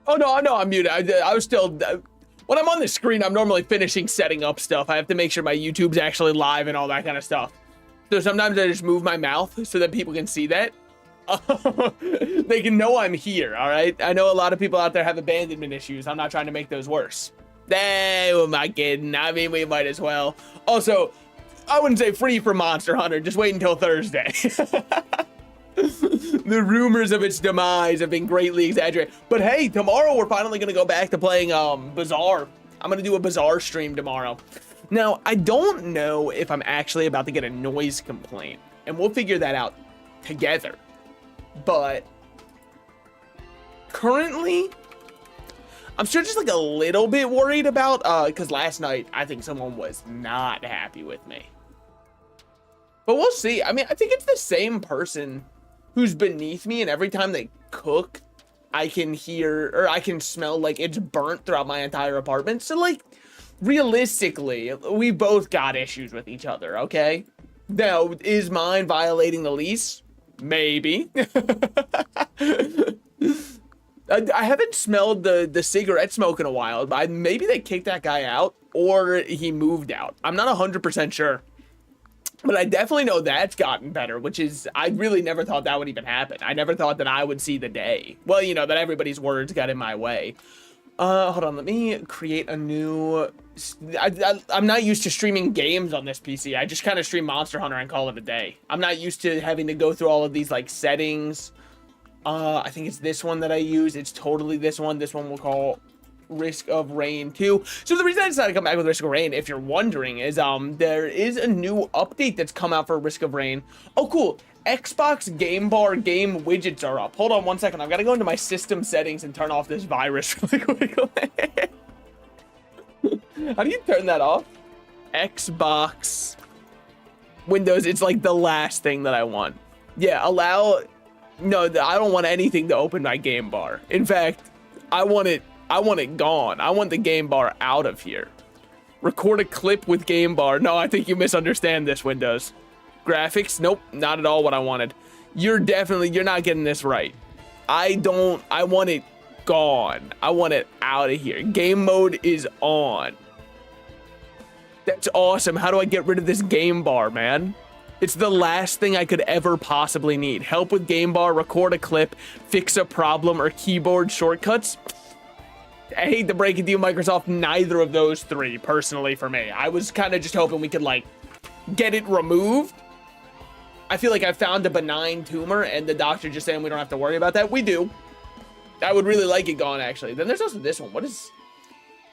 Oh, no, I'm muted. I was still... when I'm on the screen, I'm normally finishing setting up stuff. I have to make sure my YouTube's actually live and all that kind of stuff. So sometimes I just move my mouth so that people can see that. They can know I'm here, all right? I know a lot of people out there have abandonment issues. I'm not trying to make those worse. Hey, who am I kidding? I mean, we might as well. Also, I wouldn't say free for Monster Hunter. Just wait until Thursday. The rumors of its demise have been greatly exaggerated. But hey, tomorrow we're finally going to go back to playing Bazaar. I'm going to do a Bazaar stream tomorrow. Now, I don't know if I'm actually about to get a noise complaint. And we'll figure that out together. But currently, I'm still just like a little bit worried about, because last night, I think someone was not happy with me. But we'll see. I mean, I think it's the same person who's beneath me, and every time they cook, I can hear, or I can smell like it's burnt throughout my entire apartment. So like, realistically, we both got issues with each other, okay? Now, is mine violating the lease? Maybe. I haven't smelled the cigarette smoke in a while, but maybe they kicked that guy out or he moved out. I'm not 100% sure. But I definitely know that's gotten better, which is, I really never thought that would even happen. I never thought that I would see the day. Well, you know, that everybody's words got in my way. Hold on, let me create a new... I'm not used to streaming games on this PC. I just kind of stream Monster Hunter and call it a day. I'm not used to having to go through all of these, like, settings. I think it's this one that I use. It's totally this one. This one we'll call Risk of Rain 2. So the reason I decided to come back with Risk of Rain, if you're wondering, is there is a new update that's come out for Risk of Rain. Oh, cool. Xbox Game Bar game widgets are up. Hold on one second. I've got to go into my system settings and turn off this virus really quickly. How do you turn that off? Xbox Windows. It's like the last thing that I want. Yeah, allow... No, I don't want anything to open my game bar. In fact, I want it gone. I want the game bar out of here. Record a clip with game bar. No, I think you misunderstand this, Windows. Graphics? Nope, not at all what I wanted. You're not getting this right. I want it gone. I want it out of here. Game mode is on. That's awesome. How do I get rid of this game bar, man? It's the last thing I could ever possibly need. Help with game bar, record a clip, fix a problem, or keyboard shortcuts. I hate to break it to you, Microsoft, neither of those three, personally, for me. I was kind of just hoping we could, like, get it removed. I feel like I found a benign tumor, and the doctor just saying we don't have to worry about that. We do. I would really like it gone, actually. Then there's also this one. What is...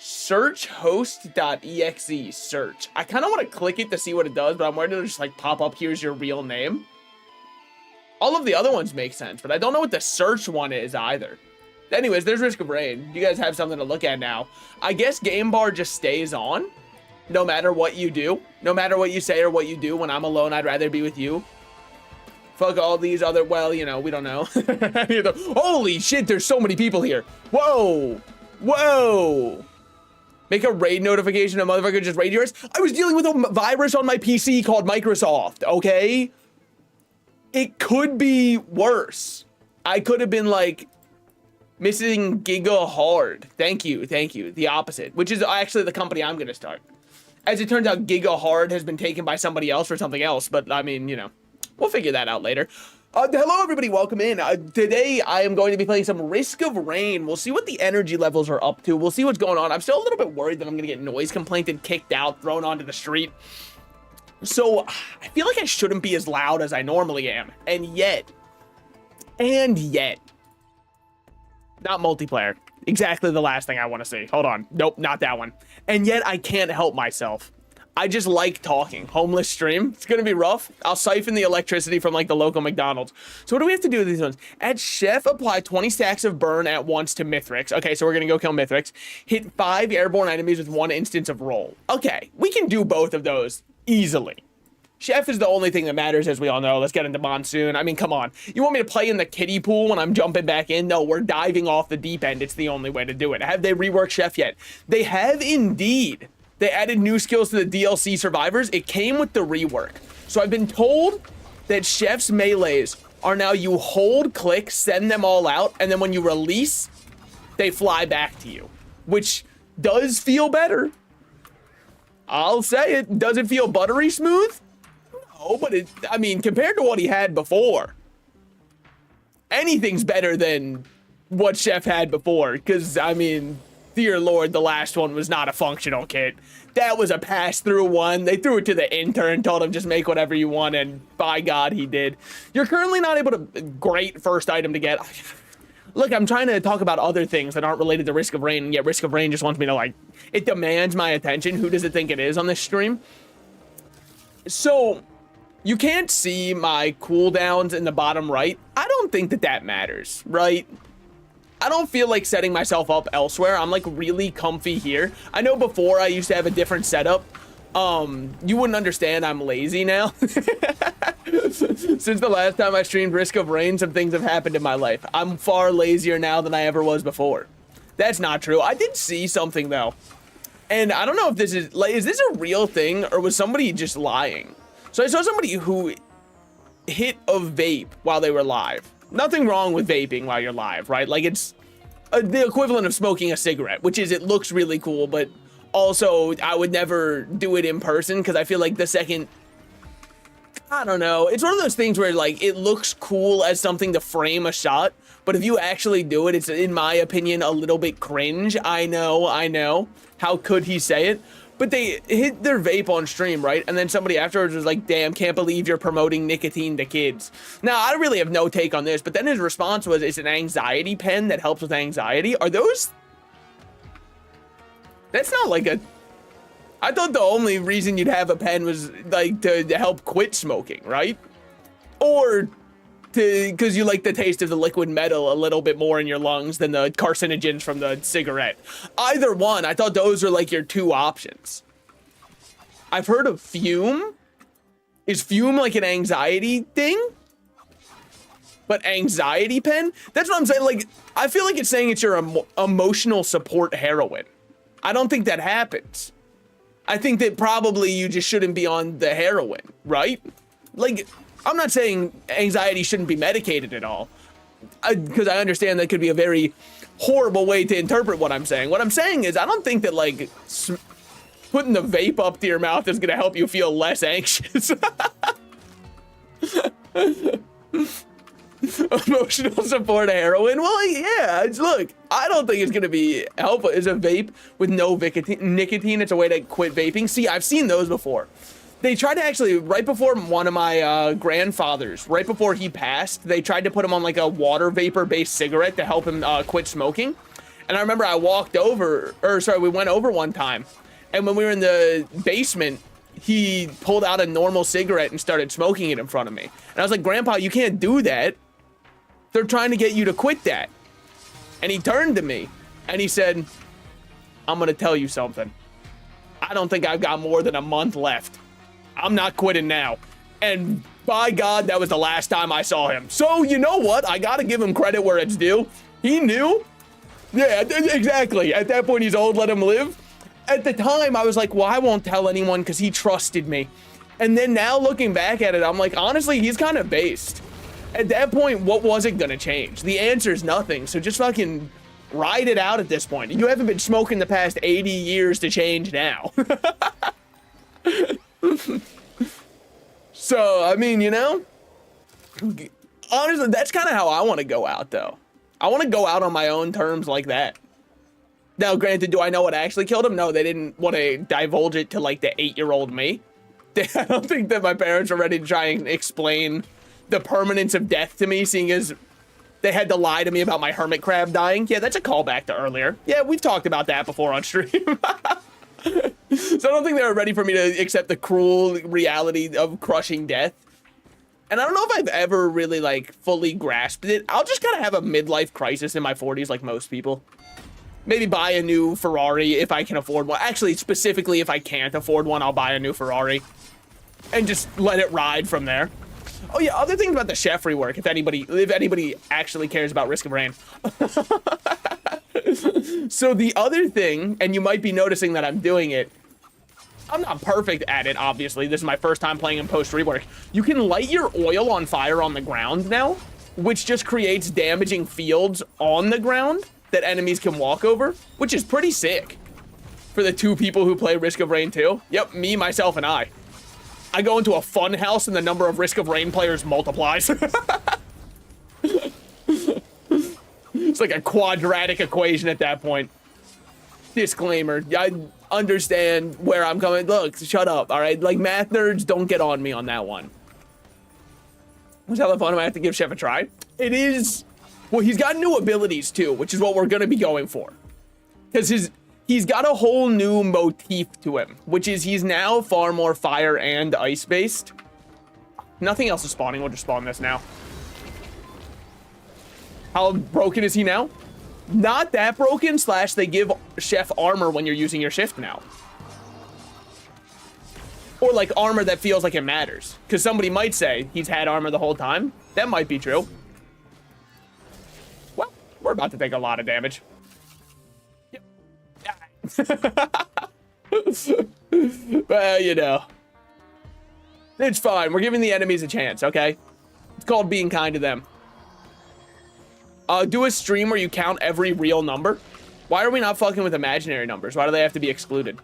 Search host.exe search. I kind of want to click it to see what it does, but I'm worried it'll just like pop up, here's your real name. All of the other ones make sense, but I don't know what the search one is either. Anyways, there's Risk of Rain. You guys have something to look at now. I guess game bar just stays on no matter what you do. No matter what you say or what you do. When I'm alone, I'd rather be with you. Fuck all these other, well, you know, we don't know. Holy shit, there's so many people here. Whoa. Whoa. Make a raid notification, a motherfucker just raid yours. I was dealing with a virus on my PC called Microsoft, okay? It could be worse. I could have been like missing Giga Hard. Thank you. The opposite, which is actually the company I'm gonna start. As it turns out, Giga Hard has been taken by somebody else for something else, but I mean, you know, we'll figure that out later. Hello, everybody. Welcome in. Today, I am going to be playing some Risk of Rain. We'll see what the energy levels are up to. We'll see what's going on. I'm still a little bit worried that I'm going to get noise complainted, kicked out, thrown onto the street. So, I feel like I shouldn't be as loud as I normally am. And yet, not multiplayer. Exactly the last thing I want to see. Hold on. Nope, not that one. And yet, I can't help myself. I just like talking. Homeless stream. It's gonna be rough. I'll siphon the electricity from like the local McDonald's. So what do we have to do with these ones? Add Chef, apply 20 stacks of burn at once to Mithrix. Okay, so we're gonna go kill Mithrix. Hit 5 airborne enemies with 1 instance of roll. Okay, we can do both of those easily. Chef is the only thing that matters, as we all know. Let's get into Monsoon. I mean, come on. You want me to play in the kiddie pool when I'm jumping back in? No, we're diving off the deep end. It's the only way to do it. Have they reworked Chef yet? They have indeed. They added new skills to the DLC Survivors. It came with the rework. So I've been told that Chef's melees are now you hold, click, send them all out, and then when you release, they fly back to you, which does feel better. I'll say it. Does it feel buttery smooth? No, but I mean, compared to what he had before, anything's better than what Chef had before. Because, I mean, dear Lord, the last one was not a functional kit. That was a pass-through one. They threw it to the intern, told him just make whatever you want, and by God, he did. You're currently not able to... Great first item to get. Look, I'm trying to talk about other things that aren't related to Risk of Rain, and yet Risk of Rain just wants me to, like... It demands my attention. Who does it think it is on this stream? So, you can't see my cooldowns in the bottom right. I don't think that that matters, right? I don't feel like setting myself up elsewhere. I'm like really comfy here. I know before I used to have a different setup. You wouldn't understand I'm lazy now. Since the last time I streamed Risk of Rain, some things have happened in my life. I'm far lazier now than I ever was before. That's not true. I did see something though. And I don't know if this is like, is this a real thing or was somebody just lying? So I saw somebody who hit a vape while they were live. Nothing wrong with vaping while you're live, right? Like it's the equivalent of smoking a cigarette, which is it looks really cool, but also I would never do it in person because I feel like the second, I don't know. It's one of those things where like it looks cool as something to frame a shot, but if you actually do it, it's in my opinion a little bit cringe. I know. How could he say it? But they hit their vape on stream, right? And then somebody afterwards was like, damn, can't believe you're promoting nicotine to kids. Now, I really have no take on this, but then his response was, it's an anxiety pen that helps with anxiety. Are those... That's not like a... I thought the only reason you'd have a pen was like to help quit smoking, right? Or because you like the taste of the liquid metal a little bit more in your lungs than the carcinogens from the cigarette. Either one, I thought those were like your two options. I've heard of fume. Is fume like an anxiety thing? But anxiety pen? That's what I'm saying. Like, I feel like it's saying it's your emotional support heroin. I don't think that happens. I think that probably you just shouldn't be on the heroin, right? Like, I'm not saying anxiety shouldn't be medicated at all, because I understand that could be a very horrible way to interpret what I'm saying. What I'm saying is I don't think that, like, putting the vape up to your mouth is going to help you feel less anxious. Emotional support heroin? Well, yeah, look, I don't think it's going to be helpful. Is a vape with no nicotine, it's a way to quit vaping. See, I've seen those before. They tried to actually, right before one of my grandfathers, right before he passed, they tried to put him on like a water vapor-based cigarette to help him quit smoking. And I remember I we went over one time, and when we were in the basement, he pulled out a normal cigarette and started smoking it in front of me. And I was like, Grandpa, you can't do that. They're trying to get you to quit that. And he turned to me and he said, I'm going to tell you something. I don't think I've got more than a month left. I'm not quitting now. And by God, that was the last time I saw him. So you know what? I got to give him credit where it's due. He knew. Yeah, exactly. At that point, he's old. Let him live. At the time, I was like, well, I won't tell anyone because he trusted me. And then now looking back at it, I'm like, honestly, he's kind of based. At that point, what was it going to change? The answer is nothing. So just fucking ride it out at this point. You haven't been smoking the past 80 years to change now. So, I mean, you know, honestly, that's kind of how I want to go out, though. I want to go out on my own terms like that. Now, granted, do I know what actually killed him? No, they didn't want to divulge it to, like, the 8-year-old me. I don't think that my parents were ready to try and explain the permanence of death to me, seeing as they had to lie to me about my hermit crab dying. Yeah, that's a callback to earlier. Yeah, we've talked about that before on stream. So I don't think they were ready for me to accept the cruel reality of crushing death. And I don't know if I've ever really, like, fully grasped it. I'll just kind of have a midlife crisis in my 40s like most people. Maybe buy a new Ferrari if I can afford one. Actually, specifically, if I can't afford one, I'll buy a new Ferrari. And just let it ride from there. Oh yeah, other things about the chef rework, if anybody actually cares about Risk of Rain. So the other thing, and you might be noticing that I'm doing it, I'm not perfect at it, obviously. This is my first time playing in post rework. You can light your oil on fire on the ground now, which just creates damaging fields on the ground. that enemies can walk over, which is pretty sick for the 2 people who play Risk of Rain 2. Yep, me, myself, and I go into a fun house and the number of Risk of Rain players multiplies. It's like a quadratic equation at that point. Disclaimer, I understand where I'm coming. Look, shut up, all right? Like, math nerds, don't get on me on that one. Was hella fun. I might have to give Chef a try. It is, well, he's got new abilities too, which is what we're gonna be going for. Because he's got a whole new motif to him, which is he's now far more fire and ice based. Nothing else is spawning. We'll just spawn this now. How broken is he now? Not that broken, / they give Chef armor when you're using your shift now. Or like armor that feels like it matters. Because somebody might say he's had armor the whole time. That might be true. Well, we're about to take a lot of damage. Well, you know. It's fine. We're giving the enemies a chance, okay? It's called being kind to them. Do a stream where you count every real number. Why are we not fucking with imaginary numbers? Why do they have to be excluded?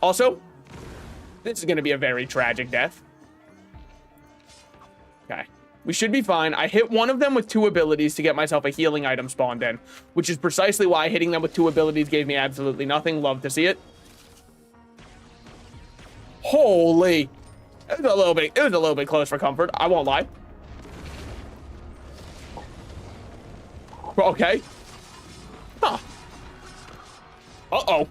Also, this is going to be a very tragic death. Okay. We should be fine. I hit one of them with 2 abilities to get myself a healing item spawned in, which is precisely why hitting them with 2 abilities gave me absolutely nothing. Love to see it. Holy. It was a little bit close for comfort. I won't lie. Okay. Huh. Uh-oh.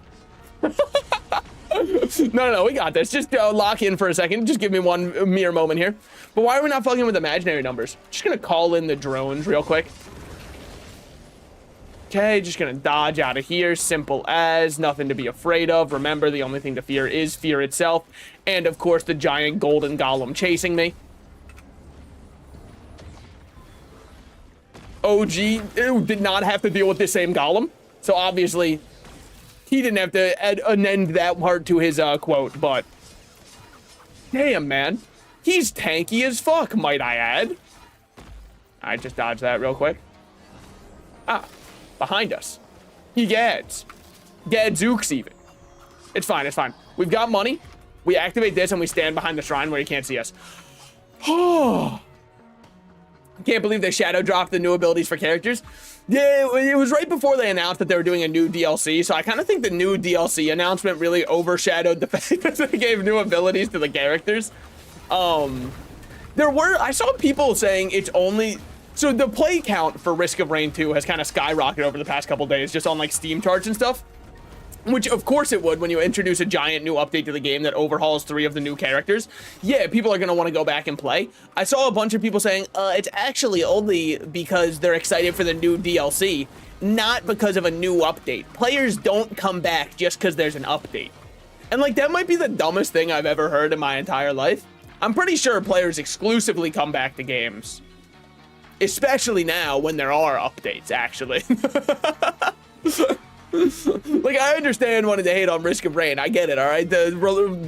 No, we got this. Just lock in for a second. Just give me one mere moment here. But why are we not fucking with imaginary numbers? Just gonna call in the drones real quick. Okay, just gonna dodge out of here. Simple as. Nothing to be afraid of. Remember, the only thing to fear is fear itself. And, of course, the giant golden golem chasing me. OG did not have to deal with the same golem. So, obviously, he didn't have to amend that part to his quote, but damn, man. He's tanky as fuck, might I add. I just dodged that real quick. Ah, behind us. He gads. Gadzooks even. It's fine, it's fine. We've got money. We activate this and we stand behind the shrine where he can't see us. Oh. Can't believe they shadow dropped the new abilities for characters. Yeah, it was right before they announced that they were doing a new DLC, so I kind of think the new DLC announcement really overshadowed the fact that they gave new abilities to the characters. I saw people saying it's only, so the play count for Risk of Rain 2 has kind of skyrocketed over the past couple days, just on like Steam charts and stuff. Which, of course it would when you introduce a giant new update to the game that overhauls 3 of the new characters. Yeah, people are going to want to go back and play. I saw a bunch of people saying, it's actually only because they're excited for the new DLC, not because of a new update. Players don't come back just because there's an update. And, like, that might be the dumbest thing I've ever heard in my entire life. I'm pretty sure players exclusively come back to games. Especially now when there are updates, actually. Like, I understand wanting to hate on Risk of Rain. I get it, all right? The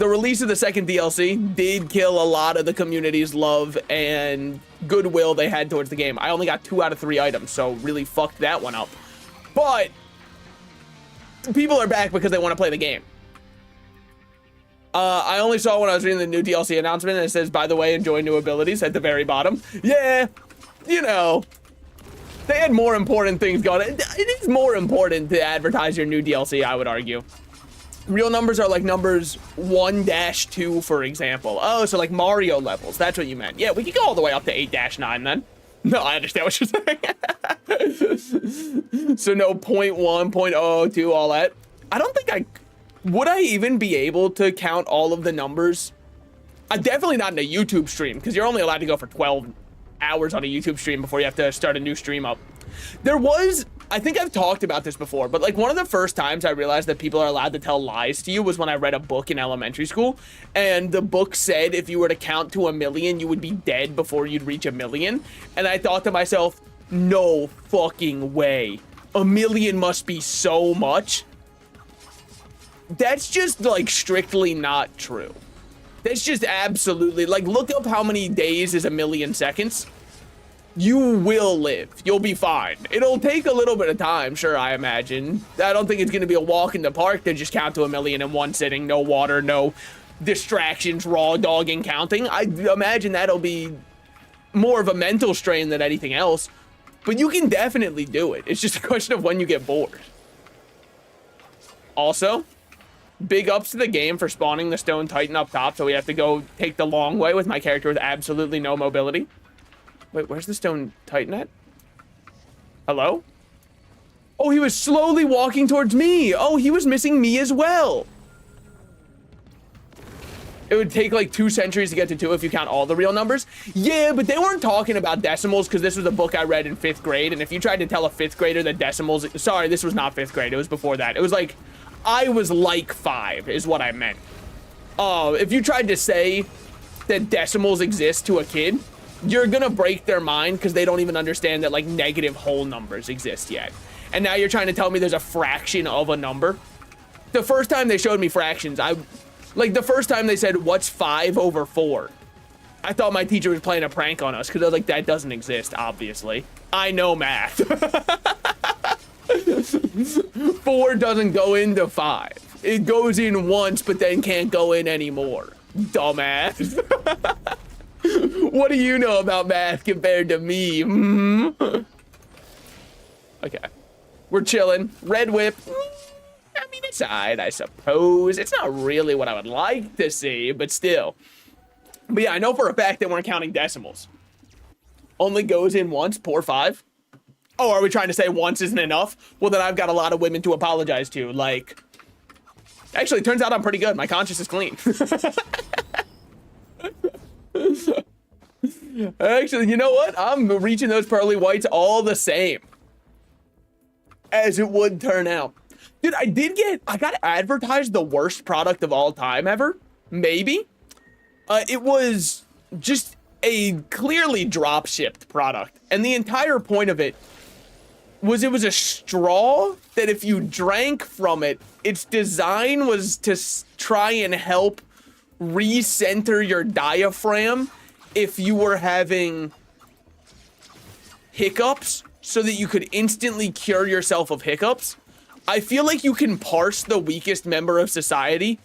release of the second DLC did kill a lot of the community's love and goodwill they had towards the game. I only got 2 out of 3 items, so really fucked that one up. But people are back because they want to play the game. I only saw when I was reading the new DLC announcement, and it says, by the way, enjoy new abilities at the very bottom. Yeah, you know. They had more important things going on. It is more important to advertise your new DLC, I would argue. Real numbers are like numbers 1-2, for example. Oh, so like Mario levels. That's what you meant. Yeah, we could go all the way up to 8-9 then. No, I understand what you're saying. So no 0.1, 0.02, all that. I don't think would I even be able to count all of the numbers? Definitely not in a YouTube stream, because you're only allowed to go for 12 hours on a YouTube stream before you have to start a new stream up. I think I've talked about this before, but like one of the first times I realized that people are allowed to tell lies to you was when I read a book in elementary school, and the book said if you were to count to 1 million, you would be dead before you'd reach 1 million. And I thought to myself, no fucking way. 1 million must be so much. That's just like strictly not true. That's just absolutely, like, look up how many days is 1 million seconds. You will live. You'll be fine. It'll take a little bit of time, sure, I imagine. I don't think it's going to be a walk in the park to just count to 1,000,000 in one sitting. No water, no distractions, raw dogging counting. I imagine that'll be more of a mental strain than anything else. But you can definitely do it. It's just a question of when you get bored. Also, big ups to the game for spawning the stone titan up top, so we have to go take the long way with my character with absolutely no mobility. Wait, where's the stone titan at? Hello? Oh, he was slowly walking towards me. Oh, he was missing me as well. It would take like 2 centuries to get to 2 if you count all the real numbers. Yeah, but they weren't talking about decimals because this was a book I read in 5th grade. And if you tried to tell a 5th grader that decimals, sorry, this was not 5th grade. It was before that. It was like, I was like 5 is what I meant. If you tried to say that decimals exist to a kid, you're gonna break their mind because they don't even understand that like negative whole numbers exist yet. And now you're trying to tell me there's a fraction of a number. The first time they showed me fractions, the first time they said, what's 5 over 4? I thought my teacher was playing a prank on us because I was like, that doesn't exist, obviously. I know math. 4 doesn't go into 5. It goes in once, but then can't go in anymore. Dumbass. What do you know about math compared to me? Okay. We're chilling. Red whip. I mean, it's alright, I suppose. It's not really what I would like to see, but still. But yeah, I know for a fact that we're counting decimals. Only goes in once, poor 5. Oh, are we trying to say once isn't enough? Well, then I've got a lot of women to apologize to. Like, actually, it turns out I'm pretty good. My conscience is clean. Actually, you know what? I'm reaching those pearly whites all the same. As it would turn out. Dude, I got advertised the worst product of all time ever. Maybe. It was just a clearly drop-shipped product. And the entire point of it was a straw that if you drank from it, its design was to try and help recenter your diaphragm if you were having hiccups so that you could instantly cure yourself of hiccups. I feel like you can parse the weakest member of society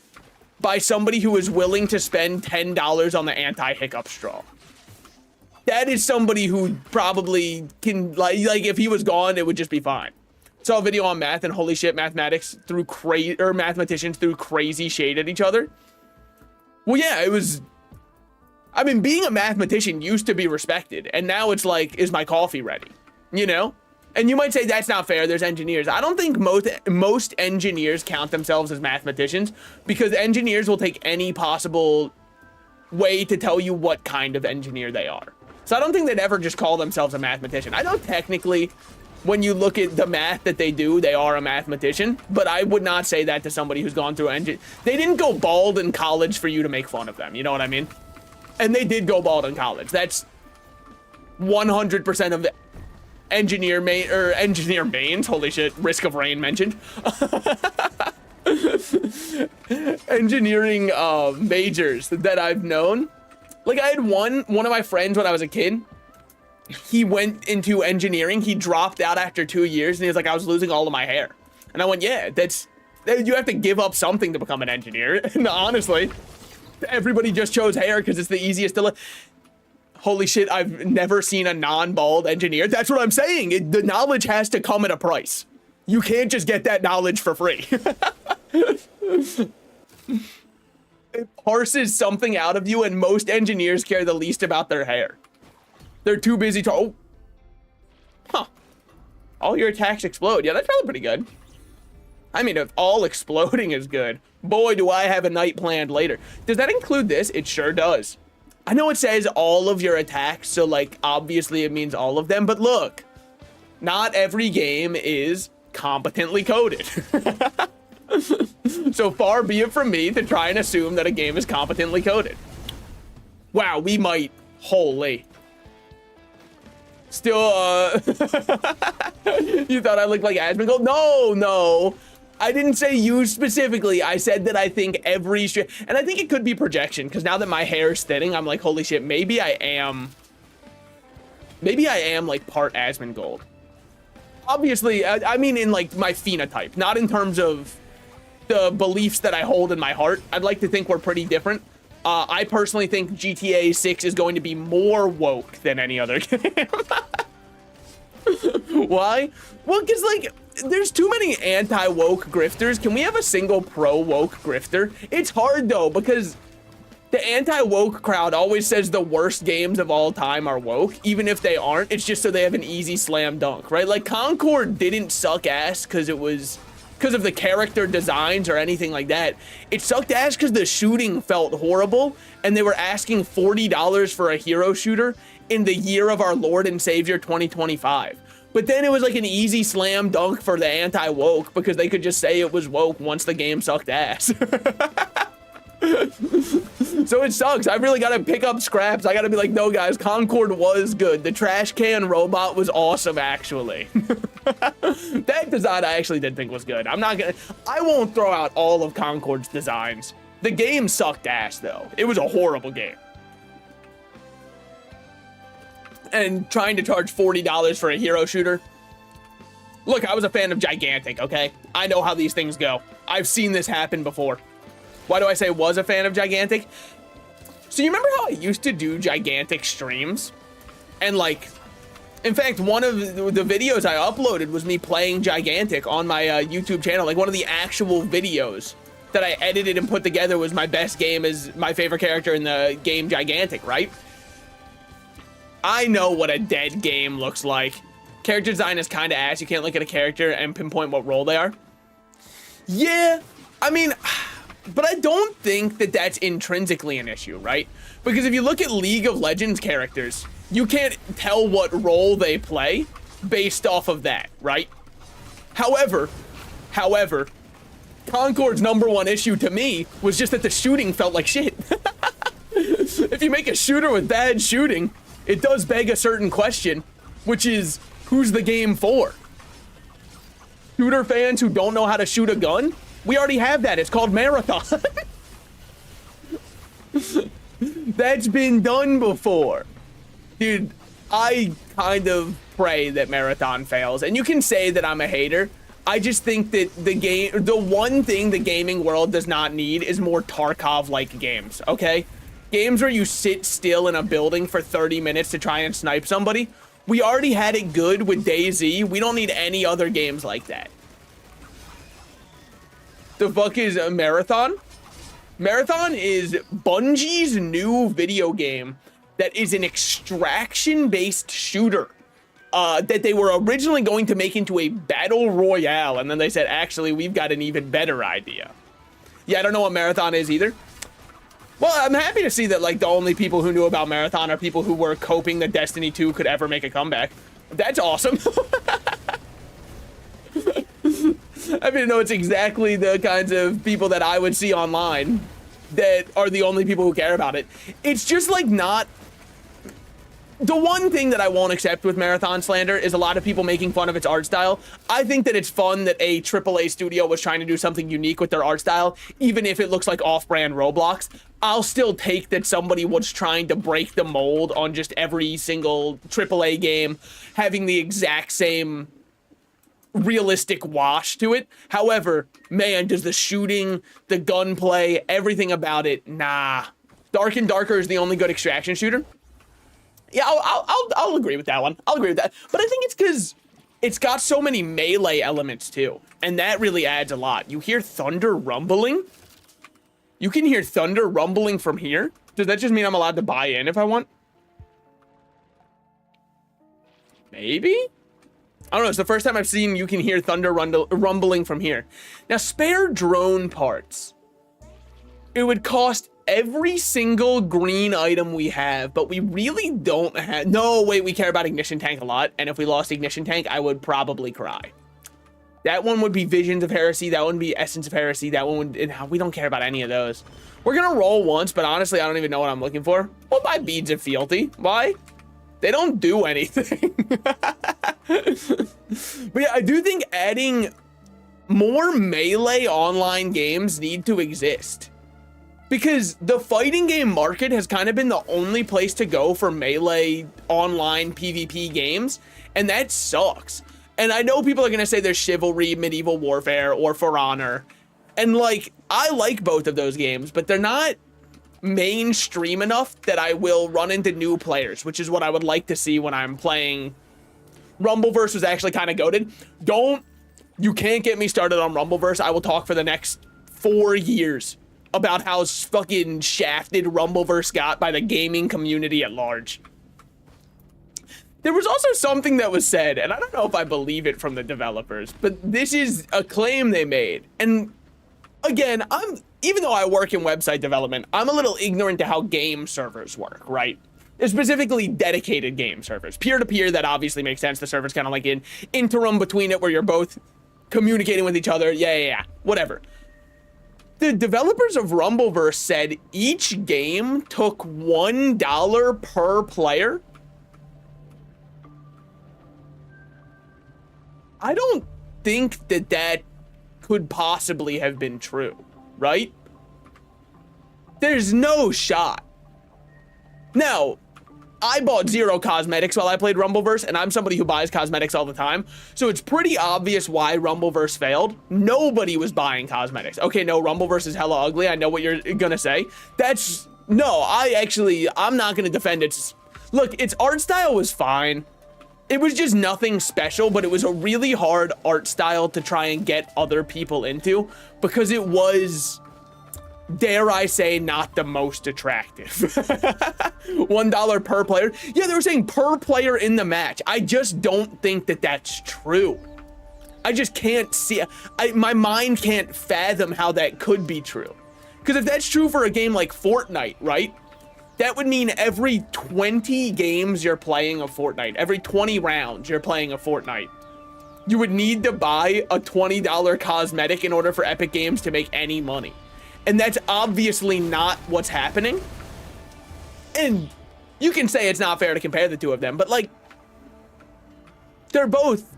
by somebody who is willing to spend $10 on the anti-hiccup straw. That is somebody who probably can, like if he was gone, it would just be fine. Saw a video on math and holy shit, mathematics threw mathematicians threw crazy shade at each other. Well, yeah, it was, I mean, being a mathematician used to be respected, and now it's like, is my coffee ready? You know? And you might say that's not fair, there's engineers. I don't think most engineers count themselves as mathematicians because engineers will take any possible way to tell you what kind of engineer they are. So I don't think they'd ever just call themselves a mathematician. I know technically when you look at the math that they do, they are a mathematician, but I would not say that to somebody who's gone through they didn't go bald in college for you to make fun of them, you know what I mean? And they did go bald in college. That's 100% of the engineer mains, holy shit, risk of rain mentioned. Engineering majors that I've known. Like I had one of my friends when I was a kid, he went into engineering, he dropped out after 2 years and he was like, I was losing all of my hair. And I went, yeah, you have to give up something to become an engineer. And honestly, everybody just chose hair because it's the easiest to holy shit, I've never seen a non-bald engineer. That's what I'm saying. The knowledge has to come at a price. You can't just get that knowledge for free. It parses something out of you, and most engineers care the least about their hair. They're too busy to, oh. Huh. All your attacks explode. Yeah, that's probably pretty good. I mean, if all exploding is good, boy, do I have a night planned later. Does that include this? It sure does. I know it says all of your attacks, so like, obviously it means all of them, but look, not every game is competently coded. So far be it from me to try and assume that a game is competently coded. Wow, we might, holy. Still, you thought I looked like Asmongold? No. I didn't say you specifically. I said that I think every and I think it could be projection because now that my hair is thinning, I'm like, holy shit, maybe I am Maybe I am like part Asmongold. Obviously, I mean in like my phenotype, not in terms of the beliefs that I hold in my heart. I'd like to think we're pretty different. I personally think GTA 6 is going to be more woke than any other game. Why? Well, because like there's too many anti-woke grifters. Can we have a single pro-woke grifter? It's hard though, because the anti-woke crowd always says the worst games of all time are woke, even if they aren't. It's just so they have an easy slam dunk, right? Like Concord didn't suck ass because it was because of the character designs or anything like that. It sucked ass because the shooting felt horrible, and they were asking $40 for a hero shooter in the year of our Lord and Savior 2025. But then it was like an easy slam dunk for the anti-woke because they could just say it was woke once the game sucked ass. So it sucks. I really gotta pick up scraps. I gotta be like, no guys, Concord was good. The trash can robot was awesome, actually. That design I actually did think was good. I won't throw out all of Concord's designs. The game sucked ass though. It was a horrible game. And trying to charge $40 for a hero shooter. Look, I was a fan of Gigantic, okay? I know how these things go. I've seen this happen before. Why do I say was a fan of Gigantic? So you remember how I used to do Gigantic streams? And like, in fact, one of the videos I uploaded was me playing Gigantic on my YouTube channel. Like one of the actual videos that I edited and put together was my best game as my favorite character in the game Gigantic, right? I know what a dead game looks like. Character design is kind of ass. You can't look at a character and pinpoint what role they are. Yeah, I mean, but I don't think that that's intrinsically an issue, right? Because if you look at League of Legends characters, you can't tell what role they play based off of that, right? However, Concord's #1 issue to me was just that the shooting felt like shit. If you make a shooter with bad shooting, it does beg a certain question, which is, who's the game for? Shooter fans who don't know how to shoot a gun? We already have that. It's called Marathon. That's been done before. Dude, I kind of pray that Marathon fails. And you can say that I'm a hater. I just think that the one thing the gaming world does not need is more Tarkov-like games, okay? Games where you sit still in a building for 30 minutes to try and snipe somebody. We already had it good with DayZ. We don't need any other games like that. The fuck is a Marathon? Marathon is Bungie's new video game that is an extraction-based shooter that they were originally going to make into a battle royale, and then they said, actually, we've got an even better idea. Yeah, I don't know what Marathon is either. Well, I'm happy to see that, like, the only people who knew about Marathon are people who were hoping that Destiny 2 could ever make a comeback. That's awesome. I mean, no, it's exactly the kinds of people that I would see online that are the only people who care about it. It's just, like, not... The one thing that I won't accept with Marathon slander is a lot of people making fun of its art style. I think that it's fun that a AAA studio was trying to do something unique with their art style, even if it looks like off-brand Roblox. I'll still take that somebody was trying to break the mold on just every single AAA game having the exact same realistic wash to it. However, man, does the shooting, the gunplay, everything about it, nah. Dark and Darker is the only good extraction shooter. Yeah, I'll agree with that one. I'll agree with that. But I think it's because it's got so many melee elements too. And that really adds a lot. You hear thunder rumbling? You can hear thunder rumbling from here? Does that just mean I'm allowed to buy in if I want? Maybe? I don't know. It's the first time I've seen you can hear thunder rumbling from here. Now, spare drone parts. It would cost every single green item we have, but we really don't have... No, wait, we care about Ignition Tank a lot, and if we lost Ignition Tank, I would probably cry. That one would be Visions of Heresy, that one would be Essence of Heresy, that one would... We don't care about any of those. We're gonna roll once, but honestly, I don't even know what I'm looking for. We'll buy Beads of Fealty. Why? They don't do anything. But yeah, I do think adding more melee online games need to exist. Because the fighting game market has kind of been the only place to go for melee online PvP games, and that sucks. And I know people are going to say there's Chivalry, Medieval Warfare, or For Honor, and like, I like both of those games, but they're not mainstream enough that I will run into new players, which is what I would like to see when I'm playing. Rumbleverse was actually kind of goated. You can't get me started on Rumbleverse. I will talk for the next 4 years about how fucking shafted Rumbleverse got by the gaming community at large. There was also something that was said, and I don't know if I believe it from the developers, but this is a claim they made. And again, even though I work in website development, I'm a little ignorant to how game servers work, right? Specifically dedicated game servers. Peer-to-peer, that obviously makes sense. The server's kind of like an interim between it where you're both communicating with each other. Yeah, whatever. The developers of Rumbleverse said each game took $1 per player. I don't think that could possibly have been true, right? There's no shot. Now, I bought 0 cosmetics while I played Rumbleverse, and I'm somebody who buys cosmetics all the time, so it's pretty obvious why Rumbleverse failed. Nobody was buying cosmetics. Okay, no, Rumbleverse is hella ugly. I know what you're gonna say. I'm not gonna defend its... Look, its art style was fine. It was just nothing special, but it was a really hard art style to try and get other people into because it was, dare I say, not the most attractive. $1 per player. Yeah, they were saying per player in the match. I just don't think that that's true. I just can't see, my mind can't fathom how that could be true. Because if that's true for a game like Fortnite, right? That would mean every 20 games you're playing a Fortnite, every 20 rounds you're playing a Fortnite, you would need to buy a $20 cosmetic in order for Epic Games to make any money. And that's obviously not what's happening. And you can say it's not fair to compare the two of them, but like, they're both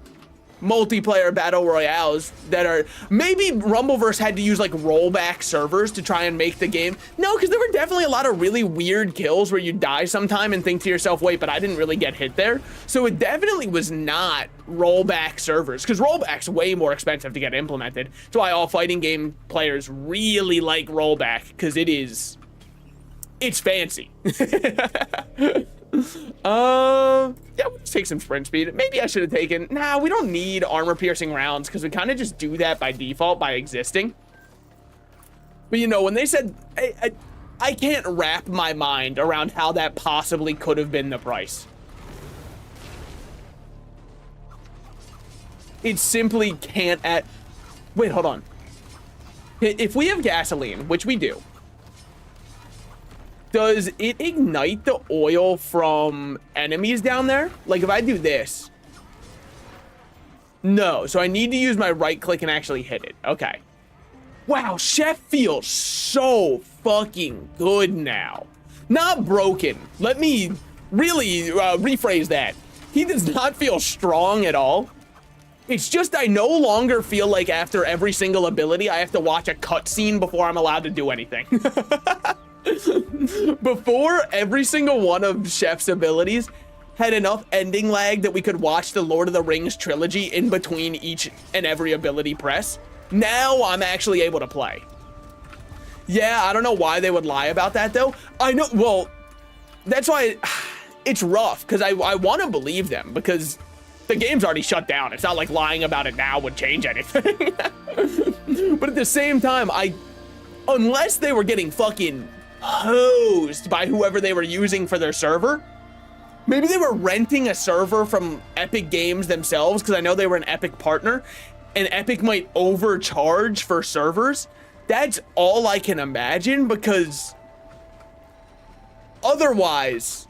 multiplayer battle royales that are, maybe Rumbleverse had to use like rollback servers to try and make the game. No, because there were definitely a lot of really weird kills where you die sometime and think to yourself, wait, but I didn't really get hit there. So it definitely was not rollback servers, because rollback's way more expensive to get implemented. That's why all fighting game players really like rollback, because it's fancy. Yeah, we'll just take some sprint speed. Maybe I should have taken, nah, we don't need armor piercing rounds because we kind of just do that by default by existing. But you know, when they said, I can't wrap my mind around how that possibly could have been the price. It simply can't wait, hold on. If we have gasoline, which we do, does it ignite the oil from enemies down there? Like if I do this. No, so I need to use my right click and actually hit it. Okay. Wow, Chef feels so fucking good now. Not broken. Let me really rephrase that. He does not feel strong at all. It's just I no longer feel like after every single ability I have to watch a cutscene before I'm allowed to do anything. Before, every single one of Chef's abilities had enough ending lag that we could watch the Lord of the Rings trilogy in between each and every ability press. Now I'm actually able to play. Yeah, I don't know why they would lie about that though. I know, well, that's why it's rough, because I want to believe them, because the game's already shut down. It's not like lying about it now would change anything. But at the same time, unless they were getting fucking hosed by whoever they were using for their server, maybe they were renting a server from Epic Games themselves, because I know they were an Epic partner, and Epic might overcharge for servers. That's all I can imagine, because otherwise,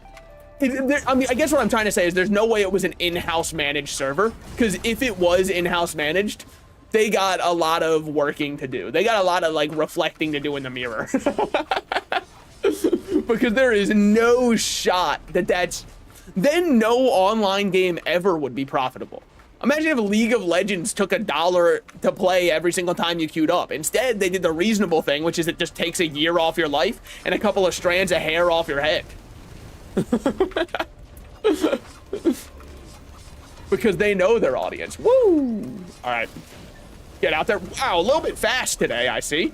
I mean, I guess what I'm trying to say is there's no way it was an in-house managed server, because if it was in-house managed, they got a lot of working to do. They got a lot of like reflecting to do in the mirror. Because there is no shot that then no online game ever would be profitable. Imagine if League of Legends took $1 to play every single time you queued up. Instead, they did the reasonable thing, which is it just takes a year off your life and a couple of strands of hair off your head. Because they know their audience. Woo! All right. Get out there. Wow, a little bit fast today, I see.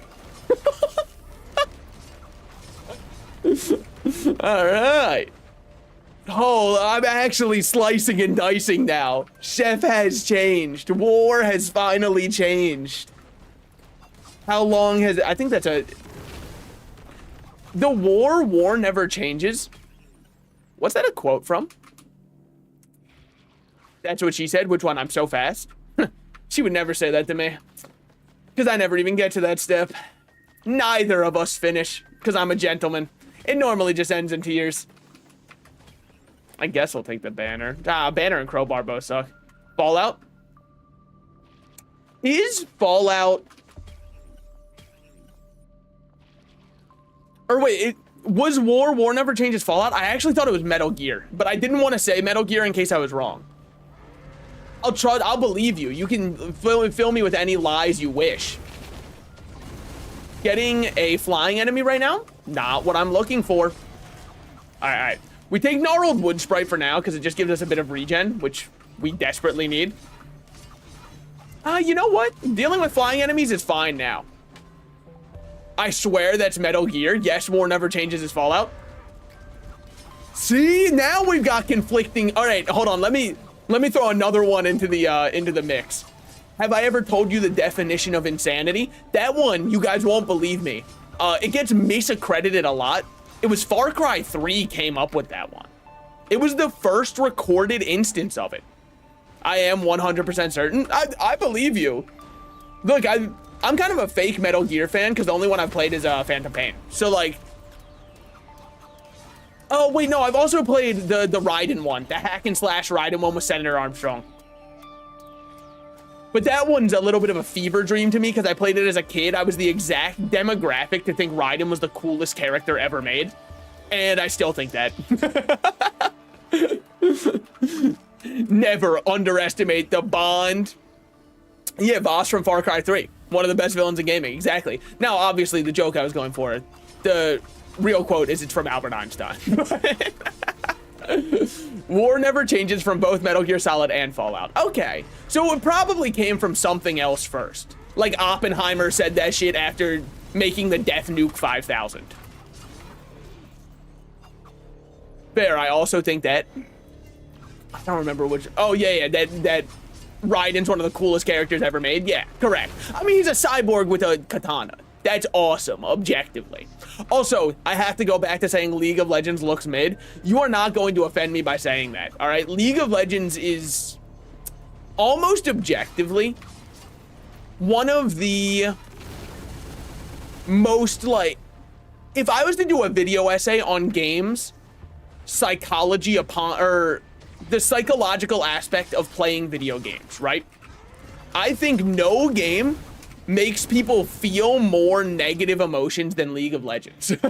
All right. Oh, I'm actually slicing and dicing now. Chef has changed. War has finally changed. How long has it? I think that's a... The war never changes. What's that a quote from? That's what she said. Which one? I'm so fast. She would never say that to me. Because I never even get to that step. Neither of us finish. Because I'm a gentleman. It normally just ends in tears. I guess I'll take the banner. Banner and crowbar both suck. Fallout? Is Fallout... Or wait, was War? War never changes Fallout? I actually thought it was Metal Gear, but I didn't want to say Metal Gear in case I was wrong. I'll believe you. You can fill me with any lies you wish. Getting a flying enemy right now? Not what I'm looking for. All right. We take Gnarled Wood Sprite for now because it just gives us a bit of regen, which we desperately need. You know what? Dealing with flying enemies is fine now. I swear that's Metal Gear. Yes, War never changes his Fallout. See, now we've got conflicting. All right, hold on. Let me throw another one into the mix. Have I ever told you the definition of insanity? That one, you guys won't believe me. It gets misaccredited a lot. It was Far Cry 3 came up with that one. It was the first recorded instance of it. I am 100% certain. I believe you. Look, I'm kind of a fake Metal Gear fan because the only one I've played is Phantom Pain. So like, oh wait, no, I've also played the Raiden one, the hack and slash Raiden one with Senator Armstrong. But that one's a little bit of a fever dream to me because I played it as a kid. I was the exact demographic to think Raiden was the coolest character ever made. And I still think that. Never underestimate the bond. Yeah, Boss from Far Cry 3. One of the best villains in gaming, exactly. Now, obviously, the joke I was going for, the real quote is it's from Albert Einstein. War never changes from both Metal Gear Solid and Fallout. Okay, so it probably came from something else first. Like Oppenheimer said that shit after making the Death Nuke 5000. Fair, I also think that... I don't remember which... Oh, yeah, that Raiden's one of the coolest characters ever made. Yeah, correct. I mean, he's a cyborg with a katana. That's awesome, objectively. Also, I have to go back to saying League of Legends looks mid. You are not going to offend me by saying that, all right? League of Legends is almost objectively one of the most, like, if I was to do a video essay on games, psychology upon, or the psychological aspect of playing video games, right? I think no game makes people feel more negative emotions than League of Legends. It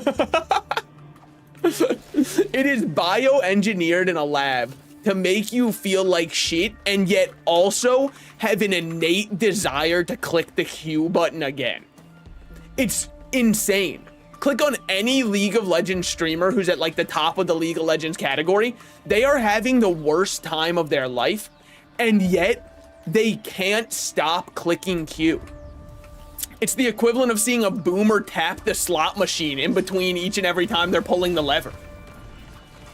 is bioengineered in a lab to make you feel like shit and yet also have an innate desire to click the Q button again. It's insane. Click on any League of Legends streamer who's at like the top of the League of Legends category. They are having the worst time of their life and yet they can't stop clicking Q. It's the equivalent of seeing a boomer tap the slot machine in between each and every time they're pulling the lever.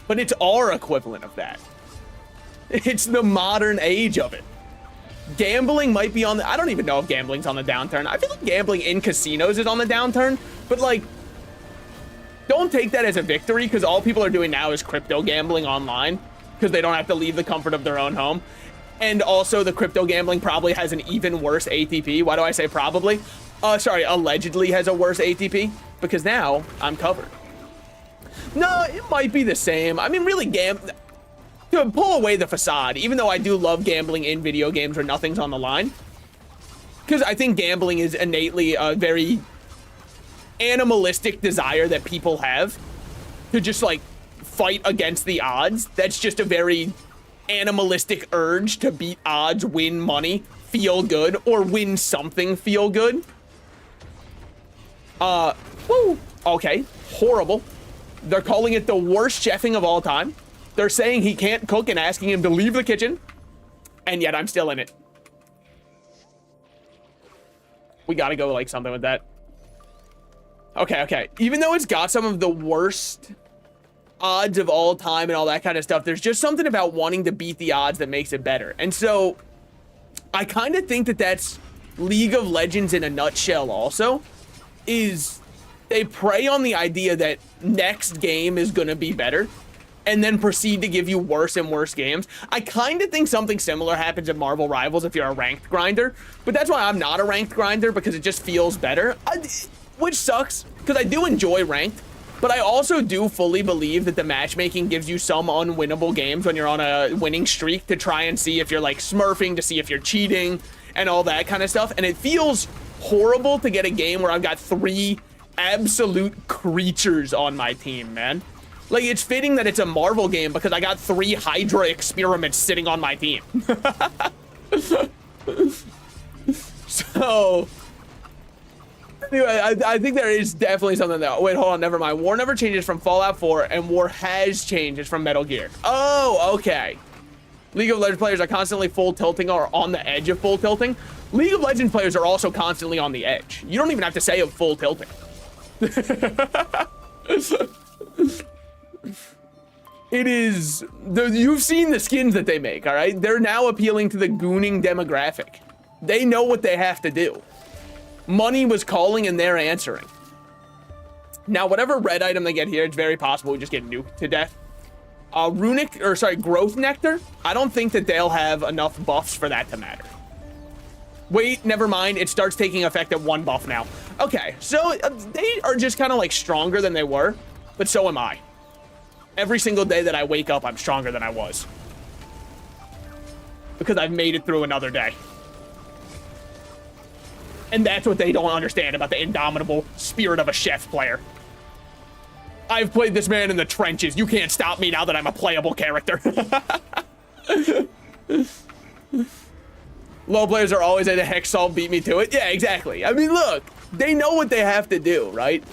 But it's our equivalent of that. It's the modern age of it. Gambling might be on the... I don't even know if gambling's on the downturn. I feel like gambling in casinos is on the downturn, but like, don't take that as a victory because all people are doing now is crypto gambling online because they don't have to leave the comfort of their own home. And also the crypto gambling probably has an even worse ATP. Why do I say probably? Sorry, allegedly has a worse ATP because now I'm covered. No, it might be the same. I mean, really, to pull away the facade, even though I do love gambling in video games where nothing's on the line, because I think gambling is innately a very animalistic desire that people have to just like fight against the odds. That's just a very animalistic urge to beat odds, win money, feel good, or win something, feel good. Woo. Okay, horrible. They're calling it the worst chefing of all time. They're saying he can't cook and asking him to leave the kitchen. And yet I'm still in it. We gotta go like something with that. Okay. Even though it's got some of the worst odds of all time and all that kind of stuff, there's just something about wanting to beat the odds that makes it better. And so I kind of think that that's League of Legends in a nutshell also, is they prey on the idea that next game is going to be better and then proceed to give you worse and worse games. I kind of think something similar happens in Marvel Rivals if you're a ranked grinder, but that's why I'm not a ranked grinder, because it just feels better, which sucks because I do enjoy ranked, but I also do fully believe that the matchmaking gives you some unwinnable games when you're on a winning streak to try and see if you're like smurfing, to see if you're cheating and all that kind of stuff. And it feels horrible to get a game where I've got 3 absolute creatures on my team, man. Like, it's fitting that it's a Marvel game because I got 3 Hydra experiments sitting on my team. So anyway, I think there is definitely something there. Wait, hold on, never mind. War never changes from Fallout 4, and War has changes from Metal Gear. Oh, okay. League of Legends players are constantly full tilting or on the edge of full tilting. League of Legends players are also constantly on the edge. You don't even have to say of full tilting. It is, you've seen the skins that they make, all right? They're now appealing to the gooning demographic. They know what they have to do. Money was calling and they're answering. Now, whatever red item they get here, it's very possible we just get nuked to death. Growth Nectar, I don't think that they'll have enough buffs for that to matter. Wait, never mind. It starts taking effect at 1 buff now. Okay, so they are just kind of like stronger than they were, but so am I. Every single day that I wake up, I'm stronger than I was. Because I've made it through another day. And that's what they don't understand about the indomitable spirit of a chef player. I've played this man in the trenches. You can't stop me now that I'm a playable character. Low players are always at a hex solve, beat me to it. Yeah, exactly. I mean, look, they know what they have to do, right?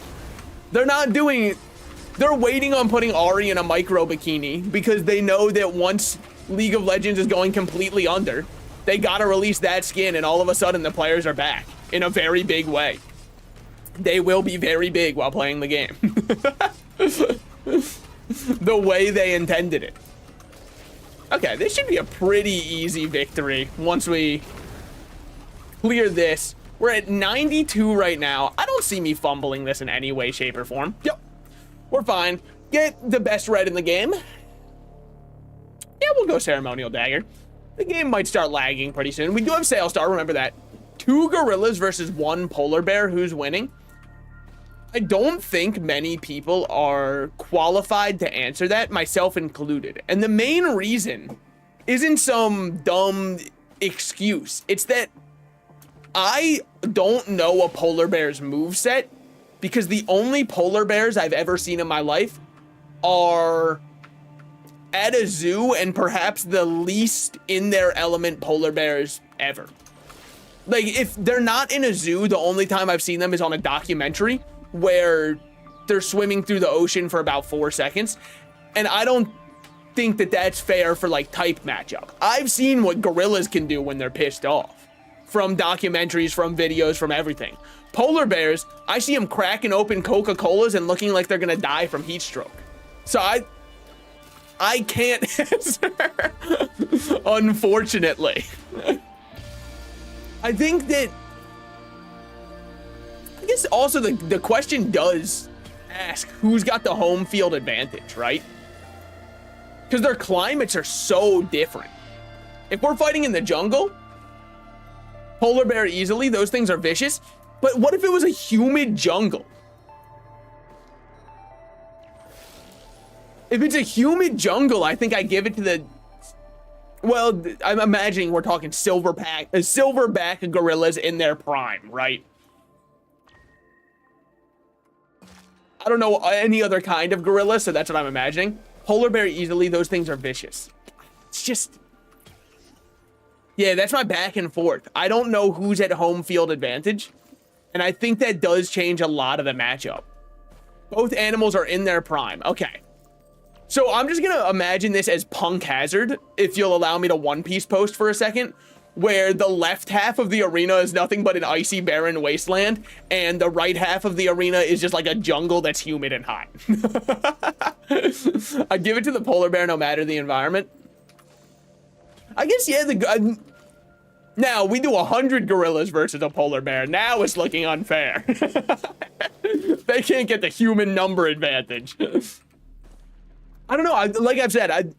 They're not doing... They're waiting on putting Ari in a micro bikini because they know that once League of Legends is going completely under, they gotta release that skin and all of a sudden the players are back in a very big way. They will be very big while playing the game. The way they intended it. Okay, this should be a pretty easy victory once we clear this. We're at 92 right now. I don't see me fumbling this in any way, shape, or form. Yep. We're fine. Get the best red in the game. Yeah, we'll go Ceremonial Dagger. The game might start lagging pretty soon. We do have Sail Star, remember that. 2 gorillas versus 1 polar bear. Who's winning? I don't think many people are qualified to answer that, myself included. And the main reason isn't some dumb excuse. It's that I don't know a polar bear's moveset, because the only polar bears I've ever seen in my life are at a zoo and perhaps the least in their element polar bears ever. Like, if they're not in a zoo, the only time I've seen them is on a documentary where they're swimming through the ocean for about 4 seconds. And I don't think that that's fair for like type matchup. I've seen what gorillas can do when they're pissed off. From documentaries, from videos, from everything. Polar bears, I see them cracking open Coca-Colas and looking like they're gonna die from heat stroke. So I can't answer, unfortunately. I think that, I guess also the question does ask who's got the home field advantage, right? Because their climates are so different. If we're fighting in the jungle, polar bear easily, those things are vicious. But what if it was a humid jungle? If it's a humid jungle, I think I give it to the... Well, I'm imagining we're talking silverback gorillas in their prime, right? I don't know any other kind of gorilla, so that's what I'm imagining. Polar bear easily, those things are vicious. It's just, yeah, that's my back and forth. I don't know who's at home field advantage, and I think that does change a lot of the matchup. Both animals are in their prime. Okay. So I'm just gonna imagine this as Punk Hazard, if you'll allow me to One Piece post for a second, where the left half of the arena is nothing but an icy, barren wasteland, and the right half of the arena is just like a jungle that's humid and hot. I give it to the polar bear no matter the environment. I guess, yeah, now we do 100 gorillas versus a polar bear. Now it's looking unfair. They can't get the human number advantage. I don't know. Like I've said,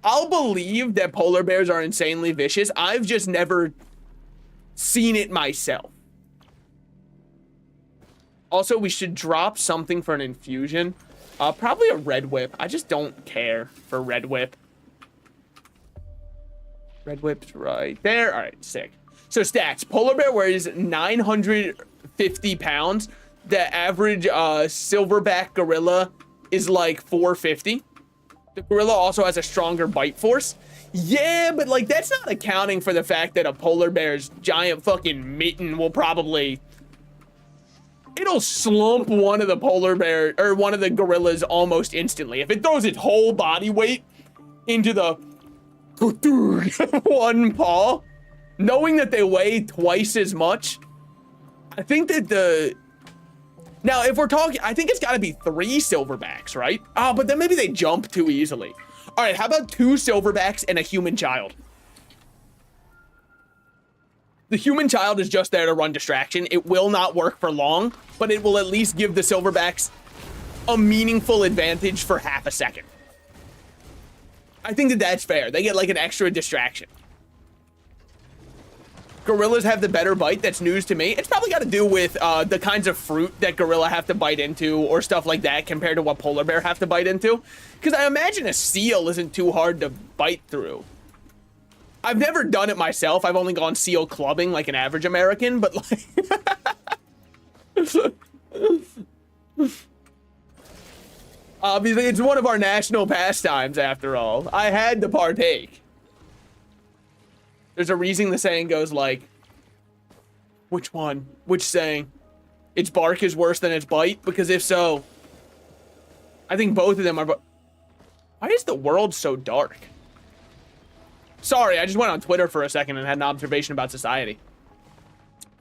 I'll believe that polar bears are insanely vicious. I've just never seen it myself. Also, we should drop something for an infusion. Probably a red whip. I just don't care for red whip. Red whip's right there. All right, sick. So stats. Polar bear weighs 950 pounds. The average silverback gorilla is like 450. The gorilla also has a stronger bite force. Yeah, but like that's not accounting for the fact that a polar bear's giant fucking mitten will probably... It'll slump one of the polar bear or one of the gorillas almost instantly. If it throws its whole body weight into the one paw, knowing that they weigh twice as much, I think that the... Now, if we're talking, I think it's got to be 3 silverbacks, right? Oh, but then maybe they jump too easily. All right, how about 2 silverbacks and a human child? The human child is just there to run distraction. It will not work for long, but it will at least give the silverbacks a meaningful advantage for half a second. I think that that's fair. They get like an extra distraction. Gorillas have the better bite. That's news to me. It's probably got to do with the kinds of fruit that gorilla have to bite into or stuff like that compared to what polar bear have to bite into. Because I imagine a seal isn't too hard to bite through. I've never done it myself. I've only gone seal clubbing like an average American, but like... Obviously, it's one of our national pastimes after all. I had to partake. There's a reason the saying goes like, which one? Which saying? Its bark is worse than its bite? Because if so, I think both of them are... Why is the world so dark? Sorry, I just went on Twitter for a second and had an observation about society.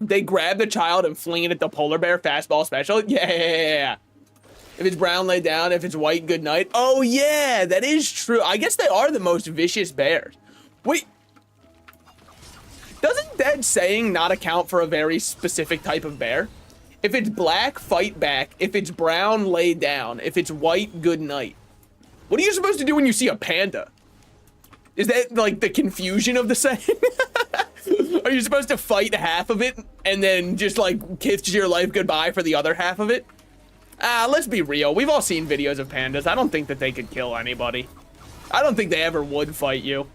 They grab the child and fling it at the polar bear fastball special? Yeah. If it's brown, lay down. If it's white, good night. Oh, yeah, that is true. I guess they are the most vicious bears. Wait. Doesn't that saying not account for a very specific type of bear? If it's black, fight back. If it's brown, lay down. If it's white, good night. What are you supposed to do when you see a panda? Is that like the confusion of the saying? Are you supposed to fight half of it and then just like kiss your life goodbye for the other half of it? Let's be real. We've all seen videos of pandas. I don't think that they could kill anybody. I don't think they ever would fight you.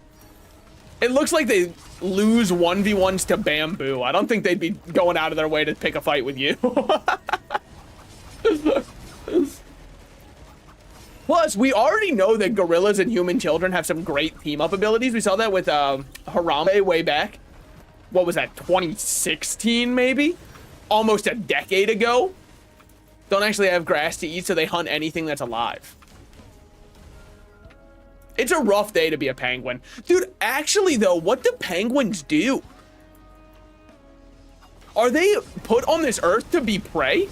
It looks like they lose 1v1s to bamboo. I don't think they'd be going out of their way to pick a fight with you. Plus, we already know that gorillas and human children have some great team-up abilities. We saw that with Harambe way back. What was that, 2016 maybe? Almost a decade ago. Don't actually have grass to eat, so they hunt anything that's alive. It's a rough day to be a penguin. Dude, actually though, what do penguins do? Are they put on this earth to be prey?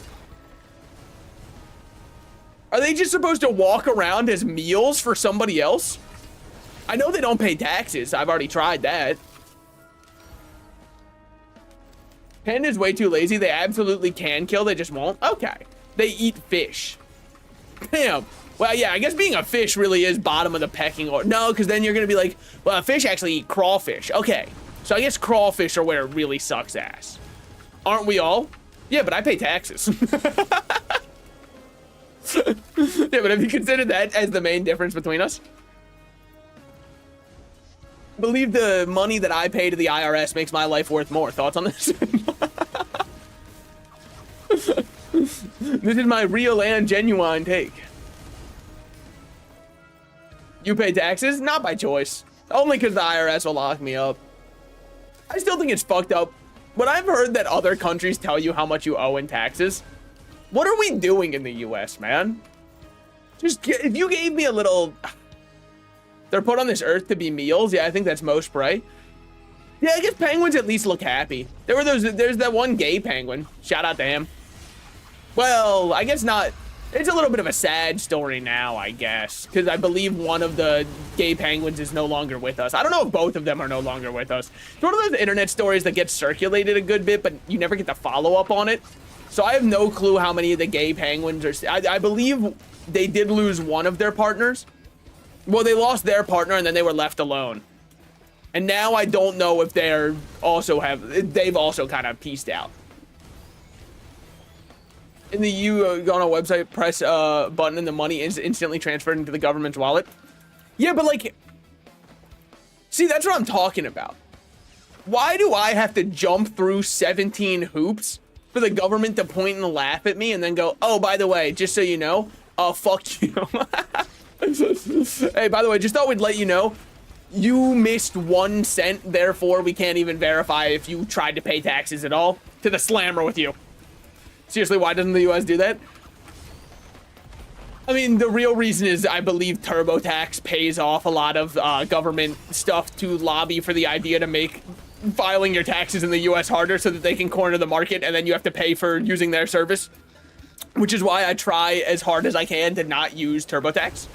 Are they just supposed to walk around as meals for somebody else? I know they don't pay taxes. I've already tried that. Panda's way too lazy. They absolutely can kill. They just won't. Okay. They eat fish. Damn. Well, yeah, I guess being a fish really is bottom of the pecking order. No, because then you're going to be like, well, fish actually eat crawfish. Okay. So I guess crawfish are where it really sucks ass. Aren't we all? Yeah, but I pay taxes. Yeah, but have you considered that as the main difference between us? I believe the money that I pay to the IRS makes my life worth more. Thoughts on this? This is my real and genuine take. You pay taxes? Not by choice. Only because the IRS will lock me up. I still think it's fucked up. But I've heard that other countries tell you how much you owe in taxes. What are we doing in the US, man? Just, if you gave me a little... They're put on this earth to be meals. Yeah, I think that's most prey. Yeah, I guess penguins at least look happy. There's that one gay penguin. Shout out to him. Well, I guess not. It's a little bit of a sad story now, I guess, because I believe one of the gay penguins is no longer with us. I don't know if both of them are no longer with us. It's one of those internet stories that gets circulated a good bit, but you never get the follow up on it. So I have no clue how many of the gay penguins are... I believe they did lose one of their partners. Well, they lost their partner and then they were left alone. And now I don't know if they've also kind of pieced out. In the EU, go on a website, press a button, and the money is instantly transferred into the government's wallet. Yeah, but like, see, that's what I'm talking about. Why do I have to jump through 17 hoops for the government to point and laugh at me and then go, oh, by the way, just so you know, fuck you. Hey, by the way, just thought we'd let you know, you missed 1 cent, therefore we can't even verify if you tried to pay taxes at all. To the slammer with you. Seriously, why doesn't the US do that? I mean, the real reason is I believe TurboTax pays off a lot of government stuff to lobby for the idea to make filing your taxes in the US harder so that they can corner the market and then you have to pay for using their service. Which is why I try as hard as I can to not use TurboTax.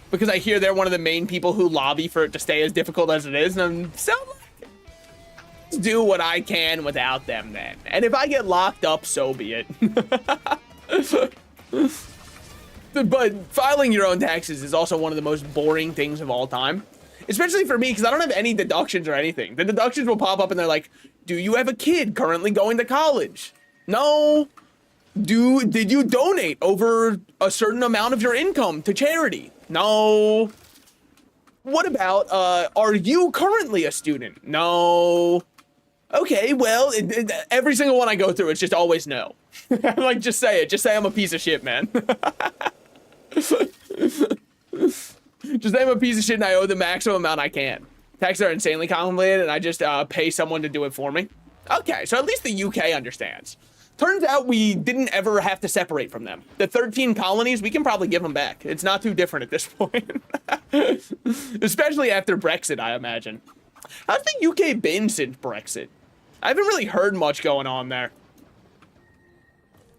Because I hear they're one of the main people who lobby for it to stay as difficult as it is, and I'm so... do what I can without them then. And if I get locked up, so be it. But filing your own taxes is also one of the most boring things of all time. Especially for me, because I don't have any deductions or anything. The deductions will pop up and they're like, do you have a kid currently going to college? No. Did you donate over a certain amount of your income to charity? No. What about, are you currently a student? No. Okay, well, every single one I go through, it's just always no. I'm like, just say it. Just say I'm a piece of shit, man. Just say I'm a piece of shit and I owe the maximum amount I can. Taxes are insanely complicated and I just pay someone to do it for me. Okay, so at least the UK understands. Turns out we didn't ever have to separate from them. The 13 colonies, we can probably give them back. It's not too different at this point. Especially after Brexit, I imagine. How's the UK been since Brexit? I haven't really heard much going on there.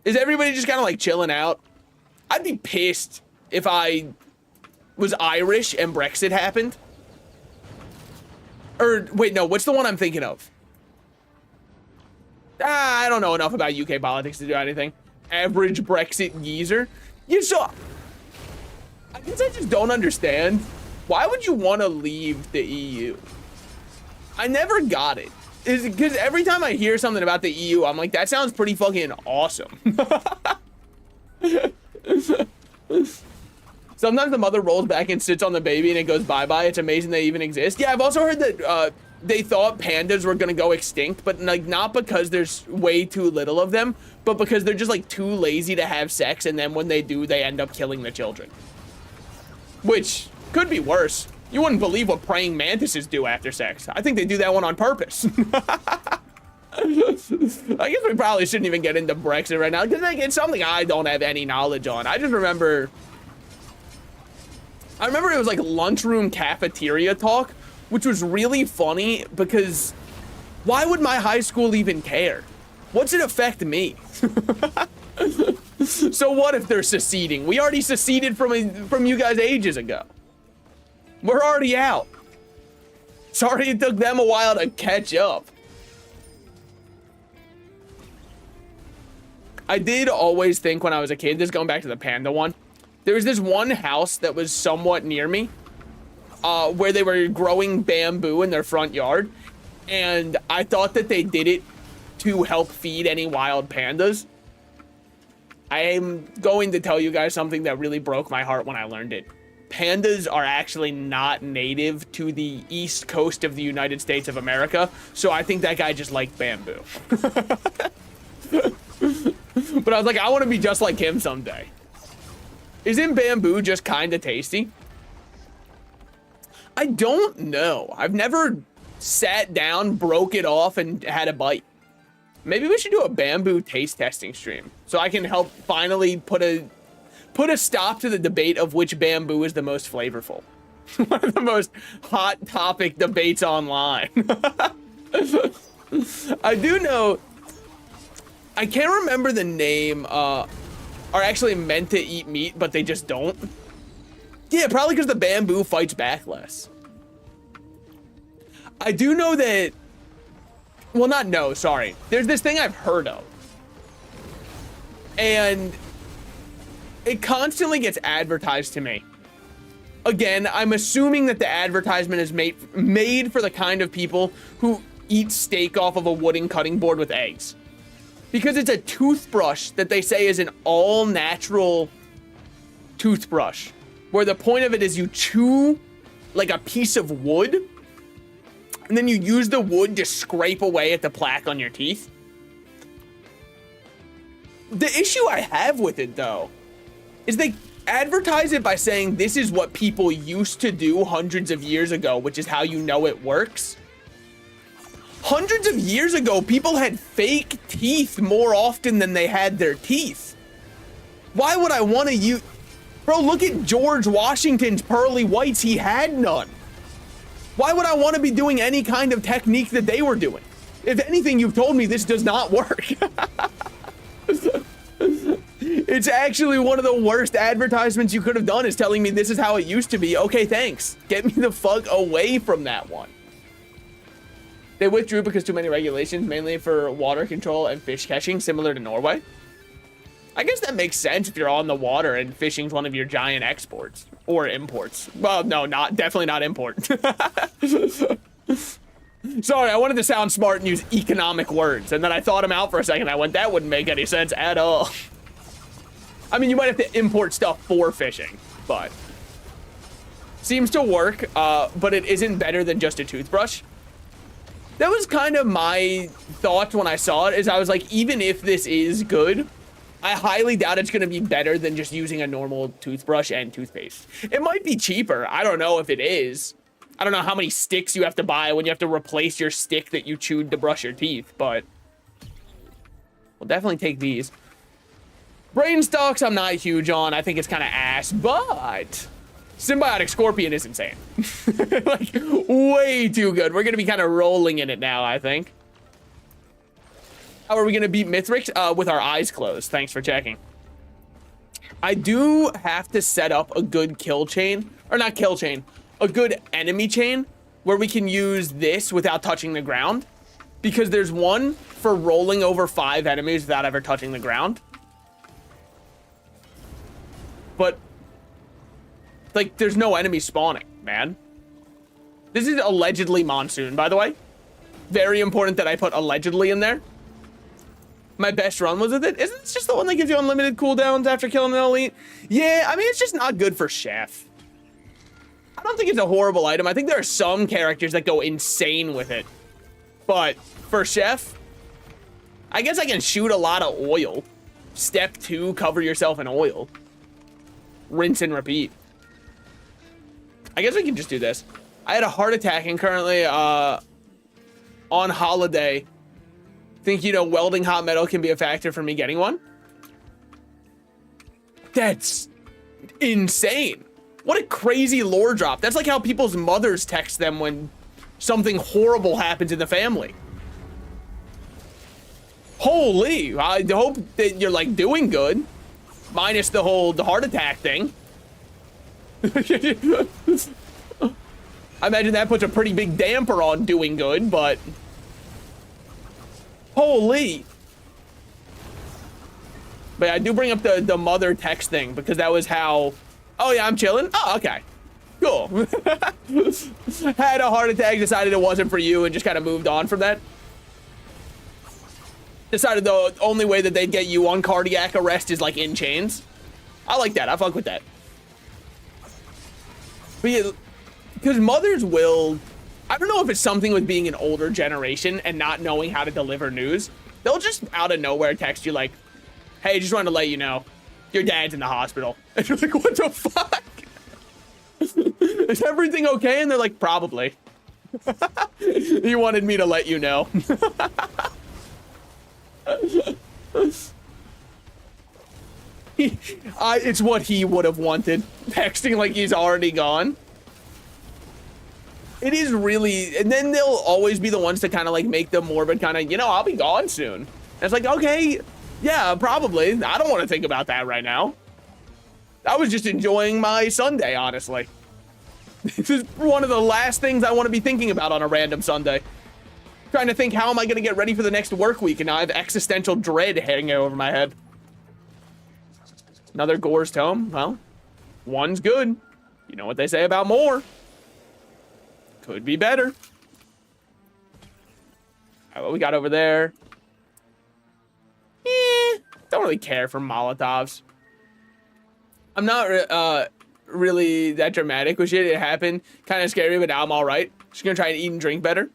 Is everybody just kind of like chilling out? I'd be pissed if I was Irish and Brexit happened. Or, wait, no, what's the one I'm thinking of? I don't know enough about UK politics to do anything. Average Brexit geezer. You saw. I guess I just don't understand. Why would you want to leave the EU? I never got it. Is it because every time I hear something about the EU, I'm like, that sounds pretty fucking awesome. Sometimes the mother rolls back and sits on the baby and it goes bye-bye. It's amazing they even exist. Yeah, I've also heard that they thought pandas were gonna go extinct, but like not because there's way too little of them, but because they're just like too lazy to have sex, and then when they do, they end up killing the children. Which could be worse. You wouldn't believe what praying mantises do after sex. I think they do that one on purpose. I guess we probably shouldn't even get into Brexit right now, because like, it's something I don't have any knowledge on. I just remember... it was like lunchroom cafeteria talk, which was really funny because why would my high school even care? What's it affect me? So what if they're seceding? We already seceded from you guys ages ago. We're already out. Sorry it took them a while to catch up. I did always think when I was a kid, this is going back to the panda one, there was this one house that was somewhat near me, where they were growing bamboo in their front yard, and I thought that they did it to help feed any wild pandas. I am going to tell you guys something that really broke my heart when I learned it. Pandas are actually not native to the east coast of the United States of America, so I think that guy just liked bamboo. But I was like, I want to be just like him someday. Isn't bamboo just kind of tasty? I don't know. I've never sat down, broke it off, and had a bite. Maybe we should do a bamboo taste testing stream so I can help finally put a stop to the debate of which bamboo is the most flavorful. One of the most hot topic debates online. I do know, I can't remember the name, are actually meant to eat meat, but they just don't. Yeah, probably because the bamboo fights back less. I do know that, well, not no, sorry. There's this thing I've heard of. And it constantly gets advertised to me. Again, I'm assuming that the advertisement is made for the kind of people who eat steak off of a wooden cutting board with eggs. Because it's a toothbrush that they say is an all-natural toothbrush. Where the point of it is you chew like a piece of wood, and then you use the wood to scrape away at the plaque on your teeth. The issue I have with it, though, is they advertise it by saying this is what people used to do hundreds of years ago, which is how you know it works. Hundreds of years ago, people had fake teeth more often than they had their teeth. Why would I want to use... Bro, look at George Washington's pearly whites. He had none. Why would I want to be doing any kind of technique that they were doing? If anything, you've told me this does not work. It's actually one of the worst advertisements you could have done, is telling me this is how it used to be. Okay, thanks. Get me the fuck away from that one. They withdrew because too many regulations, mainly for water control and fish catching, similar to Norway. I guess that makes sense if you're on the water and fishing's one of your giant exports or imports. Well, no, definitely not import. Sorry, I wanted to sound smart and use economic words, and then I thought them out for a second. I went, that wouldn't make any sense at all. I mean, you might have to import stuff for fishing, but seems to work, but it isn't better than just a toothbrush. That was kind of my thought when I saw it, is I was like, even if this is good, I highly doubt it's going to be better than just using a normal toothbrush and toothpaste. It might be cheaper. I don't know if it is. I don't know how many sticks you have to buy when you have to replace your stick that you chewed to brush your teeth, but we'll definitely take these. Brain stalks, I'm not huge on. I think it's kind of ass, but symbiotic scorpion is insane. Like, way too good. We're going to be kind of rolling in it now, I think. How are we going to beat Mithrix? With our eyes closed. Thanks for checking. I do have to set up a good kill chain, or not kill chain, a good enemy chain where we can use this without touching the ground, because there's one for rolling over 5 enemies without ever touching the ground. But like, there's no enemy spawning, man. This is allegedly Monsoon, by the way. Very important that I put allegedly in there. My best run was with it. Isn't this just the one that gives you unlimited cooldowns after killing an elite? Yeah, I mean, it's just not good for Chef. I don't think it's a horrible item. I think there are some characters that go insane with it. But for Chef, I guess I can shoot a lot of oil. Step 2, cover yourself in oil. Rinse and repeat. I guess we can just do this. I had a heart attack and currently on holiday. Think, you know, welding hot metal can be a factor for me getting one? That's insane. What a crazy lore drop. That's like how people's mothers text them when something horrible happens in the family. Holy, I hope that you're like doing good. Minus the heart attack thing. I imagine that puts a pretty big damper on doing good, but holy. But I do bring up the mother text thing because that was how, oh yeah, I'm chilling. Oh, okay, cool. Had a heart attack, decided it wasn't for you and just kind of moved on from that. Decided the only way that they'd get you on cardiac arrest is like in chains. I like that, I fuck with that. But yeah, because mothers will, I don't know if it's something with being an older generation and not knowing how to deliver news. They'll just out of nowhere text you like, hey, just wanted to let you know, your dad's in the hospital. And you're like, what the fuck? Is everything okay? And they're like, probably. He wanted me to let you know. It's what he would have wanted. Texting like he's already gone. It is really, and then they'll always be the ones to kind of like make the morbid kind of, I'll be gone soon. And it's like, okay, yeah, probably. I don't want to think about that right now. I was just enjoying my Sunday, honestly. This is one of the last things I want to be thinking about on a random Sunday. Trying to think, how am I going to get ready for the next work week? And now I have existential dread hanging over my head. Another Gore's Tome. Well, one's good. You know what they say about more. Could be better. All right, what we got over there? Don't really care for Molotovs. I'm not really that dramatic with shit. It happened. Kind of scary, but now I'm all right. Just gonna try and eat and drink better.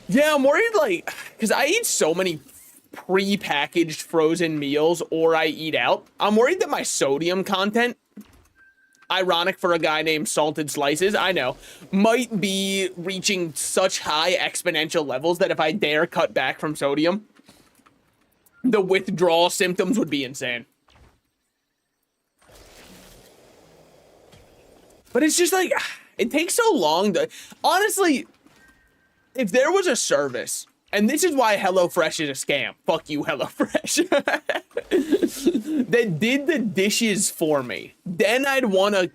Yeah, I'm worried, like, because I eat so many pre-packaged frozen meals or I eat out. I'm worried that my sodium content, ironic for a guy named Salted Slices, I know, might be reaching such high exponential levels that if I dare cut back from sodium, the withdrawal symptoms would be insane. But it's just like, it takes so long to, honestly, if there was a service, and this is why HelloFresh is a scam, fuck you HelloFresh, that did the dishes for me, then I'd want to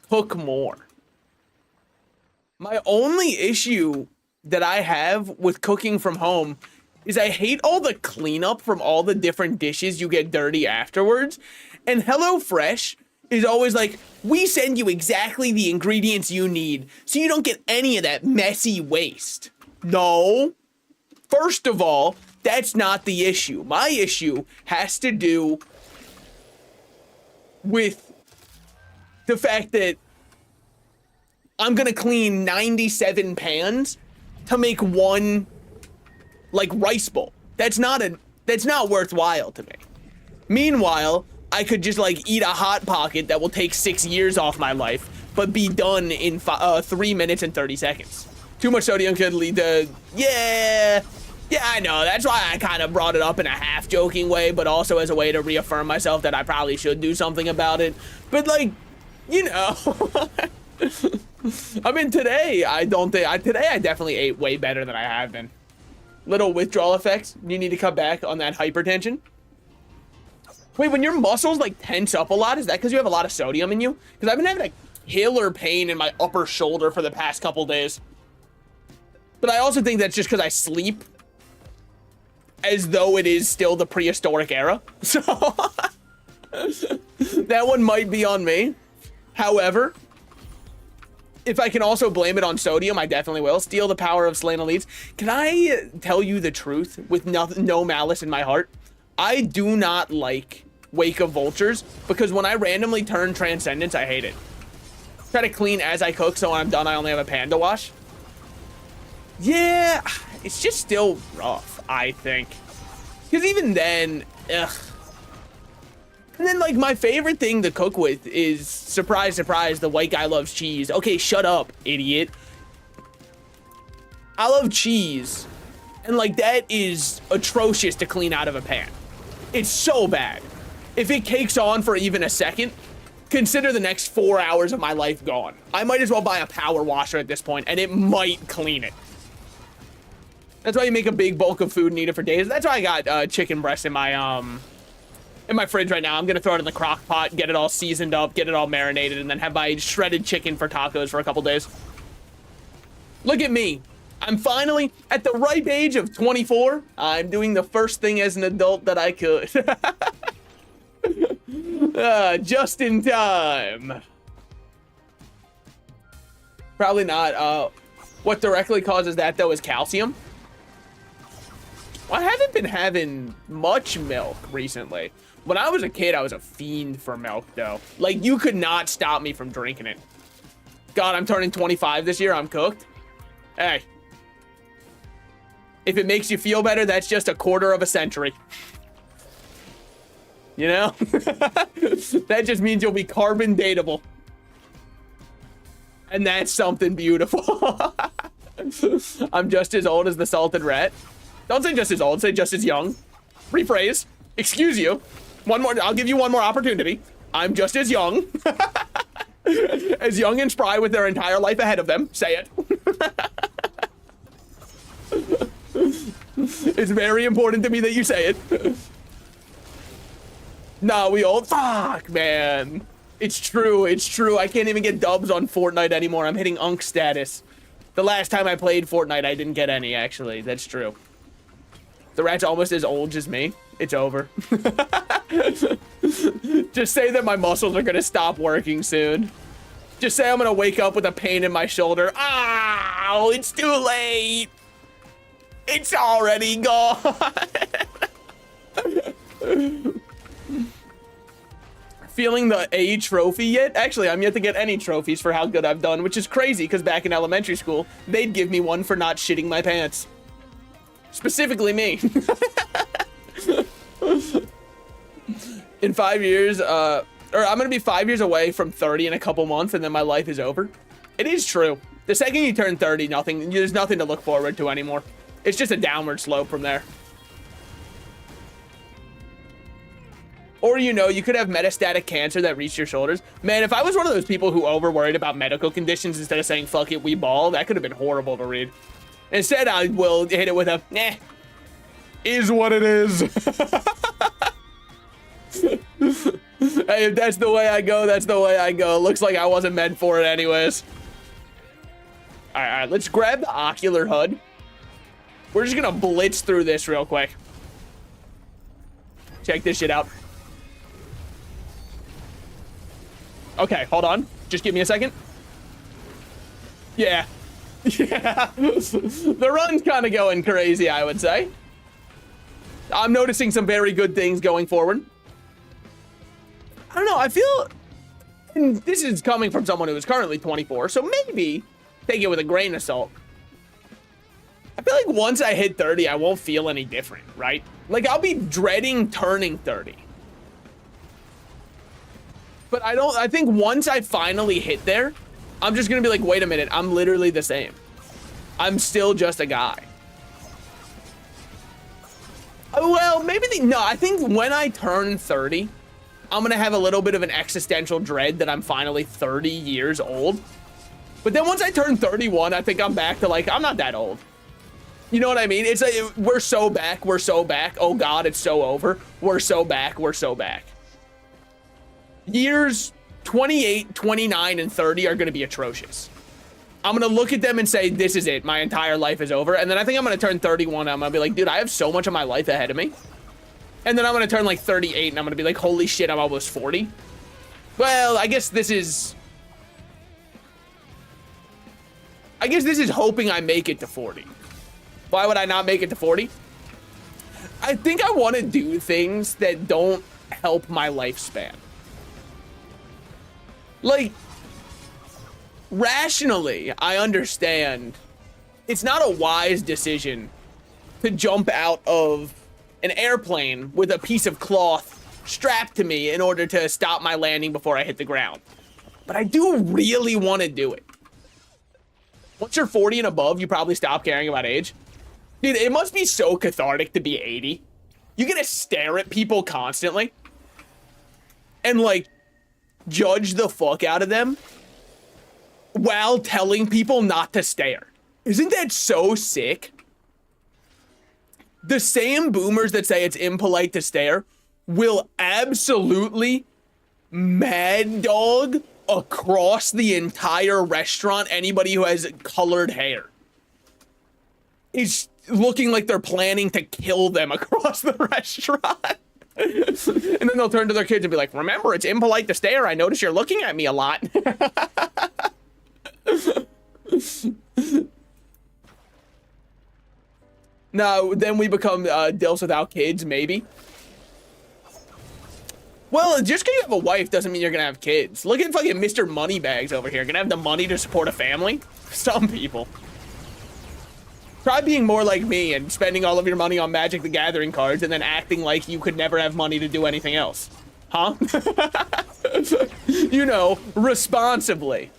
cook more. My only issue that I have with cooking from home is I hate all the cleanup from all the different dishes you get dirty afterwards, and HelloFresh is always like, we send you exactly the ingredients you need, so you don't get any of that messy waste. No. First of all, that's not the issue. My issue has to do with the fact that I'm gonna clean 97 pans to make one, like, rice bowl. That's not worthwhile to me. Meanwhile, I could just like eat a Hot Pocket that will take 6 years off my life, but be done in 3 minutes and 30 seconds. Too much sodium could lead to, yeah, I know. That's why I kind of brought it up in a half joking way, but also as a way to reaffirm myself that I probably should do something about it. But like, I mean, today, today I definitely ate way better than I have been. Little withdrawal effects. You need to cut back on that hypertension. Wait, when your muscles like tense up a lot, is that because you have a lot of sodium in you? Because I've been having a killer pain in my upper shoulder for the past couple days. But I also think that's just because I sleep as though it is still the prehistoric era. So that one might be on me. However, if I can also blame it on sodium, I definitely will. Steal the power of slain elites. Can I tell you the truth with no malice in my heart? I do not like Wake of Vultures because when I randomly turn Transcendence, I hate it. Try to clean as I cook, so when I'm done, I only have a pan to wash. Yeah, it's just still rough, I think. Because even then, ugh. And then, like, my favorite thing to cook with is, surprise, surprise, the white guy loves cheese. Okay, shut up, idiot. I love cheese. And, like, that is atrocious to clean out of a pan. It's so bad. If it cakes on for even a second, consider the next 4 hours of my life gone. I might as well buy a power washer at this point, and it might clean it. That's why you make a big bulk of food and eat it for days. That's why I got chicken breast in my fridge right now. I'm gonna throw it in the crock pot, get it all seasoned up, get it all marinated, and then have my shredded chicken for tacos for a couple days. Look at me. I'm finally at the ripe age of 24. I'm doing the first thing as an adult that I could. Just in time. Probably not. What directly causes that though is calcium. Well, I haven't been having much milk recently. When I was a kid, I was a fiend for milk though. Like, you could not stop me from drinking it. God, I'm turning 25 this year. I'm cooked. Hey. If it makes you feel better, that's just a quarter of a century. You know? That just means you'll be carbon dateable. And that's something beautiful. I'm just as old as the salted rat. Don't say just as old, say just as young. Rephrase. Excuse you. One more, I'll give you one more opportunity. I'm just as young. As young and spry with their entire life ahead of them. Say it. It's very important to me that you say it. Nah, we all, fuck, man. It's true, it's true. I can't even get dubs on Fortnite anymore. I'm hitting Unk status. The last time I played Fortnite, I didn't get any, actually. That's true. The rat's almost as old as me. It's over. Just say that my muscles are gonna stop working soon. Just say I'm gonna wake up with a pain in my shoulder. Ow, it's too late. It's already gone. Feeling the A trophy yet? Actually, I'm yet to get any trophies for how good I've done, which is crazy because back in elementary school, they'd give me one for not shitting my pants. Specifically me. In 5 years, or I'm gonna be 5 years away from 30 in a couple months, and then my life is over. It is true. The second you turn 30, there's nothing to look forward to anymore. It's just a downward slope from there. Or, you know, you could have metastatic cancer that reached your shoulders. Man, if I was one of those people who over worried about medical conditions instead of saying, fuck it, we ball, that could have been horrible to read. Instead, I will hit it with a, nah, is what it is. Hey, if that's the way I go, that's the way I go. Looks like I wasn't meant for it anyways. All right, let's grab the ocular HUD. We're just gonna blitz through this real quick. Check this shit out. Okay, hold on. Just give me a second. Yeah. Yeah. The run's kind of going crazy, I would say. I'm noticing some very good things going forward. I don't know, I feel... And this is coming from someone who is currently 24, so maybe take it with a grain of salt. I feel like once I hit 30, I won't feel any different, right? Like, I'll be dreading turning 30. But I think once I finally hit there, I'm just gonna be like, wait a minute, I'm literally the same. I'm still just a guy. Well, maybe no, I think when I turn 30, I'm gonna have a little bit of an existential dread that I'm finally 30 years old. But then once I turn 31, I think I'm back to like, I'm not that old. You know what I mean? It's like, we're so back, we're so back. Oh God, it's so over. We're so back, we're so back. Years 28, 29, and 30 are gonna be atrocious. I'm gonna look at them and say, this is it, my entire life is over. And then I think I'm gonna turn 31, and I'm gonna be like, dude, I have so much of my life ahead of me. And then I'm gonna turn like 38, and I'm gonna be like, holy shit, I'm almost 40. Well, I guess this is hoping I make it to 40. Why would I not make it to 40? I think I want to do things that don't help my lifespan. Like, rationally, I understand it's not a wise decision to jump out of an airplane with a piece of cloth strapped to me in order to stop my landing before I hit the ground. But I do really want to do it. Once you're 40 and above, you probably stop caring about age. Dude, it must be so cathartic to be 80. You get to stare at people constantly and, like, judge the fuck out of them while telling people not to stare. Isn't that so sick? The same boomers that say it's impolite to stare will absolutely mad dog across the entire restaurant anybody who has colored hair. Is looking like they're planning to kill them across the restaurant. And then they'll turn to their kids and be like, remember, it's impolite to stare. I notice you're looking at me a lot. No, then we become dilfs without kids, maybe. Well, just because you have a wife doesn't mean you're gonna have kids. Look at fucking Mr. Moneybags over here. Gonna have the money to support a family? Some people. Try being more like me and spending all of your money on Magic the Gathering cards and then acting like you could never have money to do anything else. Huh? You know, responsibly.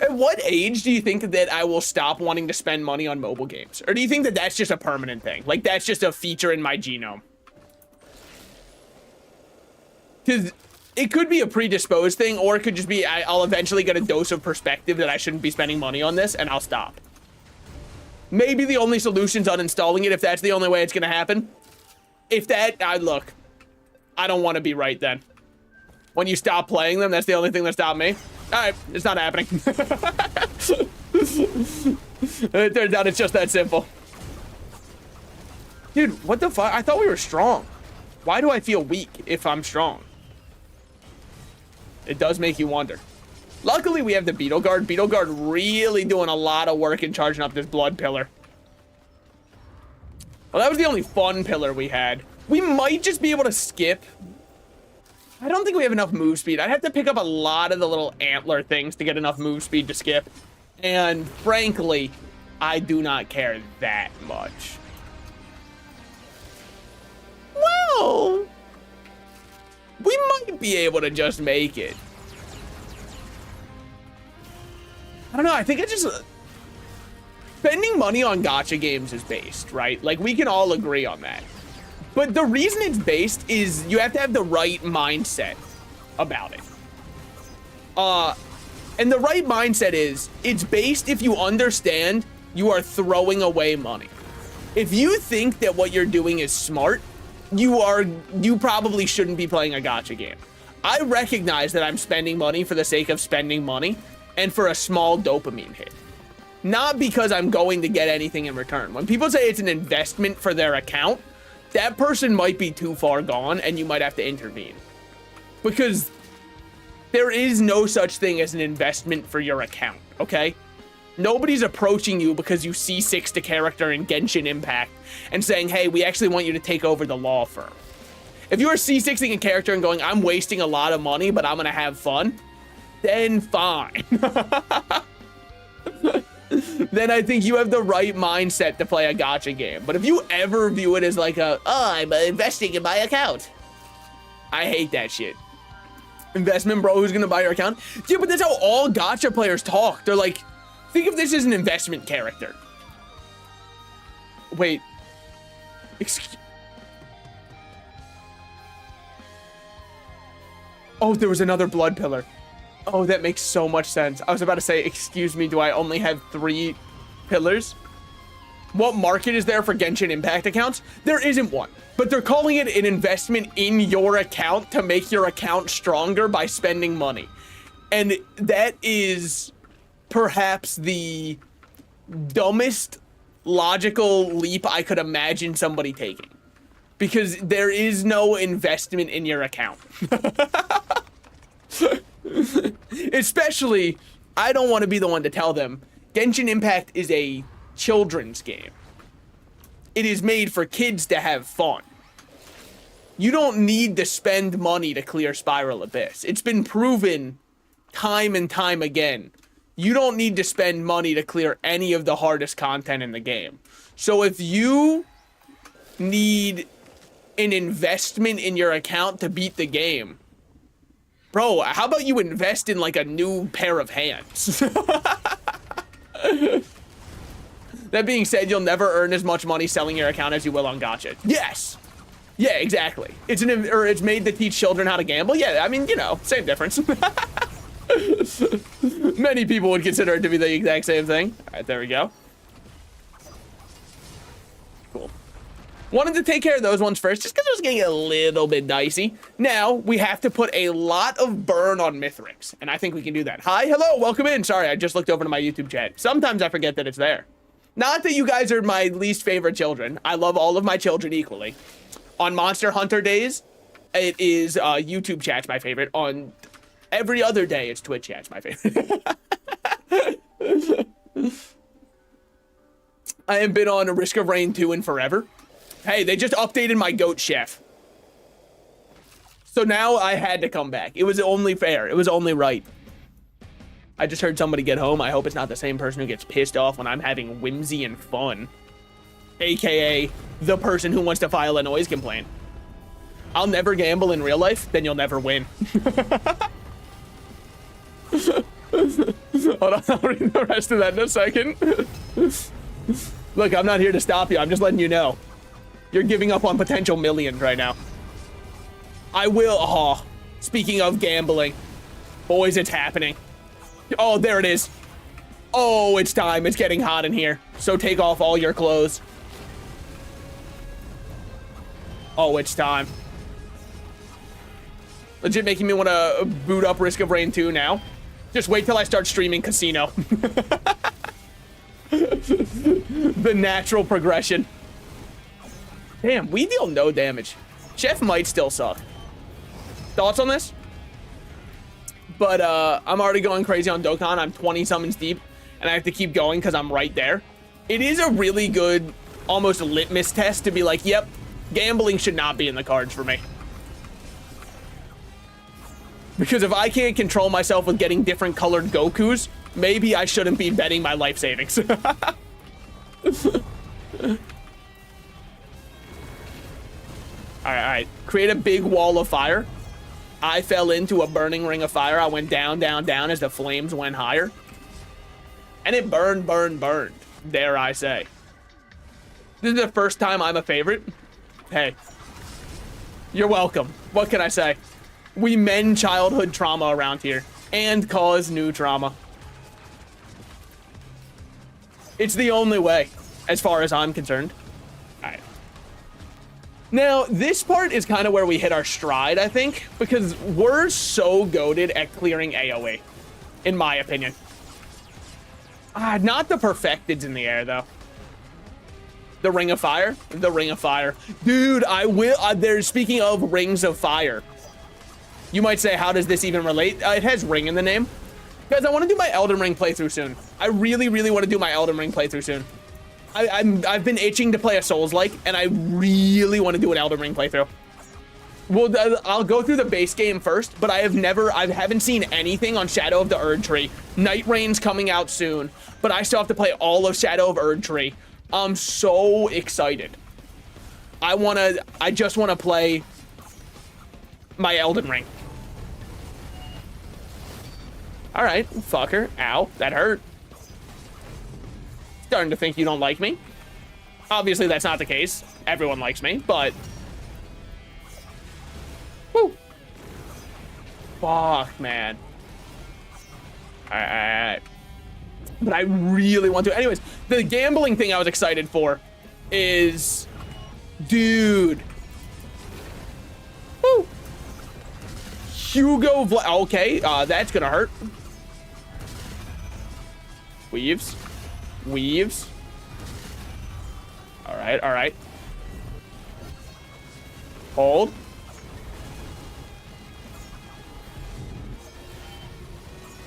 At what age do you think that I will stop wanting to spend money on mobile games? Or do you think that that's just a permanent thing? Like, that's just a feature in my genome? Because it could be a predisposed thing, or it could just be I'll eventually get a dose of perspective that I shouldn't be spending money on this, and I'll stop. Maybe the only solution's uninstalling it if that's the only way it's going to happen. If that, look, I don't want to be right then. When you stop playing them, that's the only thing that stopped me. All right, it's not happening. It turns out it's just that simple. Dude, what the fuck? I thought we were strong. Why do I feel weak if I'm strong? It does make you wonder. Luckily, we have the Beetle Guard. Beetle Guard really doing a lot of work in charging up this blood pillar. Well, that was the only fun pillar we had. We might just be able to skip. I don't think we have enough move speed. I'd have to pick up a lot of the little antler things to get enough move speed to skip. And frankly, I do not care that much. Well, we might be able to just make it. I don't know. I think spending money on gacha games is based, right? Like, we can all agree on that. But the reason it's based is you have to have the right mindset about it. And the right mindset is it's based if you understand you are throwing away money. If you think that what you're doing is smart, you probably shouldn't be playing a gacha game. I recognize that I'm spending money for the sake of spending money and for a small dopamine hit. Not because I'm going to get anything in return. When people say it's an investment for their account, that person might be too far gone and you might have to intervene. Because there is no such thing as an investment for your account, okay? Nobody's approaching you because you C6'd a character in Genshin Impact and saying, hey, we actually want you to take over the law firm. If you are C6'ing a character and going, I'm wasting a lot of money, but I'm gonna have fun, then fine. Then I think you have the right mindset to play a gacha game. But if you ever view it as like I'm investing in my account, I hate that shit. Investment, bro, who's gonna buy your account? Yeah, but that's how all gacha players talk. They're like, think of this as an investment character. Wait. Excuse. Oh, there was another blood pillar. Oh, that makes so much sense. I was about to say, excuse me, do I only have 3 pillars? What market is there for Genshin Impact accounts? There isn't one, but they're calling it an investment in your account to make your account stronger by spending money. And that is perhaps the dumbest logical leap I could imagine somebody taking. Because there is no investment in your account. Especially, I don't want to be the one to tell them, Genshin Impact is a children's game. It is made for kids to have fun. You don't need to spend money to clear Spiral Abyss. It's been proven time and time again. You don't need to spend money to clear any of the hardest content in the game. So if you need an investment in your account to beat the game, bro, how about you invest in like a new pair of hands? That being said, you'll never earn as much money selling your account as you will on gacha. Yes. Yeah, exactly. It's made to teach children how to gamble. Yeah, I mean, you know, same difference. Many people would consider it to be the exact same thing. All right, there we go. Cool. Wanted to take care of those ones first, just because it was getting a little bit dicey. Now, we have to put a lot of burn on Mithrix, and I think we can do that. Hi, hello, welcome in. Sorry, I just looked over to my YouTube chat. Sometimes I forget that it's there. Not that you guys are my least favorite children. I love all of my children equally. On Monster Hunter days, it is YouTube chat's my favorite. On every other day, it's Twitch chat's my favorite. I have been on Risk of Rain 2 in forever. Hey, they just updated my goat chef. So now I had to come back. It was only fair. It was only right. I just heard somebody get home. I hope it's not the same person who gets pissed off when I'm having whimsy and fun. AKA the person who wants to file a noise complaint. I'll never gamble in real life, then you'll never win. Hold on, I'll read the rest of that in a second. Look, I'm not here to stop you. I'm just letting you know. You're giving up on potential millions right now. I will. Oh, speaking of gambling, boys, it's happening. Oh, there it is. Oh, it's time. It's getting hot in here. So take off all your clothes. Oh, it's time. Legit making me want to boot up Risk of Rain 2 now. Just wait till I start streaming Casino. The natural progression. Damn, we deal no damage. Chef might still suck. Thoughts on this? But I'm already going crazy on Dokkan. I'm 20 summons deep, and I have to keep going because I'm right there. It is a really good, almost litmus test to be like, yep, gambling should not be in the cards for me. Because if I can't control myself with getting different colored Gokus, maybe I shouldn't be betting my life savings. All right. Create a big wall of fire. I fell into a burning ring of fire. I went down, down, down as the flames went higher. And it burned, burned, burned, dare I say. This is the first time I'm a favorite. Hey, you're welcome. What can I say? We mend childhood trauma around here and cause new trauma. It's the only way, as far as I'm concerned. All right. Now, this part is kind of where we hit our stride, I think, because we're so goated at clearing AoE, in my opinion. Not the perfecteds in the air, though. The Ring of Fire? The Ring of Fire. Dude, I will. There's, speaking of Rings of Fire. You might say, how does this even relate? It has ring in the name. Guys, I want to do my Elden Ring playthrough soon. I really, really want to do my Elden Ring playthrough soon. I've been itching to play a Souls-like, and I really want to do an Elden Ring playthrough. Well, I'll go through the base game first, but I haven't seen anything on Shadow of the Erd Tree. Night Rain's coming out soon, but I still have to play all of Shadow of Erd Tree. I'm so excited. I just want to play my Elden Ring. All right, fucker. Ow, that hurt. Starting to think you don't like me. Obviously, that's not the case. Everyone likes me, but... Woo. Fuck, man. All right. But I really want to. Anyways, the gambling thing I was excited for is... Dude. Woo. Hugo okay, that's gonna hurt. Weaves. Weaves. All right. Hold.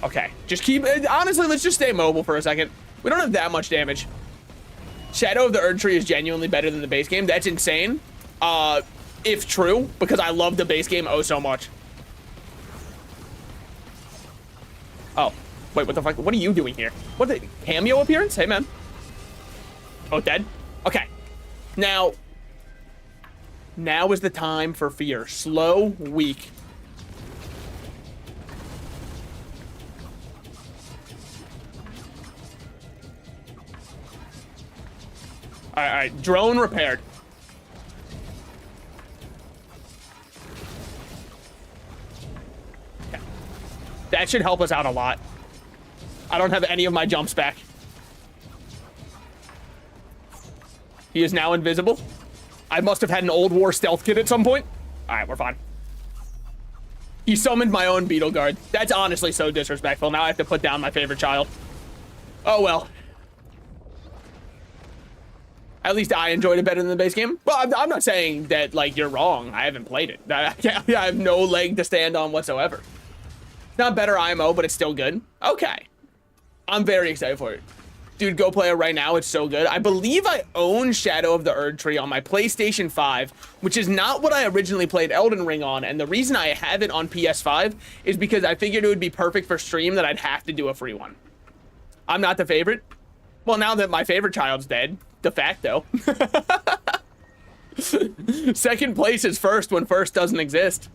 Okay, just keep, honestly, let's just stay mobile for a second. We don't have that much damage. Shadow of the Erd Tree is genuinely better than the base game. That's insane. If true, because I love the base game oh so much. Oh, wait, what the fuck? What are you doing here? What, the cameo appearance? Hey, man. Oh, dead? Okay. Now is the time for fear. Slow, weak. All right. Drone repaired. Okay. That should help us out a lot. I don't have any of my jumps back. He is now invisible. I must have had an old war stealth kit at some point. All right, we're fine. He summoned my own beetle guard. That's honestly so disrespectful. Now I have to put down my favorite child. Oh, well. At least I enjoyed it better than the base game. Well, I'm not saying that, like, you're wrong. I haven't played it. I have no leg to stand on whatsoever. It's not better IMO, but it's still good. Okay. I'm very excited for it. Dude, go play it right now. It's so good. I believe I own Shadow of the Erd Tree on my PlayStation 5, which is not what I originally played Elden Ring on. And the reason I have it on PS5 is because I figured it would be perfect for stream that I'd have to do a free one. I'm not the favorite. Well, now that my favorite child's dead, de facto. Second place is first when first doesn't exist.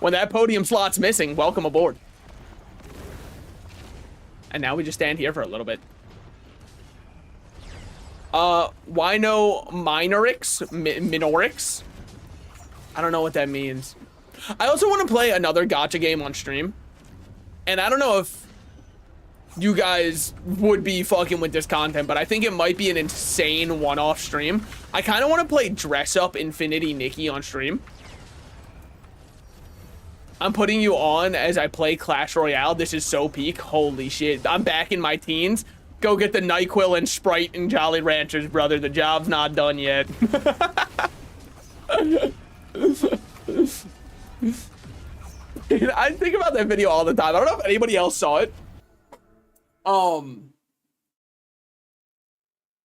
When that podium slot's missing, welcome aboard. And now we just stand here for a little bit. Wino Minorix? I don't know what that means. I also want to play another gacha game on stream. And I don't know if you guys would be fucking with this content, but I think it might be an insane one-off stream. I kind of want to play Dress Up Infinity Nikki on stream. I'm putting you on as I play Clash Royale. This is so peak. Holy shit. I'm back in my teens. Go get the NyQuil and Sprite and Jolly Ranchers, brother. The job's not done yet. Dude, I think about that video all the time. I don't know if anybody else saw it.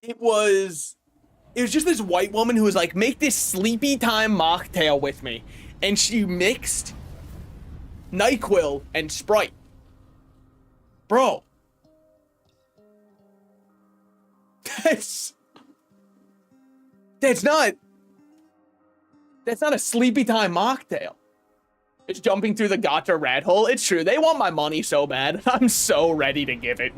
It was just this white woman who was like, make this sleepy time mocktail with me. And she mixed NyQuil and Sprite. Bro. That's not a sleepy time mocktail. It's jumping through the gacha rat hole. It's true. They want my money so bad. I'm so ready to give it.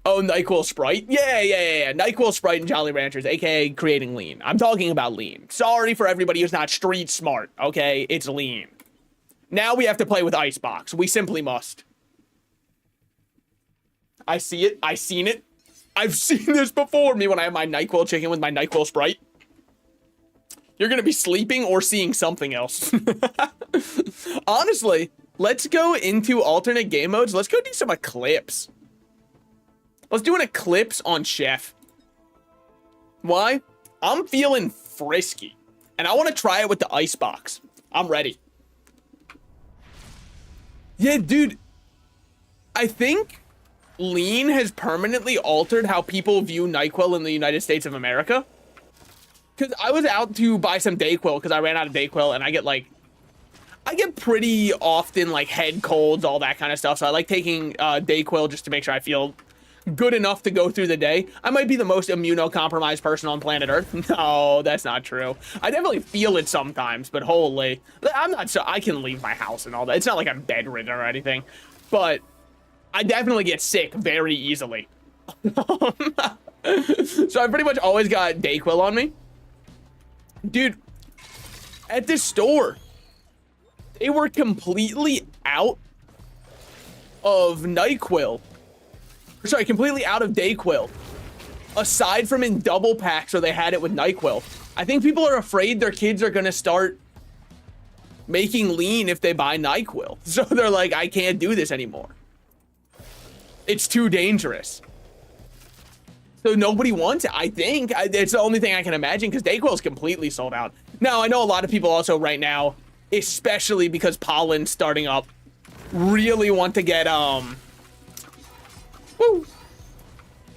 Oh, NyQuil Sprite? Yeah. NyQuil Sprite and Jolly Ranchers, aka creating lean. I'm talking about lean. Sorry for everybody who's not street smart, okay? It's lean. Now we have to play with Icebox. We simply must. I see it. I've seen it. I've seen this before. Me when I have my NyQuil chicken with my NyQuil Sprite. You're gonna be sleeping or seeing something else. Honestly, let's go into alternate game modes. Let's go do some Eclipse. Let's do an Eclipse on Chef. Why? I'm feeling frisky. And I want to try it with the Icebox. I'm ready. Yeah, dude. I think lean has permanently altered how people view NyQuil in the United States of America. Because I was out to buy some Dayquil because I ran out of Dayquil, and I get pretty often like head colds, all that kind of stuff. So I like taking Dayquil just to make sure I feel good enough to go through the day. I might be the most immunocompromised person on planet Earth. No, that's not true. I definitely feel it sometimes, but holy, I'm not so I can leave my house and all that. It's not like I'm bedridden or anything, but I definitely get sick very easily. So I pretty much always got Dayquil on me. Dude, at this store, they were completely out of NyQuil. Sorry, completely out of Dayquil. Aside from in double packs where they had it with NyQuil. I think people are afraid their kids are going to start making lean if they buy NyQuil. So they're like, I can't do this anymore. It's too dangerous. So nobody wants it, I think. It's the only thing I can imagine because Dayquil is completely sold out. Now, I know a lot of people also right now, especially because pollen's starting up, really want to get,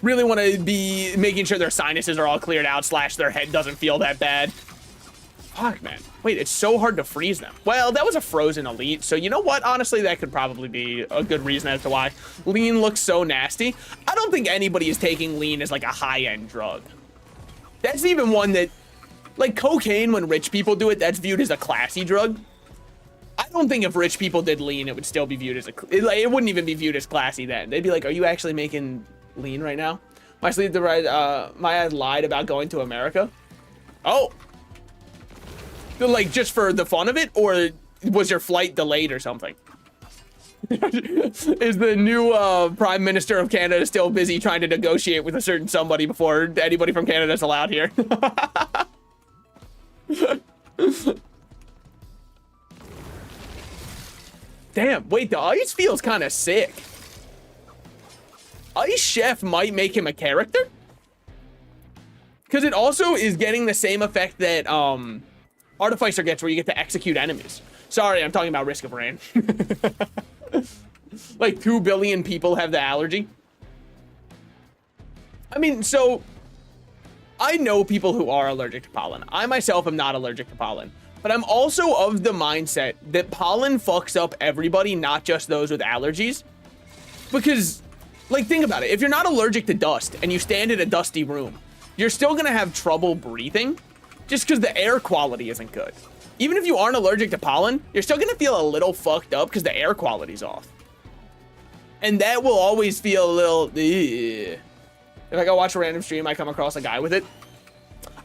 really want to be making sure their sinuses are all cleared out / their head doesn't feel that bad. Fuck, man. Wait, it's so hard to freeze them. Well, that was a frozen elite, so you know what? Honestly, that could probably be a good reason as to why lean looks so nasty. I don't think anybody is taking lean as like a high-end drug. That's even one that, like cocaine, when rich people do it, that's viewed as a classy drug. I don't think if rich people did lean, it would still be viewed as it wouldn't even be viewed as classy then. They'd be like, are you actually making lean right now? My ad lied about going to America. Oh. Like, just for the fun of it, or was your flight delayed or something? Is the new Prime Minister of Canada still busy trying to negotiate with a certain somebody before anybody from Canada is allowed here? Damn, wait, the ice feels kind of sick. Ice Chef might make him a character? Because it also is getting the same effect that, Artificer gets, where you get to execute enemies. Sorry, I'm talking about Risk of Rain. Like 2 billion people have the allergy. I mean, so I know people who are allergic to pollen. I myself am not allergic to pollen, but I'm also of the mindset that pollen fucks up everybody, not just those with allergies. Because, like, think about it. If you're not allergic to dust and you stand in a dusty room, you're still gonna have trouble breathing. Just because the air quality isn't good. even if you aren't allergic to pollen, you're still gonna feel a little fucked up because the air quality's off. And that will always feel a little, ugh. If I go watch a random stream, I come across a guy with it.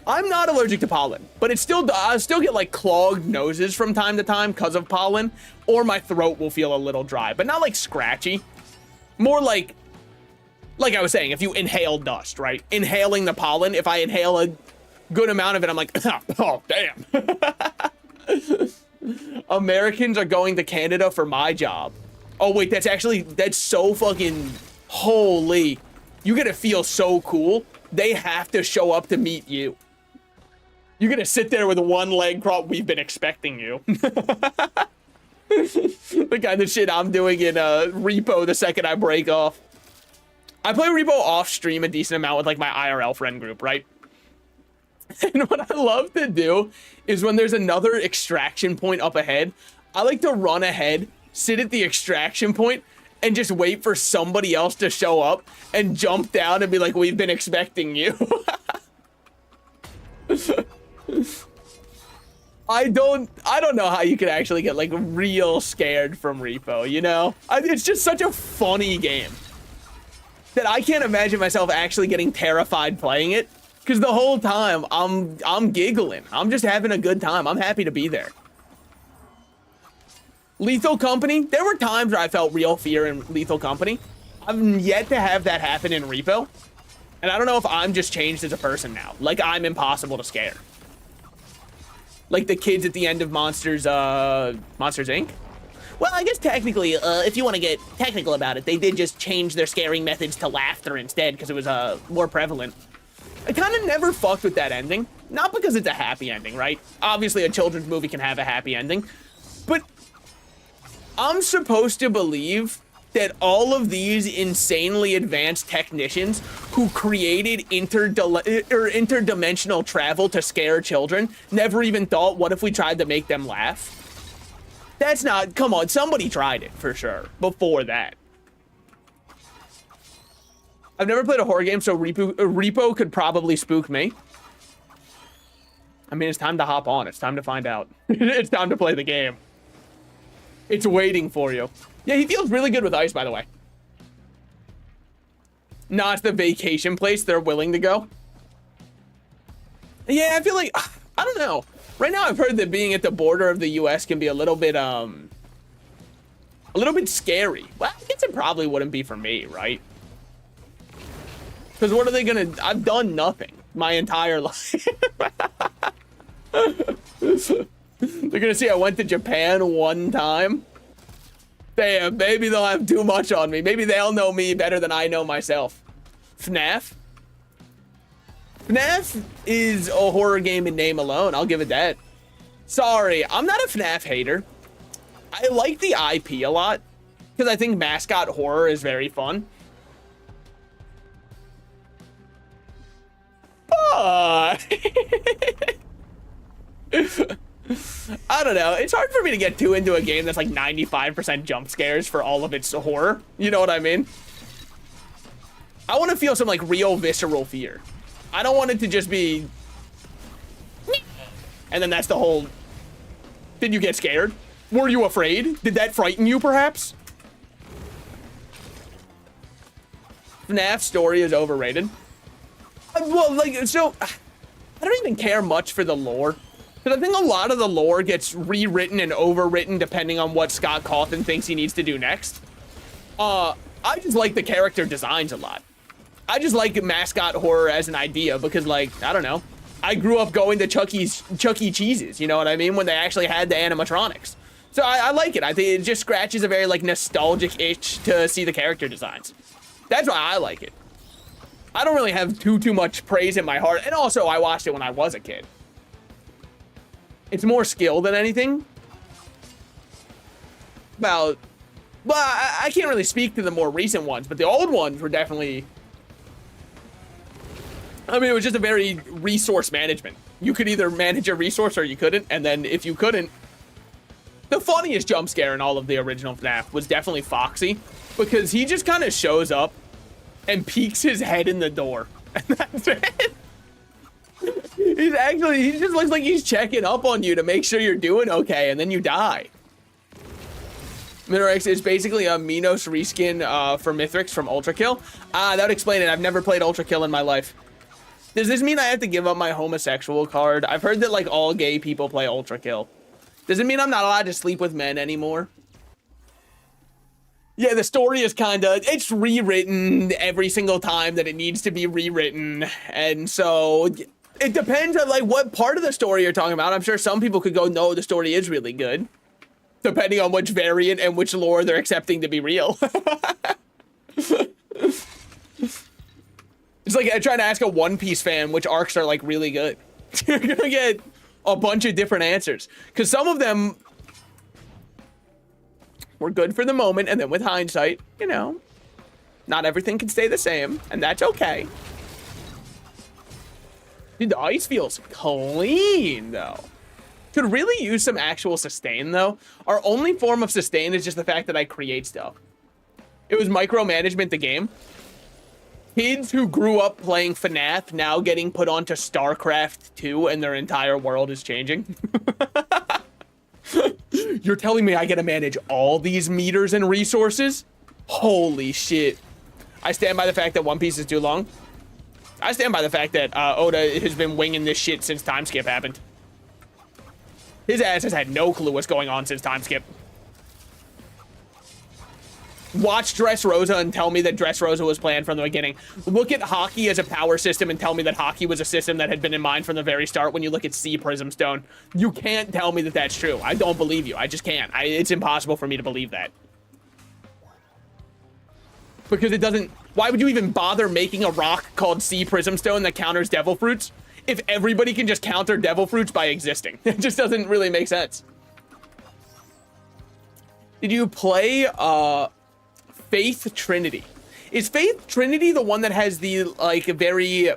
I'm not allergic to pollen, but it's still, I still get like clogged noses from time to time because of pollen, or my throat will feel a little dry, but not like scratchy. More like I was saying, if you inhale dust, right? Inhaling the pollen, if I inhale a good amount of it, I'm like, oh, damn. Americans are going to Canada for my job. Oh, wait, that's so fucking, holy. You're gonna feel so cool. They have to show up to meet you. You're gonna sit there with one leg crossed. We've been expecting you. The kind of shit I'm doing in Repo the second I break off. I play Repo off stream a decent amount with like my IRL friend group, right? And what I love to do is when there's another extraction point up ahead, I like to run ahead, sit at the extraction point, and just wait for somebody else to show up and jump down and be like, we've been expecting you. I don't know how you could actually get like real scared from Repo, you know? It's just such a funny game that I can't imagine myself actually getting terrified playing it, because the whole time I'm giggling. I'm just having a good time. I'm happy to be there. Lethal Company, there were times where I felt real fear in Lethal Company. I've yet to have that happen in Repo. And I don't know if I'm just changed as a person now. Like I'm impossible to scare. Like the kids at the end of Monsters Inc. Well, I guess technically, if you want to get technical about it, they did just change their scaring methods to laughter instead because it was more prevalent. I kind of never fucked with that ending. Not because it's a happy ending, right? Obviously, a children's movie can have a happy ending. But I'm supposed to believe that all of these insanely advanced technicians who created interdimensional travel to scare children never even thought, what if we tried to make them laugh? That's not, come on, somebody tried it for sure before that. I've never played a horror game, so Repo could probably spook me. I mean, it's time to hop on. It's time to find out. It's time to play the game. It's waiting for you. Yeah, he feels really good with ice, by the way. Not the vacation place they're willing to go. Yeah, I feel like, I don't know. Right now, I've heard that being at the border of the U.S. can be a little bit scary. Well, I guess it probably wouldn't be for me, right? Because what are they gonna, I've done nothing my entire life. They're gonna see I went to Japan one time. Damn, maybe they'll have too much on me. Maybe they'll know me better than I know myself. FNAF? FNAF is a horror game in name alone. I'll give it that. Sorry, I'm not a FNAF hater. I like the IP a lot because I think mascot horror is very fun. But I don't know. It's hard for me to get too into a game that's like 95% jump scares for all of its horror. You know what I mean? I want to feel some like real visceral fear. I don't want it to just be, and then that's the whole, did you get scared? Were you afraid? Did that frighten you perhaps? FNAF story is overrated. Well, like, so, I don't even care much for the lore. Because I think a lot of the lore gets rewritten and overwritten depending on what Scott Cawthon thinks he needs to do next. I just like the character designs a lot. I just like mascot horror as an idea because, like, I don't know. I grew up going to Chuck E. Cheese's, you know what I mean? When they actually had the animatronics. So I like it. I think it just scratches a very, like, nostalgic itch to see the character designs. That's why I like it. I don't really have too much praise in my heart. And also, I watched it when I was a kid. It's more skill than anything. Well, I can't really speak to the more recent ones, but the old ones were definitely... I mean, it was just a very resource management. You could either manage a resource or you couldn't, and then if you couldn't... The funniest jump scare in all of the original FNAF was definitely Foxy, because he just kind of shows up and peeks his head in the door. And that's it. He just looks like he's checking up on you to make sure you're doing okay, and then you die. Minorex is basically a Minos reskin for Mithrix from Ultra Kill. That would explain it. I've never played Ultra Kill in my life. Does this mean I have to give up my homosexual card? I've heard that like all gay people play Ultra Kill. Does it mean I'm not allowed to sleep with men anymore? Yeah, the story is it's rewritten every single time that it needs to be rewritten. And so it depends on like what part of the story you're talking about. I'm sure some people could go, no, the story is really good. Depending on which variant and which lore they're accepting to be real. It's like trying to ask a One Piece fan which arcs are like really good. You're gonna get a bunch of different answers. Because some of them were good for the moment, and then with hindsight, you know, not everything can stay the same, and that's okay. Dude, the ice feels clean, though. Could really use some actual sustain, though. Our only form of sustain is just the fact that I create stuff. It was micromanagement the game. Kids who grew up playing FNAF now getting put onto StarCraft 2 and their entire world is changing. You're telling me I get to manage all these meters and resources? Holy shit. I stand by the fact that One Piece is too long. I stand by the fact that Oda has been winging this shit since time skip happened. His ass has had no clue what's going on since time skip. Watch Dressrosa and tell me that Dressrosa was planned from the beginning. Look at hockey as a power system and tell me that hockey was a system that had been in mind from the very start when you look at Sea Prism Stone. You can't tell me that that's true. I don't believe you. I just can't. It's impossible for me to believe that. Because it doesn't... Why would you even bother making a rock called Sea Prism Stone that counters Devil Fruits if everybody can just counter Devil Fruits by existing? It just doesn't really make sense. Did you play, Faith Trinity? Is Faith Trinity the one that has the like very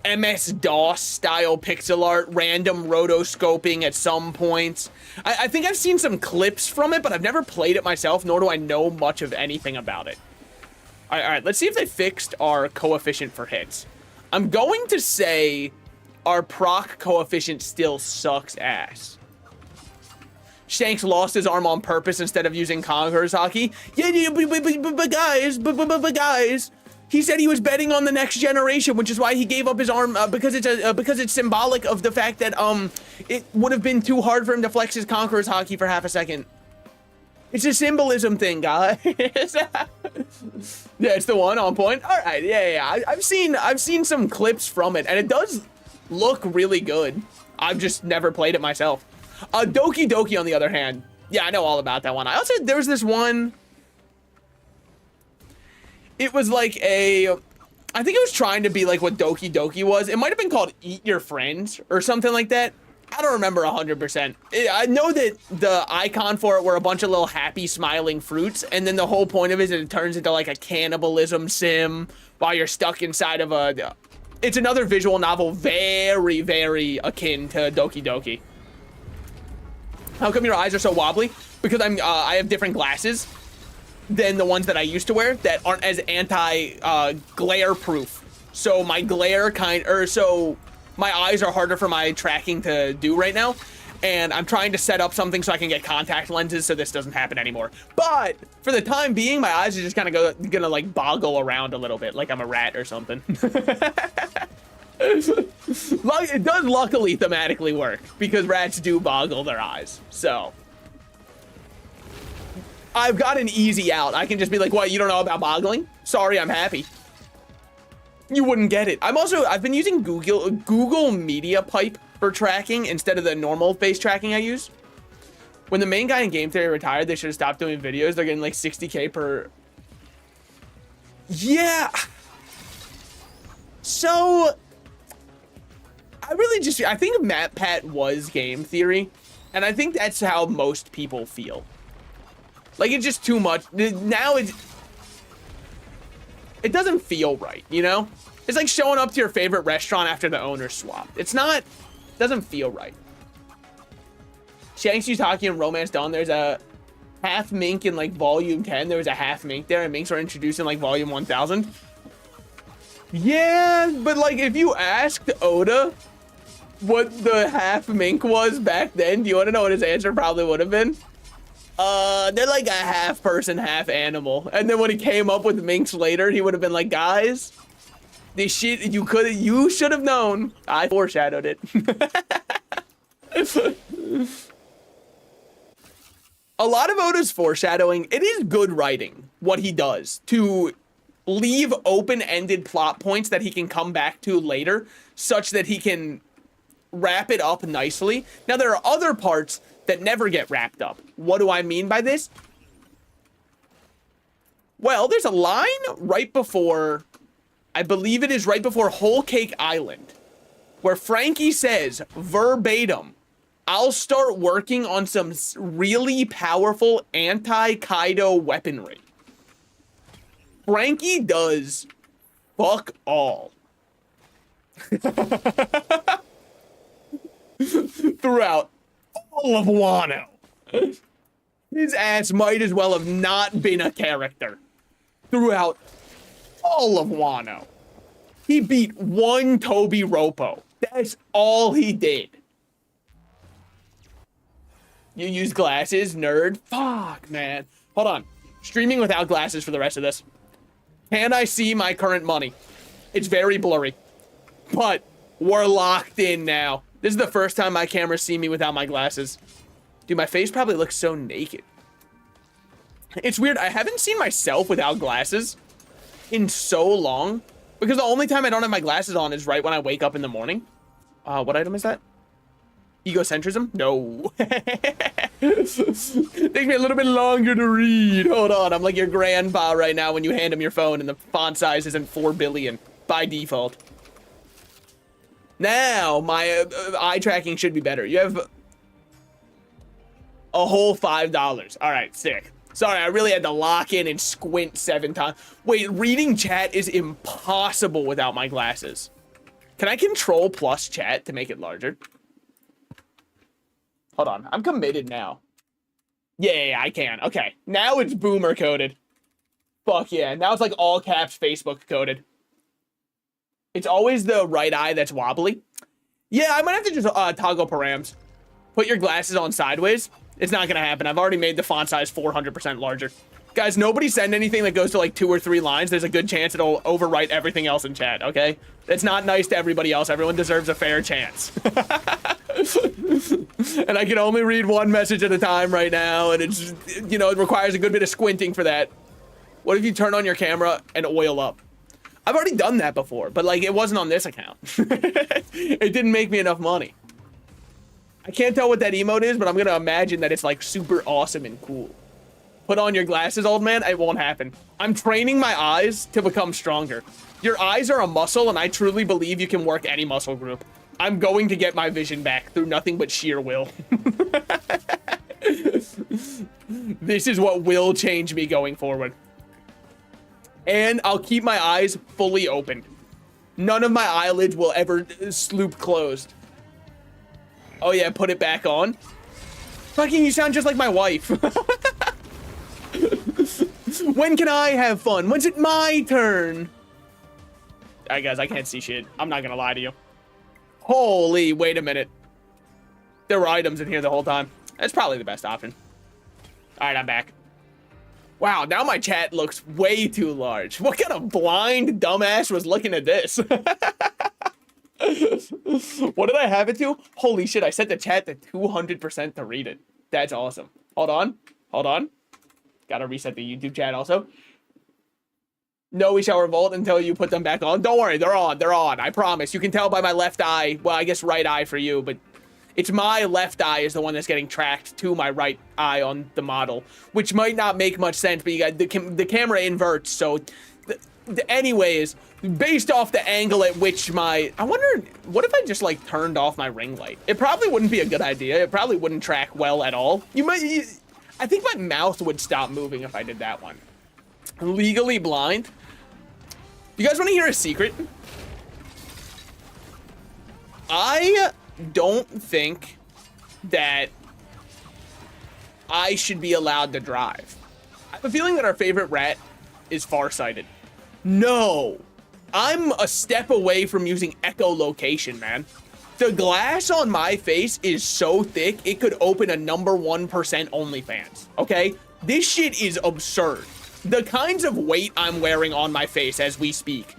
MS-DOS style pixel art, random rotoscoping at some points? I think I've seen some clips from it, but I've never played it myself, nor do I know much of anything about it. All right, let's see if they fixed our coefficient for hits. I'm going to say our proc coefficient still sucks ass. Shanks lost his arm on purpose instead of using Conqueror's Hockey. Yeah, but guys, he said he was betting on the next generation, which is why he gave up his arm because it's symbolic of the fact that it would have been too hard for him to flex his Conqueror's Hockey for half a second. It's a symbolism thing, guys. Yeah, it's the one on point. All right, yeah. I've seen some clips from it, and it does look really good. I've just never played it myself. Doki Doki, on the other hand, yeah, I know all about that one. I also, there was this one, it was like I think it was trying to be like what Doki Doki was. It might have been called Eat Your Friends or something like that. I don't remember 100%. I know that the icon for it were a bunch of little happy smiling fruits, and then the whole point of it is that it turns into like a cannibalism sim while you're stuck inside of a, it's another visual novel very, very akin to Doki Doki. How come your eyes are so wobbly? Because I have different glasses than the ones that I used to wear that aren't as glare proof. So my glare so my eyes are harder for my tracking to do right now. And I'm trying to set up something so I can get contact lenses so this doesn't happen anymore. But for the time being, my eyes are just kind of gonna like boggle around a little bit like I'm a rat or something. It does luckily thematically work because rats do boggle their eyes. So I've got an easy out. I can just be like, what, you don't know about boggling? Sorry, I'm happy. You wouldn't get it. I've been using Google Media Pipe for tracking instead of the normal face tracking I use. When the main guy in Game Theory retired, they should have stopped doing videos. They're getting like 60K per. Yeah. So I think MatPat was Game Theory, and I think that's how most people feel. Like, it's just too much. Now it doesn't feel right, you know? It's like showing up to your favorite restaurant after the owner swapped. It doesn't feel right. Shanks used hockey and Romance Dawn. There's a half mink in like volume 10. There was a half mink there, and minks were introduced in like volume 1000. Yeah, but like if you asked Oda, what the half mink was back then? Do you want to know what his answer probably would have been? They're like a half person, half animal. And then when he came up with minks later, he would have been like, guys, this shit, you should have known. I foreshadowed it. A lot of Oda's foreshadowing, it is good writing, what he does, to leave open-ended plot points that he can come back to later, such that he can wrap it up nicely. Now, there are other parts that never get wrapped up. What do I mean by this? Well, there's a line right before, I believe it is right before Whole Cake Island, where Frankie says, verbatim, I'll start working on some really powerful anti-Kaido weaponry. Frankie does fuck all. Throughout all of Wano. His ass might as well have not been a character. Throughout all of Wano. He beat one Toby Roppo. That's all he did. You use glasses, nerd? Fuck, man. Hold on. Streaming without glasses for the rest of this. Can I see my current money? It's very blurry. But we're locked in now. This is the first time my cameras see me without my glasses. Dude, my face probably looks so naked. It's weird. I haven't seen myself without glasses in so long. Because the only time I don't have my glasses on is right when I wake up in the morning. What item is that? Egocentrism? No. Takes me a little bit longer to read. Hold on. I'm like your grandpa right now when you hand him your phone and the font size isn't 4 billion by default. Now, my eye tracking should be better. You have a whole $5. All right, sick. Sorry, I really had to lock in and squint 7 times. Wait, reading chat is impossible without my glasses. Can I control plus chat to make it larger? Hold on, I'm committed now. Yeah, I can. Okay, now it's boomer coded. Fuck yeah, now it's like all caps Facebook coded. It's always the right eye that's wobbly. Yeah, I might have to just toggle params. Put your glasses on sideways. It's not gonna happen. I've already made the font size 400% larger. Guys, nobody send anything that goes to like 2 or 3 lines. There's a good chance it'll overwrite everything else in chat, okay? It's not nice to everybody else. Everyone deserves a fair chance. And I can only read one message at a time right now, and it's, you know, it requires a good bit of squinting for that. What if you turn on your camera and oil up? I've already done that before, but like it wasn't on this account. It didn't make me enough money. I can't tell what that emote is, but I'm gonna imagine that it's like super awesome and cool. Put on your glasses, old man. It won't happen. I'm training my eyes to become stronger. Your eyes are a muscle, and I truly believe you can work any muscle group. I'm going to get my vision back through nothing but sheer will. This is what will change me going forward. And I'll keep my eyes fully open. None of my eyelids will ever sloop closed. Oh yeah, put it back on. Fucking, you sound just like my wife. When can I have fun? When's it my turn? Alright guys, I can't see shit. I'm not gonna lie to you. Holy, wait a minute. There were items in here the whole time. That's probably the best option. Alright, I'm back. Wow, now my chat looks way too large. What kind of blind dumbass was looking at this? What did I have it to? Holy shit, I set the chat to 200% to read it. That's awesome. Hold on. Hold on. Gotta reset the YouTube chat also. No, we shall revolt until you put them back on. Don't worry, they're on. They're on. I promise. You can tell by my left eye. Well, I guess right eye for you, but it's my left eye is the one that's getting tracked to my right eye on the model, which might not make much sense, but you got the camera inverts, so anyways, based off the angle at which my, I wonder, what if I just like turned off my ring light? It probably wouldn't be a good idea. It probably wouldn't track well at all. I think my mouth would stop moving if I did that one. Legally blind. You guys want to hear a secret? I don't think that I should be allowed to drive. I have a feeling that our favorite rat is farsighted. No, I'm a step away from using echolocation, man. The glass on my face is so thick, it could open a #1% OnlyFans, okay? This shit is absurd. The kinds of weight I'm wearing on my face as we speak,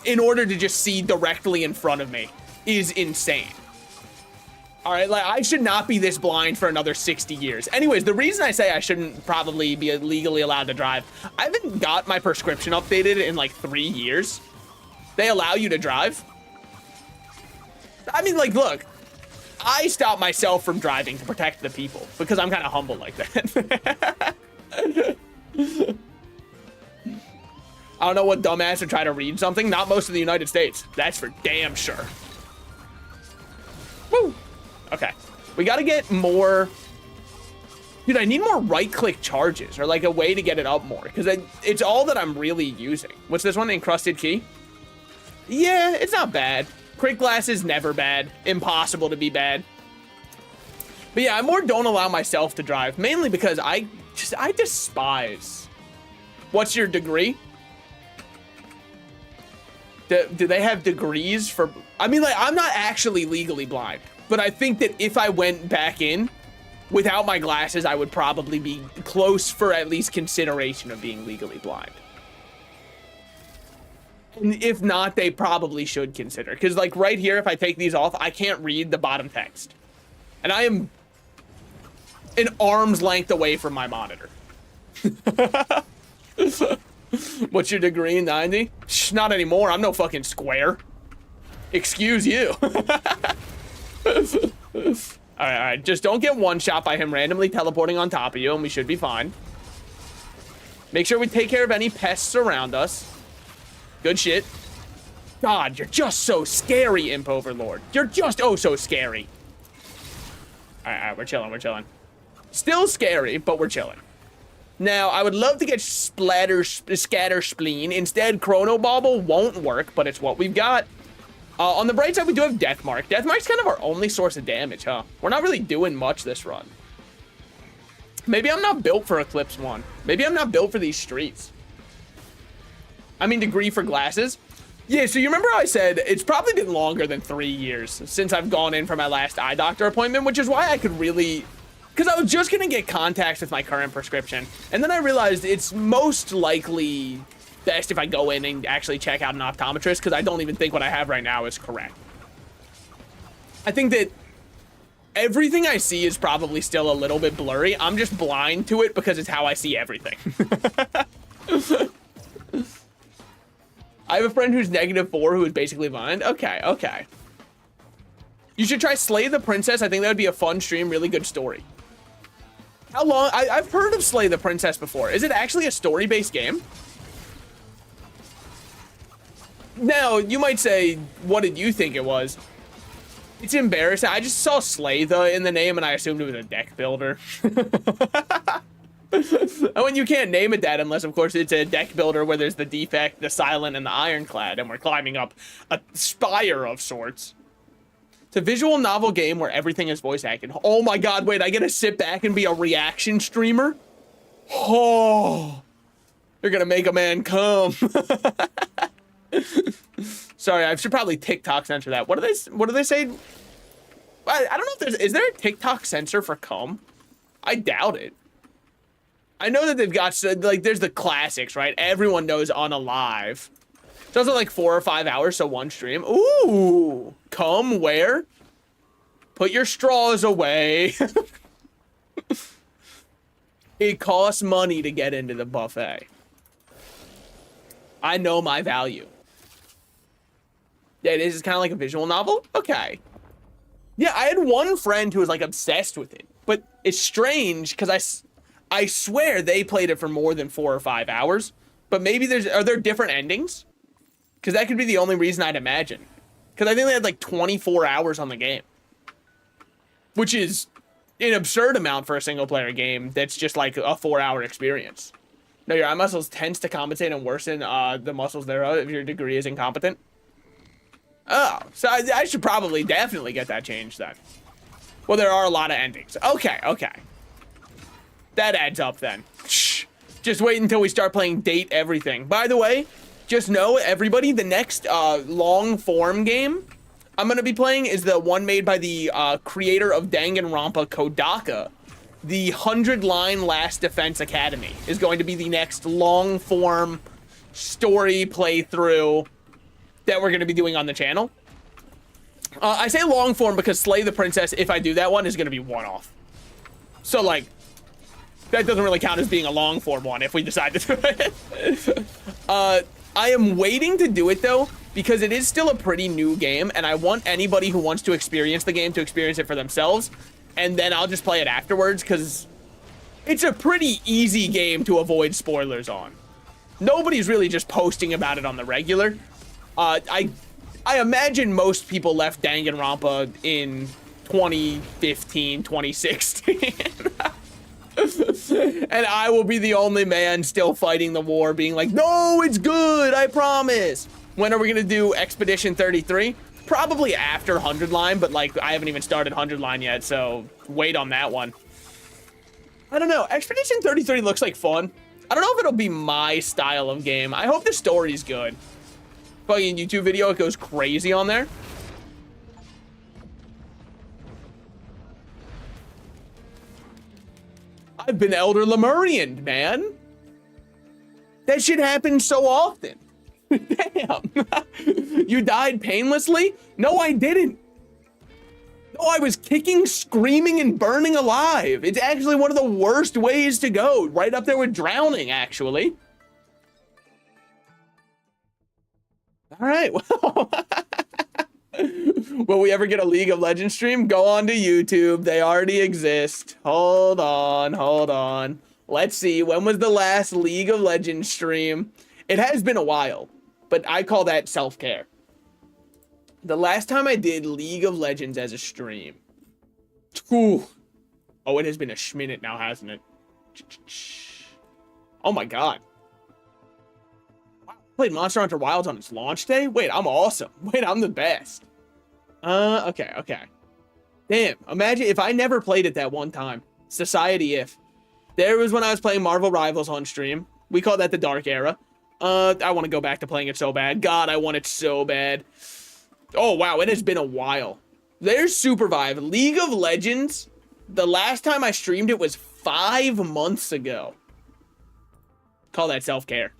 in order to just see directly in front of me, is insane. All right, like, I should not be this blind for another 60 years. Anyways, the reason I say I shouldn't probably be legally allowed to drive, I haven't got my prescription updated in like 3 years. They allow you to drive. I mean, like, look, I stop myself from driving to protect the people because I'm kind of humble like that. I don't know what dumbass would try to read something. Not most of the United States. That's for damn sure. Woo. Okay. We got to get more. Dude, I need more right-click charges or like a way to get it up more because it's all that I'm really using. What's this one? Encrusted key? Yeah, it's not bad. Crit glass is never bad. Impossible to be bad. But yeah, I more don't allow myself to drive, mainly because I despise. What's your degree? Do they have degrees for? I mean, like, I'm not actually legally blind, but I think that if I went back in without my glasses, I would probably be close for at least consideration of being legally blind. And if not, they probably should consider. Because, like, right here, if I take these off, I can't read the bottom text. And I am an arm's length away from my monitor. What's your degree in 90? Shh, not anymore. I'm no fucking square. Excuse you. All right. Just don't get one shot by him randomly teleporting on top of you, and we should be fine. Make sure we take care of any pests around us. Good shit. God, you're just so scary, Imp Overlord. You're just oh so scary. All right, we're chilling. Still scary, but we're chilling. Now, I would love to get Scatter Spleen. Instead, Chrono Bauble won't work, but it's what we've got. On the bright side, we do have Death Mark. Death Mark's kind of our only source of damage, huh? We're not really doing much this run. Maybe I'm not built for Eclipse 1. Maybe I'm not built for these streets. I mean, degree for glasses. Yeah, so you remember how I said it's probably been longer than 3 years since I've gone in for my last eye doctor appointment, which is why I could really... Because I was just going to get contacts with my current prescription. And then I realized it's most likely best if I go in and actually check out an optometrist, because I don't even think what I have right now is correct. I think that everything I see is probably still a little bit blurry. I'm just blind to it because it's how I see everything. I have a friend who's -4 who is basically blind. Okay. You should try Slay the Princess. I think that would be a fun stream. Really good story. How long? I've heard of Slay the Princess before. Is it actually a story-based game? Now, you might say, what did you think it was? It's embarrassing. I just saw Slay in the name and I assumed it was a deck builder. I mean, you can't name it that unless, of course, it's a deck builder where there's the Defect, the Silent, and the Ironclad, and we're climbing up a spire of sorts. It's a visual novel game where everything is voice acted. Oh my god, wait, I get to sit back and be a reaction streamer? Oh, you're gonna make a man come. Sorry, I should probably TikTok censor that. What do they say? I don't know if is there a TikTok censor for cum? I doubt it. I know that they've got, like, there's the classics, right? Everyone knows Unalive. It's also like 4 or 5 hours, so one stream. Ooh, come where? Put your straws away. It costs money to get into the buffet. I know my value. Yeah, this is kind of like a visual novel? Okay. Yeah, I had one friend who was, like, obsessed with it. But it's strange, because I swear they played it for more than 4 or 5 hours. But maybe are there different endings? Because that could be the only reason I'd imagine. Because I think they had like 24 hours on the game. Which is an absurd amount for a single player game that's just like a 4-hour experience. No, your eye muscles tends to compensate and worsen the muscles thereof if your degree is incompetent. Oh, so I should probably definitely get that changed then. Well, there are a lot of endings. Okay. That adds up then. Shh. Just wait until we start playing Date Everything. By the way, just know, everybody, the next long form game, I'm going to be playing is the one made by the creator of Danganronpa, Kodaka. The 100-line Last Defense Academy is going to be the next long-form story playthrough that we're going to be doing on the channel. I say long-form because Slay the Princess, if I do that one, is going to be one-off. So, like, that doesn't really count as being a long-form one if we decide to do it. I am waiting to do it, though, because it is still a pretty new game, and I want anybody who wants to experience the game to experience it for themselves, and then I'll just play it afterwards, because it's a pretty easy game to avoid spoilers on. Nobody's really just posting about it on the regular. I imagine most people left Danganronpa in 2015, 2016. And I will be the only man still fighting the war, being like, no, it's good, I promise. When are we gonna do Expedition 33? Probably after 100 line, but like I haven't even started 100 line yet, so wait on that one. I don't know, Expedition 33 looks like fun. I don't know if it'll be my style of game. I hope the story's good. Fucking YouTube video, it goes crazy on there. I've been Elder Lemurian, man. That shit happens so often. Damn. You died painlessly? No, I didn't. No, I was kicking, screaming, and burning alive. It's actually one of the worst ways to go. Right up there with drowning, actually. All right, well. Will we ever get a League of Legends stream? Go on to YouTube. They already exist. Hold on, hold on. Let's see. When was the last League of Legends stream? It has been a while, but I call that self-care. The last time I did League of Legends as a stream. Whew. Oh, it has been a schminute now, hasn't it? Oh my god. Played Monster Hunter Wilds on its launch day? Wait, I'm awesome. Wait, I'm the best. Okay. Damn, imagine if I never played it that one time. Society if. There was when I was playing Marvel Rivals on stream. We call that the Dark Era. I want to go back to playing it so bad. God, I want it so bad. Oh, wow, it has been a while. There's Supervive. League of Legends, the last time I streamed it was 5 months ago. Call that self-care.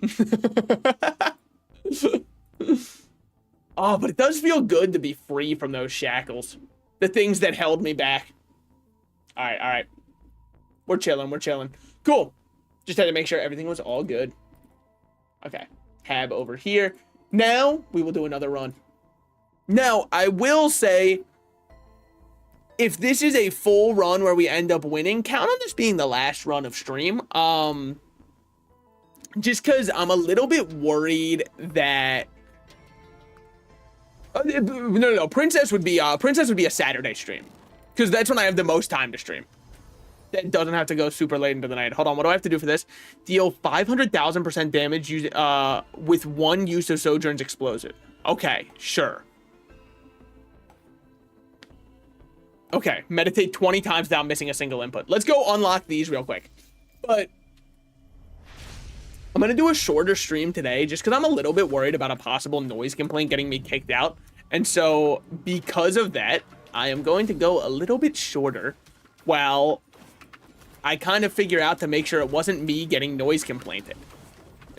Oh, but it does feel good to be free from those shackles. The things that held me back. All right. We're chilling. Cool. Just had to make sure everything was all good. Okay. Tab over here. Now, we will do another run. Now, I will say, if this is a full run where we end up winning, count on this being the last run of stream. Just because I'm a little bit worried that... No. Princess would be a Saturday stream. Because that's when I have the most time to stream. That doesn't have to go super late into the night. Hold on, what do I have to do for this? Deal 500,000% damage with one use of Sojourn's Explosive. Okay, sure. Okay, meditate 20 times without missing a single input. Let's go unlock these real quick. But I'm gonna do a shorter stream today just because I'm a little bit worried about a possible noise complaint getting me kicked out. And so because of that, I am going to go a little bit shorter while I kind of figure out to make sure it wasn't me getting noise complainted.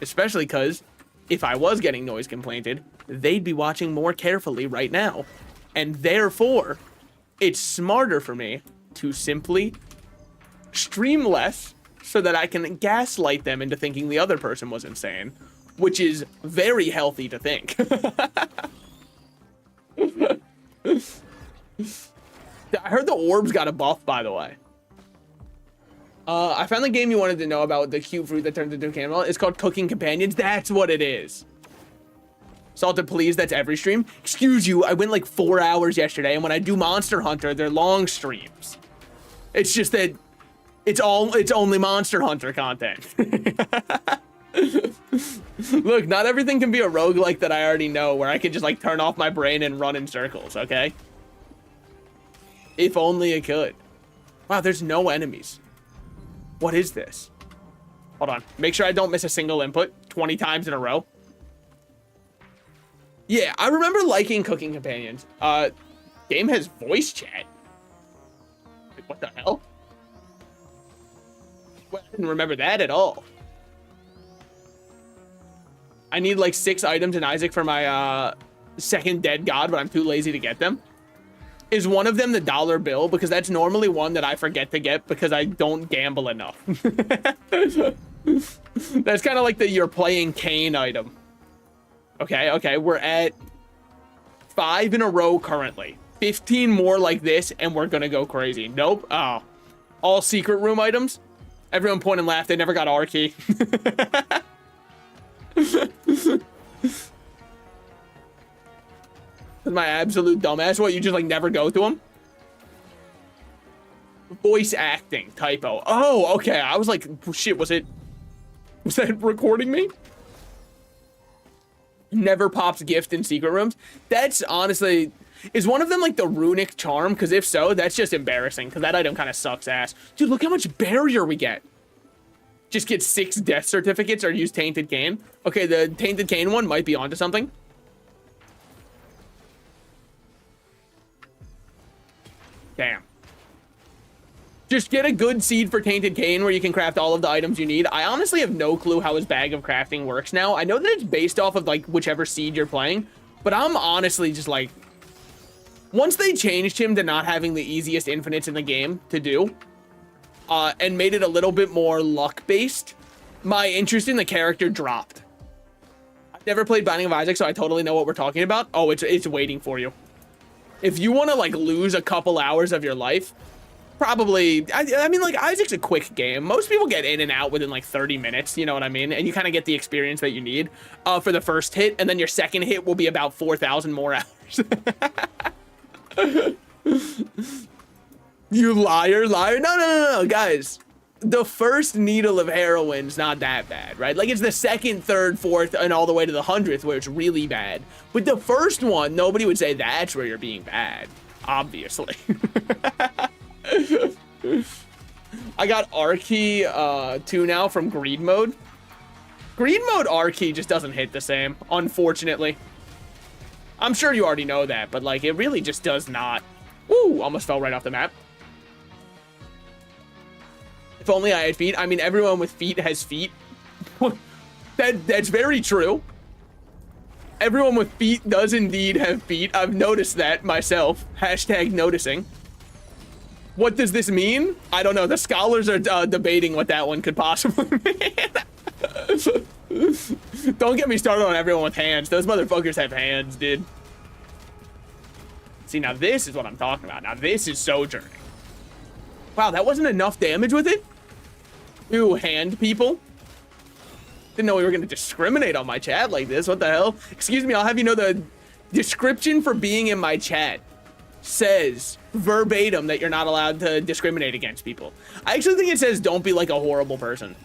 Especially because if I was getting noise complainted, they'd be watching more carefully right now. And therefore, it's smarter for me to simply stream less so that I can gaslight them into thinking the other person was insane, which is very healthy to think. I heard the orbs got a buff, by the way. I found the game you wanted to know about, the cute fruit that turns into a camel. It's called Cooking Companions. That's what it is. Salted, please. That's every stream. Excuse you. I went like 4 hours yesterday, and when I do Monster Hunter, they're long streams. It's just that it's only Monster Hunter content. Look, not everything can be a roguelike that I already know, where I can just like turn off my brain and run in circles, okay? If only it could. Wow, there's no enemies. What is this? Hold on. Make sure I don't miss a single input 20 times in a row. Yeah, I remember liking Cooking Companions. Game has voice chat. Like, what the hell? Well, I didn't remember that at all. I need like 6 items in Isaac for my second dead god, but I'm too lazy to get them. Is one of them the dollar bill? Because that's normally one that I forget to get because I don't gamble enough. That's kind of like the you're playing Kane item. Okay, we're at 5 in a row currently. 15 more like this, and we're gonna go crazy. Nope. Oh. All secret room items? Everyone point and laugh. They never got our key. My absolute dumbass. What, you just like never go to them? Voice acting typo. Oh, okay. I was like, shit, was that recording me? Never pops gift in secret rooms. That's honestly, is one of them like the runic charm? Because if so, that's just embarrassing because that item kind of sucks ass. Dude, look how much barrier we get. Just get 6 death certificates or use Tainted Cane. Okay, the Tainted Cane one might be onto something. Damn. Just get a good seed for Tainted Cane where you can craft all of the items you need. I honestly have no clue how his bag of crafting works now. I know that it's based off of like whichever seed you're playing, but I'm honestly just like, once they changed him to not having the easiest infinites in the game to do, and made it a little bit more luck-based, my interest in the character dropped. I've never played Binding of Isaac, so I totally know what we're talking about. Oh, it's waiting for you. If you want to like lose a couple hours of your life, probably, I mean, like, Isaac's a quick game. Most people get in and out within like 30 minutes, you know what I mean? And you kind of get the experience that you need for the first hit, and then your second hit will be about 4,000 more hours. You liar. No, guys. The first needle of heroin's not that bad, right? Like, it's the second, third, fourth, and all the way to the 100th where it's really bad. But the first one, nobody would say that's where you're being bad, obviously. I got R-Key 2 now from Greed Mode. Greed Mode R-Key just doesn't hit the same, unfortunately. I'm sure you already know that, but, like, it really just does not. Woo! Almost fell right off the map. If only I had feet. I mean, everyone with feet has feet. That's very true. Everyone with feet does indeed have feet. I've noticed that myself. Hashtag noticing. What does this mean? I don't know. The scholars are debating what that one could possibly mean. Don't get me started on everyone with hands. Those motherfuckers have hands, dude. See, now this is what I'm talking about. Now this is Sojourning. Wow, that wasn't enough damage with it? Two hand people? Didn't know we were going to discriminate on my chat like this. What the hell? Excuse me, I'll have you know the description for being in my chat says verbatim that you're not allowed to discriminate against people. I actually think it says don't be like a horrible person,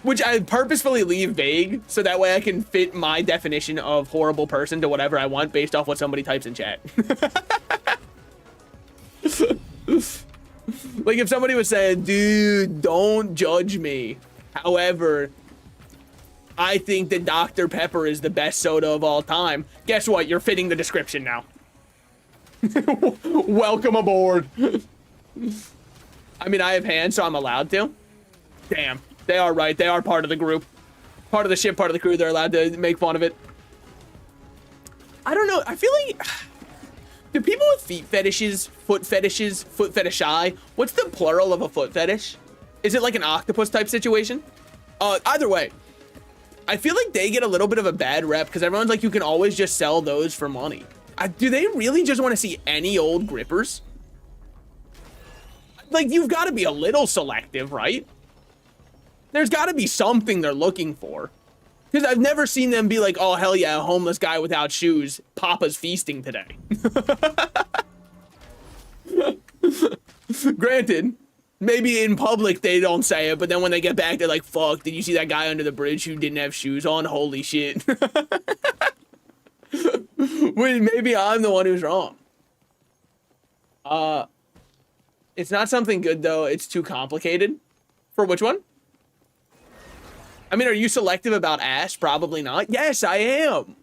which I purposefully leave vague so that way I can fit my definition of horrible person to whatever I want based off what somebody types in chat. Like if somebody was saying, dude, don't judge me. However, I think that Dr. Pepper is the best soda of all time. Guess what? You're fitting the description now. Welcome aboard. I mean, I have hands, so I'm allowed to. Damn, they are right. They are part of the group. Part of the ship, part of the crew. They're allowed to make fun of it. I don't know. I feel like... Do people with feet fetishes, foot fetishy, what's the plural of a foot fetish? Is it like an octopus type situation? Either way, I feel like they get a little bit of a bad rep because everyone's like, you can always just sell those for money. Do they really just want to see any old grippers? Like, you've got to be a little selective, right? There's got to be something they're looking for. Because I've never seen them be like, oh, hell yeah, a homeless guy without shoes. Papa's feasting today. Granted, maybe in public they don't say it, but then when they get back, they're like, fuck, did you see that guy under the bridge who didn't have shoes on? Holy shit. Wait, maybe I'm the one who's wrong. It's not something good, though. It's too complicated. For which one? I mean, are you selective about ass? Probably not. Yes, I am.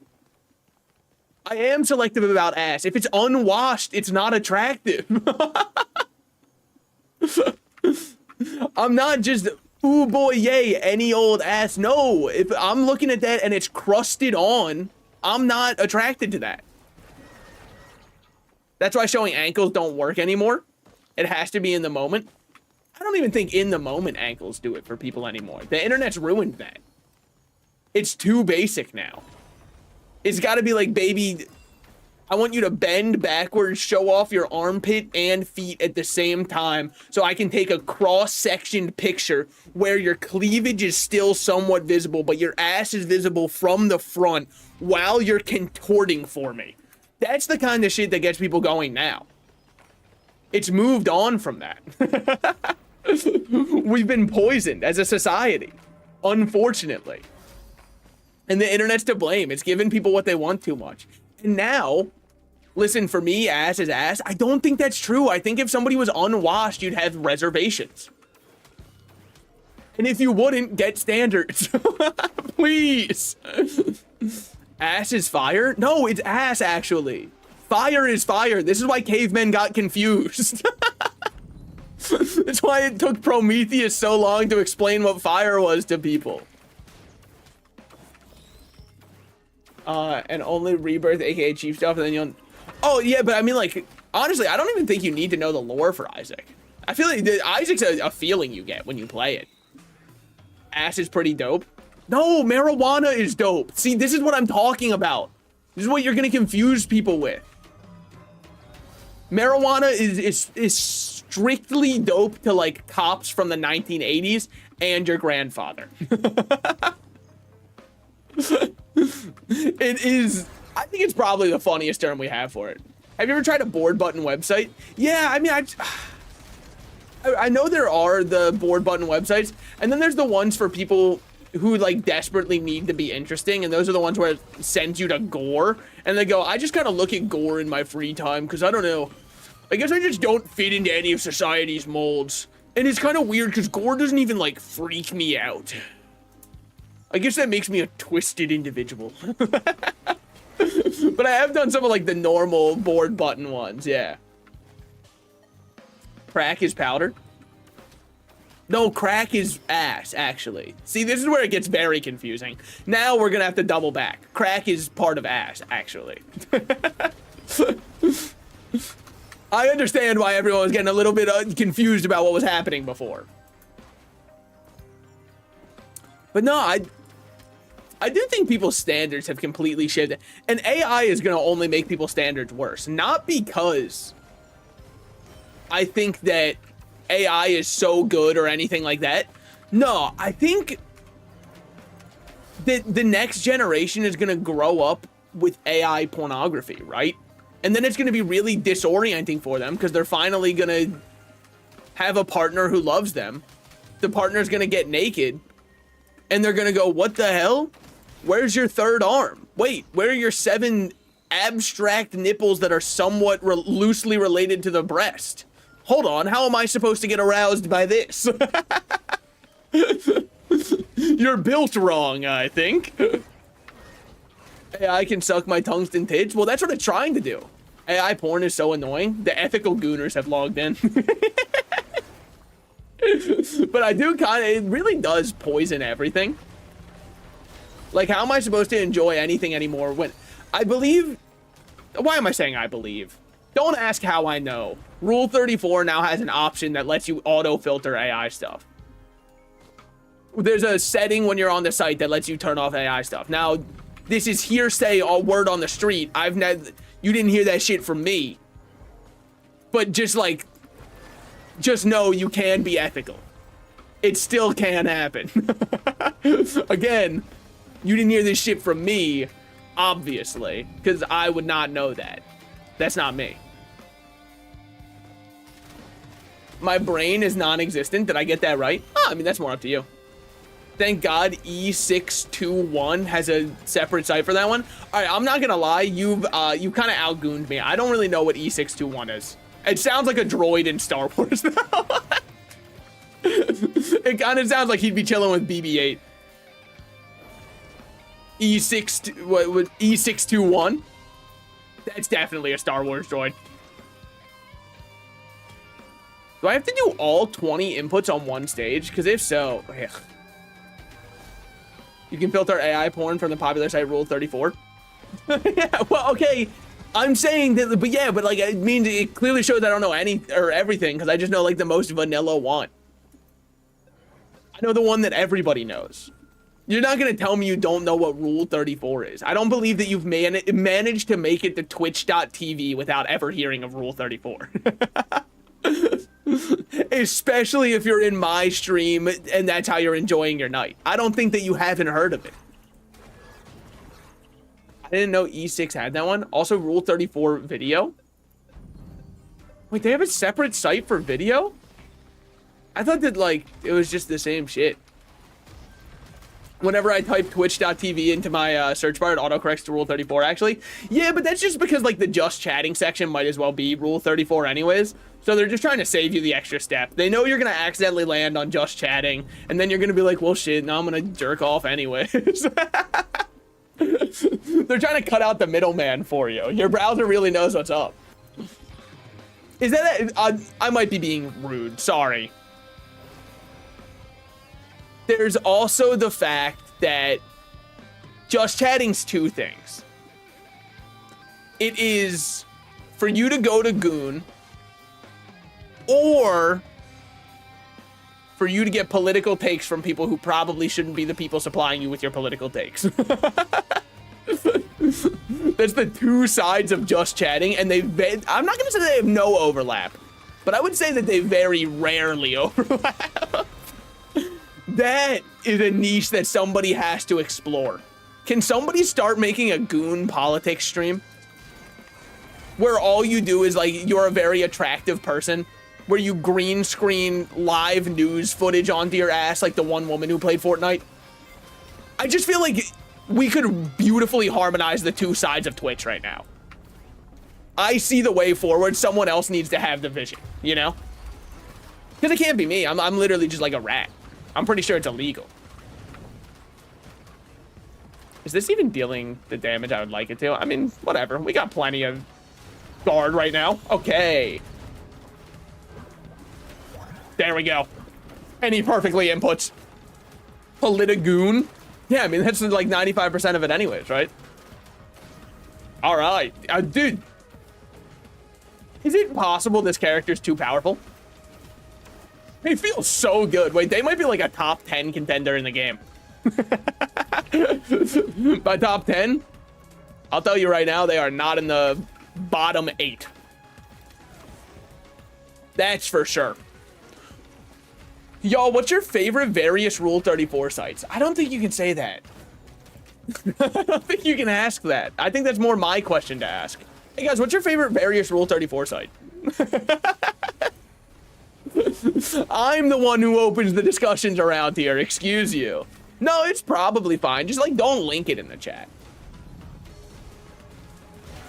I am selective about ass. If it's unwashed, it's not attractive. I'm not just, ooh boy, yay, any old ass. No, if I'm looking at that and it's crusted on, I'm not attracted to that. That's why showing ankles don't work anymore. It has to be in the moment. I don't even think in the moment ankles do it for people anymore. The internet's ruined that. It's too basic now. It's got to be like, baby, I want you to bend backwards, show off your armpit and feet at the same time so I can take a cross-sectioned picture where your cleavage is still somewhat visible, but your ass is visible from the front while you're contorting for me. That's the kind of shit that gets people going now. It's moved on from that. We've been poisoned as a society, unfortunately. And the internet's to blame. It's giving people what they want too much. And now, listen, for me, ass is ass. I don't think that's true. I think if somebody was unwashed, you'd have reservations. And if you wouldn't, get standards. Please. Ass is fire? No, it's ass, actually. Fire is fire. This is why cavemen got confused. That's why it took Prometheus so long to explain what fire was to people. And only rebirth, aka chief stuff, and then you'll... Oh, yeah, but I mean, like, honestly, I don't even think you need to know the lore for Isaac. I feel like Isaac's a feeling you get when you play it. Ass is pretty dope. No, marijuana is dope. See, this is what I'm talking about. This is what you're gonna confuse people with. Marijuana is strictly dope to, like, cops from the 1980s and your grandfather. It is, I think it's probably the funniest term we have for it. Have you ever tried a board button website? Yeah, I mean, I know there are the board button websites, and then there's the ones for people who, like, desperately need to be interesting, and those are the ones where it sends you to gore, and they go, I just kind of look at gore in my free time, because I don't know, I guess I just don't fit into any of society's molds. And it's kind of weird, because gore doesn't even, like, freak me out. I guess that makes me a twisted individual. But I have done some of, like, the normal board button ones, yeah. Crack is powder. No, crack is ass, actually. See, this is where it gets very confusing. Now we're gonna have to double back. Crack is part of ass, actually. I understand why everyone was getting a little bit confused about what was happening before. But no, I do think people's standards have completely shifted. And AI is going to only make people's standards worse. Not because I think that AI is so good or anything like that. No, I think that the next generation is going to grow up with AI pornography, right? And then it's going to be really disorienting for them because they're finally going to have a partner who loves them. The partner's going to get naked and they're going to go, what the hell? Where's your third arm? Wait, where are your 7 abstract nipples that are somewhat loosely related to the breast? Hold on, how am I supposed to get aroused by this? You're built wrong, I think. AI can suck my tungsten tits. Well, that's what it's trying to do. AI porn is so annoying. The ethical gooners have logged in. But I do kind of, it really does poison everything. Like, how am I supposed to enjoy anything anymore when I believe, why am I saying I believe? Don't ask how I know. Rule 34 now has an option that lets you auto-filter AI stuff. There's a setting when you're on the site that lets you turn off AI stuff. Now, this is hearsay or word on the street. You didn't hear that shit from me. But just like, just know you can be ethical. It still can happen. Again, you didn't hear this shit from me, obviously, because I would not know that. That's not me. My brain is non-existent. Did I get that right? Oh, I mean, that's more up to you. Thank God E621 has a separate site for that one. All right, I'm not gonna lie. You kind of outgooned me. I don't really know what E621 is. It sounds like a droid in Star Wars now. It kind of sounds like he'd be chilling with BB-8. E621. That's definitely a Star Wars droid. Do I have to do all 20 inputs on one stage? Because if so, ugh. You can filter AI porn from the popular site Rule 34. Yeah, well, okay. I'm saying that, but yeah, but like, it means it clearly shows I don't know any or everything because I just know like the most vanilla one. I know the one that everybody knows. You're not going to tell me you don't know what Rule 34 is. I don't believe that you've managed to make it to twitch.tv without ever hearing of Rule 34. Especially if you're in my stream and that's how you're enjoying your night. I don't think that you haven't heard of it. I didn't know E6 had that one. Also, Rule 34 video. Wait, they have a separate site for video? I thought that, like, it was just the same shit. Whenever I type twitch.tv into my search bar, it autocorrects to Rule 34, actually. Yeah, but that's just because, like, the just chatting section might as well be Rule 34 anyways. So they're just trying to save you the extra step. They know you're going to accidentally land on just chatting, and then you're going to be like, well, shit, now I'm going to jerk off anyways. They're trying to cut out the middleman for you. Your browser really knows what's up. Is that I might be being rude. Sorry. There's also the fact that just chatting's two things. It is for you to go to Goon, or for you to get political takes from people who probably shouldn't be the people supplying you with your political takes. That's the two sides of just chatting, and I'm not going to say they have no overlap, but I would say that they very rarely overlap. That is a niche that somebody has to explore. Can somebody start making a Goon politics stream where all you do is, like, you're a very attractive person, where you green screen live news footage onto your ass like the one woman who played Fortnite? I just feel like we could beautifully harmonize the two sides of Twitch right now. I see the way forward. Someone else needs to have the vision, you know? Because it can't be me. I'm literally just like a rat. I'm pretty sure it's illegal. Is this even dealing the damage I would like it to? I mean, whatever. We got plenty of guard right now. Okay. There we go. And he perfectly inputs. Politigoon. Yeah, I mean, that's like 95% of it anyways, right? All right. Dude. Is it possible this character's too powerful? He feels so good. Wait, they might be like a top 10 contender in the game. By top 10, I'll tell you right now, they are not in the bottom 8. That's for sure. Y'all, what's your favorite various Rule 34 sites? I don't think you can say that. I don't think you can ask that. I think that's more my question to ask. Hey guys, what's your favorite various Rule 34 site? I'm the one who opens the discussions around here, excuse you. No, it's probably fine. Just like, don't link it in the chat.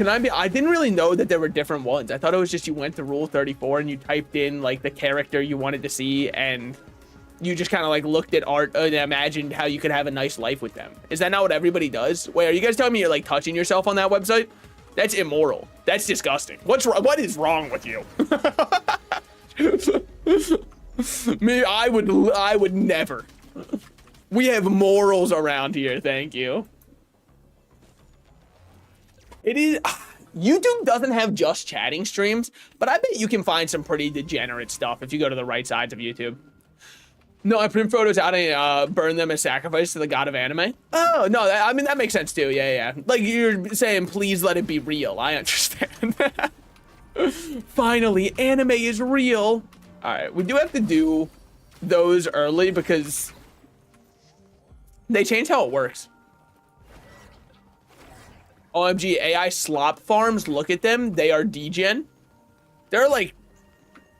I didn't really know that there were different ones. I thought it was just you went to Rule 34 and you typed in like the character you wanted to see and you just kind of like looked at art and imagined how you could have a nice life with them. Is that not what everybody does? Wait, are you guys telling me you're like touching yourself on that website? That's immoral. That's disgusting. What is wrong with you? Me, I would never. We have morals around here, thank you. It is, YouTube doesn't have just chatting streams, but I bet you can find some pretty degenerate stuff if you go to the right sides of YouTube. No, I print photos out and burn them as sacrifice to the god of anime. Oh, no, I mean, that makes sense too, yeah. Like, you're saying, please let it be real. I understand. Finally, anime is real. All right, we do have to do those early because they changed how it works. OMG, AI slop farms, look at them. They are degen. They're like,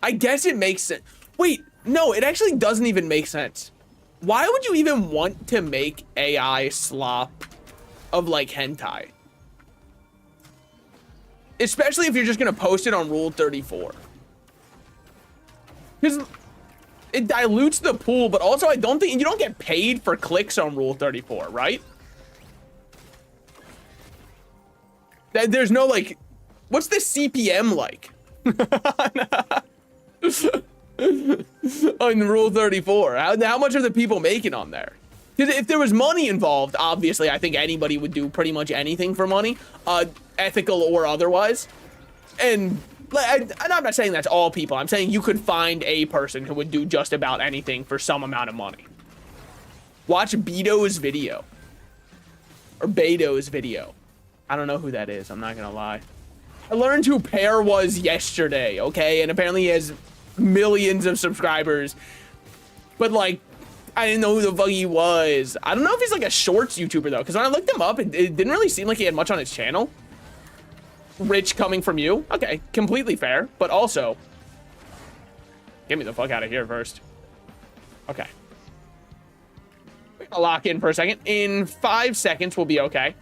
I guess it makes sense. Wait, no, it actually doesn't even make sense. Why would you even want to make AI slop of like hentai? Especially if you're just gonna post it on Rule 34. Because it dilutes the pool, but also I don't think, you don't get paid for clicks on Rule 34, right? There's no like What's the CPM like? On Rule 34, how much are the people making on there? Because if there was money involved, obviously, I think anybody would do pretty much anything for money, ethical or otherwise. And I'm not saying that's all people. I'm saying you could find a person who would do just about anything for some amount of money. Watch Beto's video. Or Beto's video. I don't know who that is. I'm not going to lie. I learned who Pear was yesterday, okay? And apparently he has millions of subscribers. But, like, I didn't know who the fuck he was. I don't know if he's, like, a shorts YouTuber, though. Because when I looked him up, it didn't really seem like he had much on his channel. Rich coming from you. Okay, completely fair. But also, get me the fuck out of here first. Okay. We're gonna lock in for a second. In 5 seconds, we'll be okay.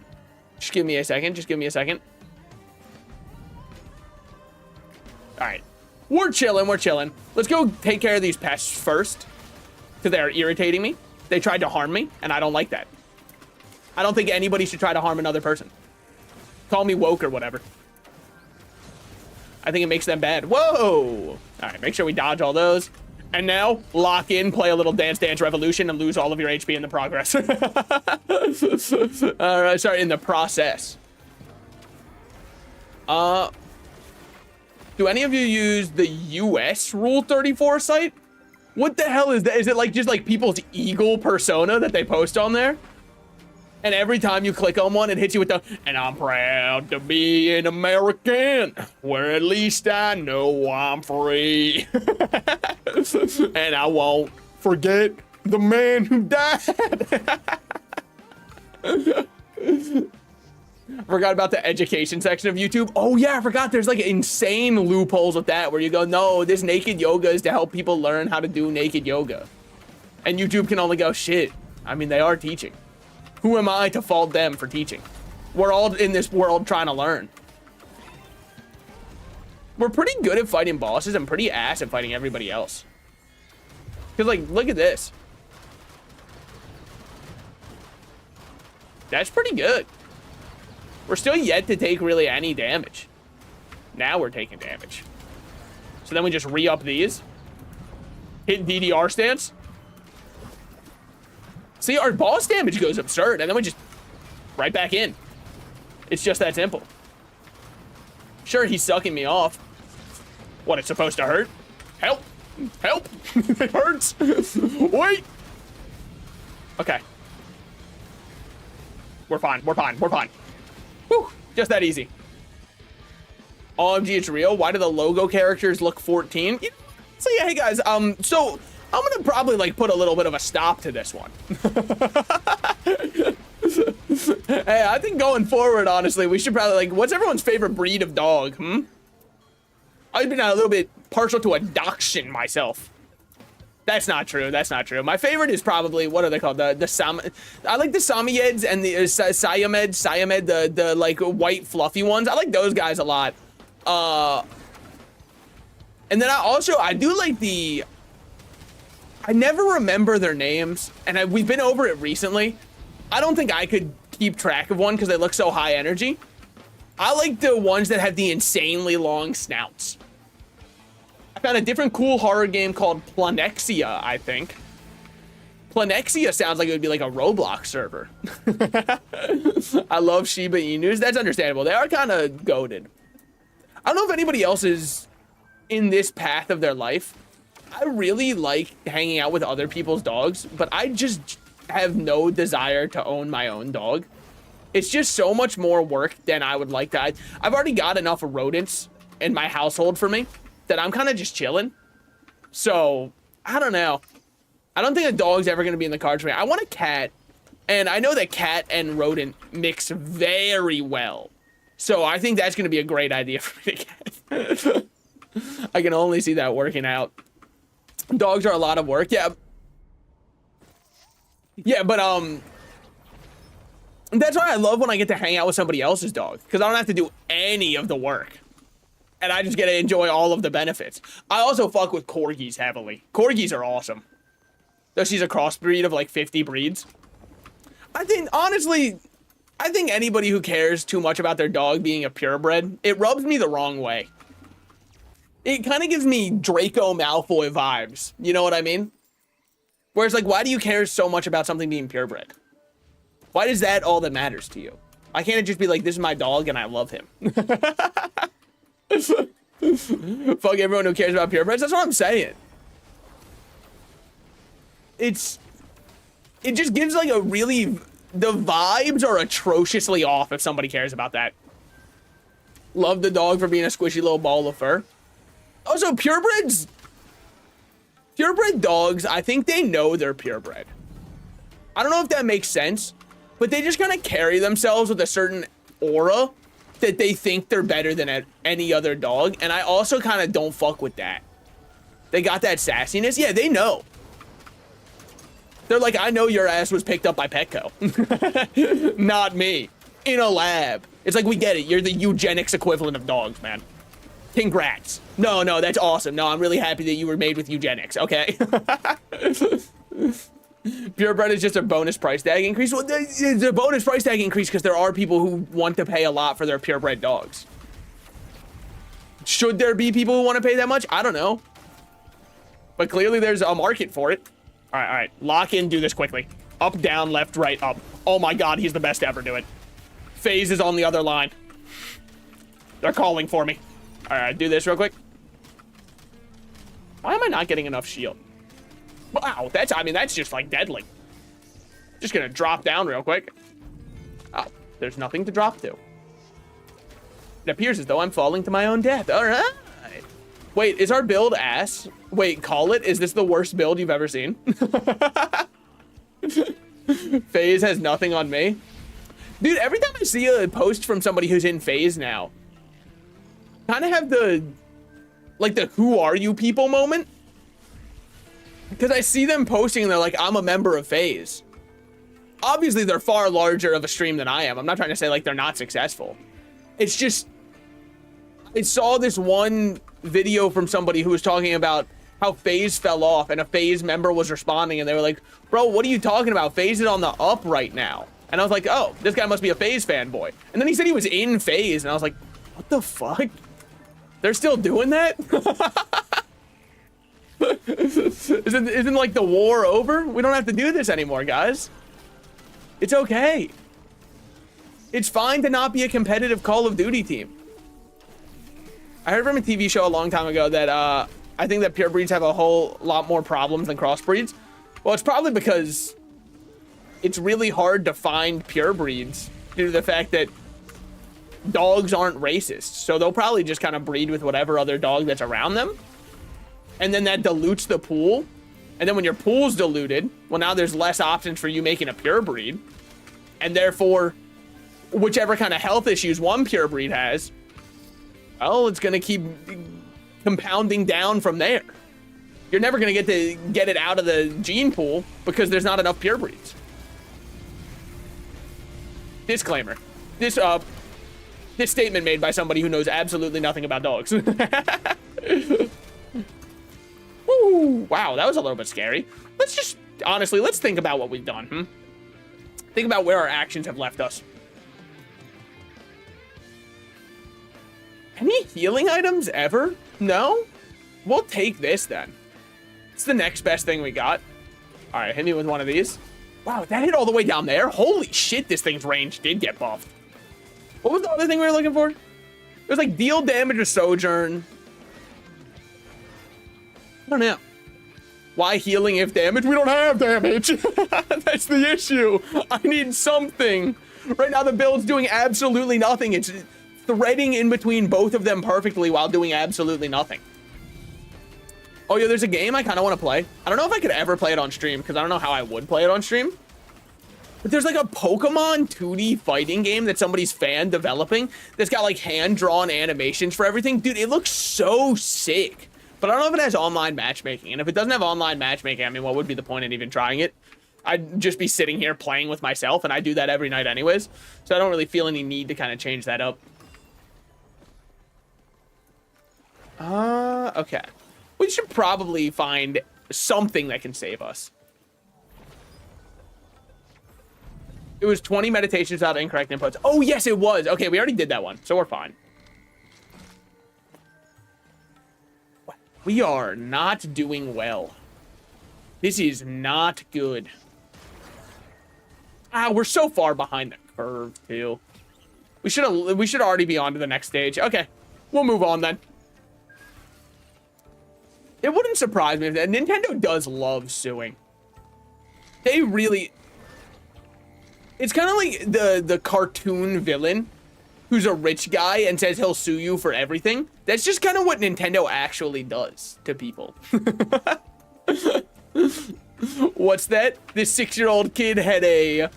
Just give me a second. Just give me a second. All right. We're chilling. We're chilling. Let's go take care of these pests first. Because they're irritating me. They tried to harm me, and I don't like that. I don't think anybody should try to harm another person. Call me woke or whatever. I think it makes them bad. Whoa! All right, make sure we dodge all those. And now, lock in, play a little Dance Dance Revolution, and lose all of your HP in the progress. All right, sorry, in the process. Do any of you use the US Rule 34 site? What the hell is that? Is it like just like people's Eagle persona that they post on there? And every time you click on one, it hits you with the, and I'm proud to be an American, where at least I know I'm free. And I won't forget the man who died. Forgot about the education section of YouTube. Oh yeah, I forgot there's like insane loopholes with that where you go, no, this naked yoga is to help people learn how to do naked yoga. And YouTube can only go, shit. I mean, they are teaching. Who am I to fault them for teaching? We're all in this world trying to learn. We're pretty good at fighting bosses and pretty ass at fighting everybody else. Because, like, look at this. That's pretty good. We're still yet to take really any damage. Now we're taking damage. So then we just re-up these. Hit DDR stance. See, our boss damage goes absurd, and then we just right back in. It's just that simple. Sure, he's sucking me off. What, it's supposed to hurt? Help! Help! It hurts! Wait! Okay. We're fine, we're fine, we're fine. Whew, just that easy. OMG, it's real. Why do the logo characters look 14? So yeah, hey guys, so I'm gonna probably like put a little bit of a stop to this one. Hey, I think going forward, honestly, we should probably like, what's everyone's favorite breed of dog, I've been a little bit partial to a dachshund myself. That's not true, that's not true. My favorite is probably, what are they called? I like the Samoyeds and the Siamed, the like white fluffy ones. I like those guys a lot. And then I do like the, I never remember their names, and we've been over it recently. I don't think I could keep track of one because they look so high energy. I like the ones that have the insanely long snouts. I found a different cool horror game called Planexia, I think. Planexia sounds like it would be like a Roblox server. I love Shiba Inus. That's understandable. They are kind of goated. I don't know if anybody else is in this path of their life. I really like hanging out with other people's dogs, but I just have no desire to own my own dog. It's just so much more work than I would like to. I've already got enough rodents in my household for me that I'm kind of just chilling. So, I don't know. I don't think a dog's ever going to be in the cards for me. I want a cat, and I know that cat and rodent mix very well. So, I think that's going to be a great idea for me to get. I can only see that working out. Dogs are a lot of work. Yeah, but that's why I love when I get to hang out with somebody else's dog, because I don't have to do any of the work, and I just get to enjoy all of the benefits. I also fuck with corgis heavily. Corgis are awesome. Though she's a crossbreed of like 50 breeds. I think honestly, I think anybody who cares too much about their dog being a purebred, it rubs me the wrong way. It kind of gives me Draco Malfoy vibes. You know what I mean? Whereas, like, why do you care so much about something being purebred? Why is that all that matters to you? Why can't it just be like, this is my dog and I love him? Fuck everyone who cares about purebreds. That's what I'm saying. It just gives like a really, the vibes are atrociously off if somebody cares about that. Love the dog for being a squishy little ball of fur. Also, purebred dogs, I think they know they're purebred. I don't know if that makes sense, but they just kind of carry themselves with a certain aura that they think they're better than any other dog. And I also kind of don't fuck with that. They got that sassiness. Yeah, they know. They're like, I know your ass was picked up by Petco. Not me. In a lab. It's like, we get it. You're the eugenics equivalent of dogs, man. Congrats. No, that's awesome. No, I'm really happy that you were made with eugenics. Okay. Purebred is just a bonus price tag increase. Well, it's a bonus price tag increase because there are people who want to pay a lot for their purebred dogs. Should there be people who want to pay that much? I don't know. But clearly there's a market for it. All right. Lock in, do this quickly. Up, down, left, right, up. Oh my God, he's the best to ever do it. FaZe is on the other line. They're calling for me. All right, do this real quick. Why am I not getting enough shield? Wow, that's just like deadly. Just gonna drop down real quick. Oh, there's nothing to drop to. It appears as though I'm falling to my own death. All right. Wait, is our build ass? Wait, call it. Is this the worst build you've ever seen? FaZe has nothing on me. Dude, every time I see a post from somebody who's in FaZe now, kind of have the who are you people moment. Because I see them posting and they're like, I'm a member of FaZe. Obviously, they're far larger of a stream than I am. I'm not trying to say like they're not successful. It's just, I saw this one video from somebody who was talking about how FaZe fell off and a FaZe member was responding and they were like, bro, what are you talking about? FaZe is on the up right now. And I was like, oh, this guy must be a FaZe fanboy. And then he said he was in FaZe and I was like, what the fuck? They're still doing that? Isn't like the war over? We don't have to do this anymore, guys. It's okay. It's fine to not be a competitive Call of Duty team. I heard from a TV show a long time ago that I think that purebreeds have a whole lot more problems than crossbreeds. Well, it's probably because it's really hard to find purebreeds due to the fact that dogs aren't racist. So they'll probably just kind of breed with whatever other dog that's around them. And then that dilutes the pool. And then when your pool's diluted, well, now there's less options for you making a purebred. And therefore, whichever kind of health issues one purebred has, well, it's going to keep compounding down from there. You're never going to get it out of the gene pool because there's not enough purebreeds. Disclaimer. This statement made by somebody who knows absolutely nothing about dogs. Woo, wow, that was a little bit scary. Let's just, honestly, let's think about what we've done. Think about where our actions have left us. Any healing items ever? No? We'll take this then. It's the next best thing we got. All right, hit me with one of these. Wow, that hit all the way down there? Holy shit, this thing's range did get buffed. What was the other thing we were looking for? It was like deal damage with Sojourn. I don't know. Why healing if damage? We don't have damage. That's the issue. I need something. Right now the build's doing absolutely nothing. It's threading in between both of them perfectly while doing absolutely nothing. Oh yeah, there's a game I kind of want to play. I don't know if I could ever play it on stream because I don't know how I would play it on stream. But there's like a Pokemon 2D fighting game that somebody's fan developing that's got like hand-drawn animations for everything. Dude, it looks so sick. But I don't know if it has online matchmaking. And if it doesn't have online matchmaking, I mean, what would be the point in even trying it? I'd just be sitting here playing with myself, and I do that every night anyways. So I don't really feel any need to kind of change that up. Okay. We should probably find something that can save us. It was 20 meditations without incorrect inputs. Oh, yes, it was. Okay, we already did that one, so we're fine. We are not doing well. This is not good. Ah, we're so far behind the curve, too. We should already be on to the next stage. Okay, we'll move on then. It wouldn't surprise me if that Nintendo does love suing. They really... It's kind of like the cartoon villain who's a rich guy and says he'll sue you for everything. That's just kind of what Nintendo actually does to people. What's that? This 6-year-old kid had a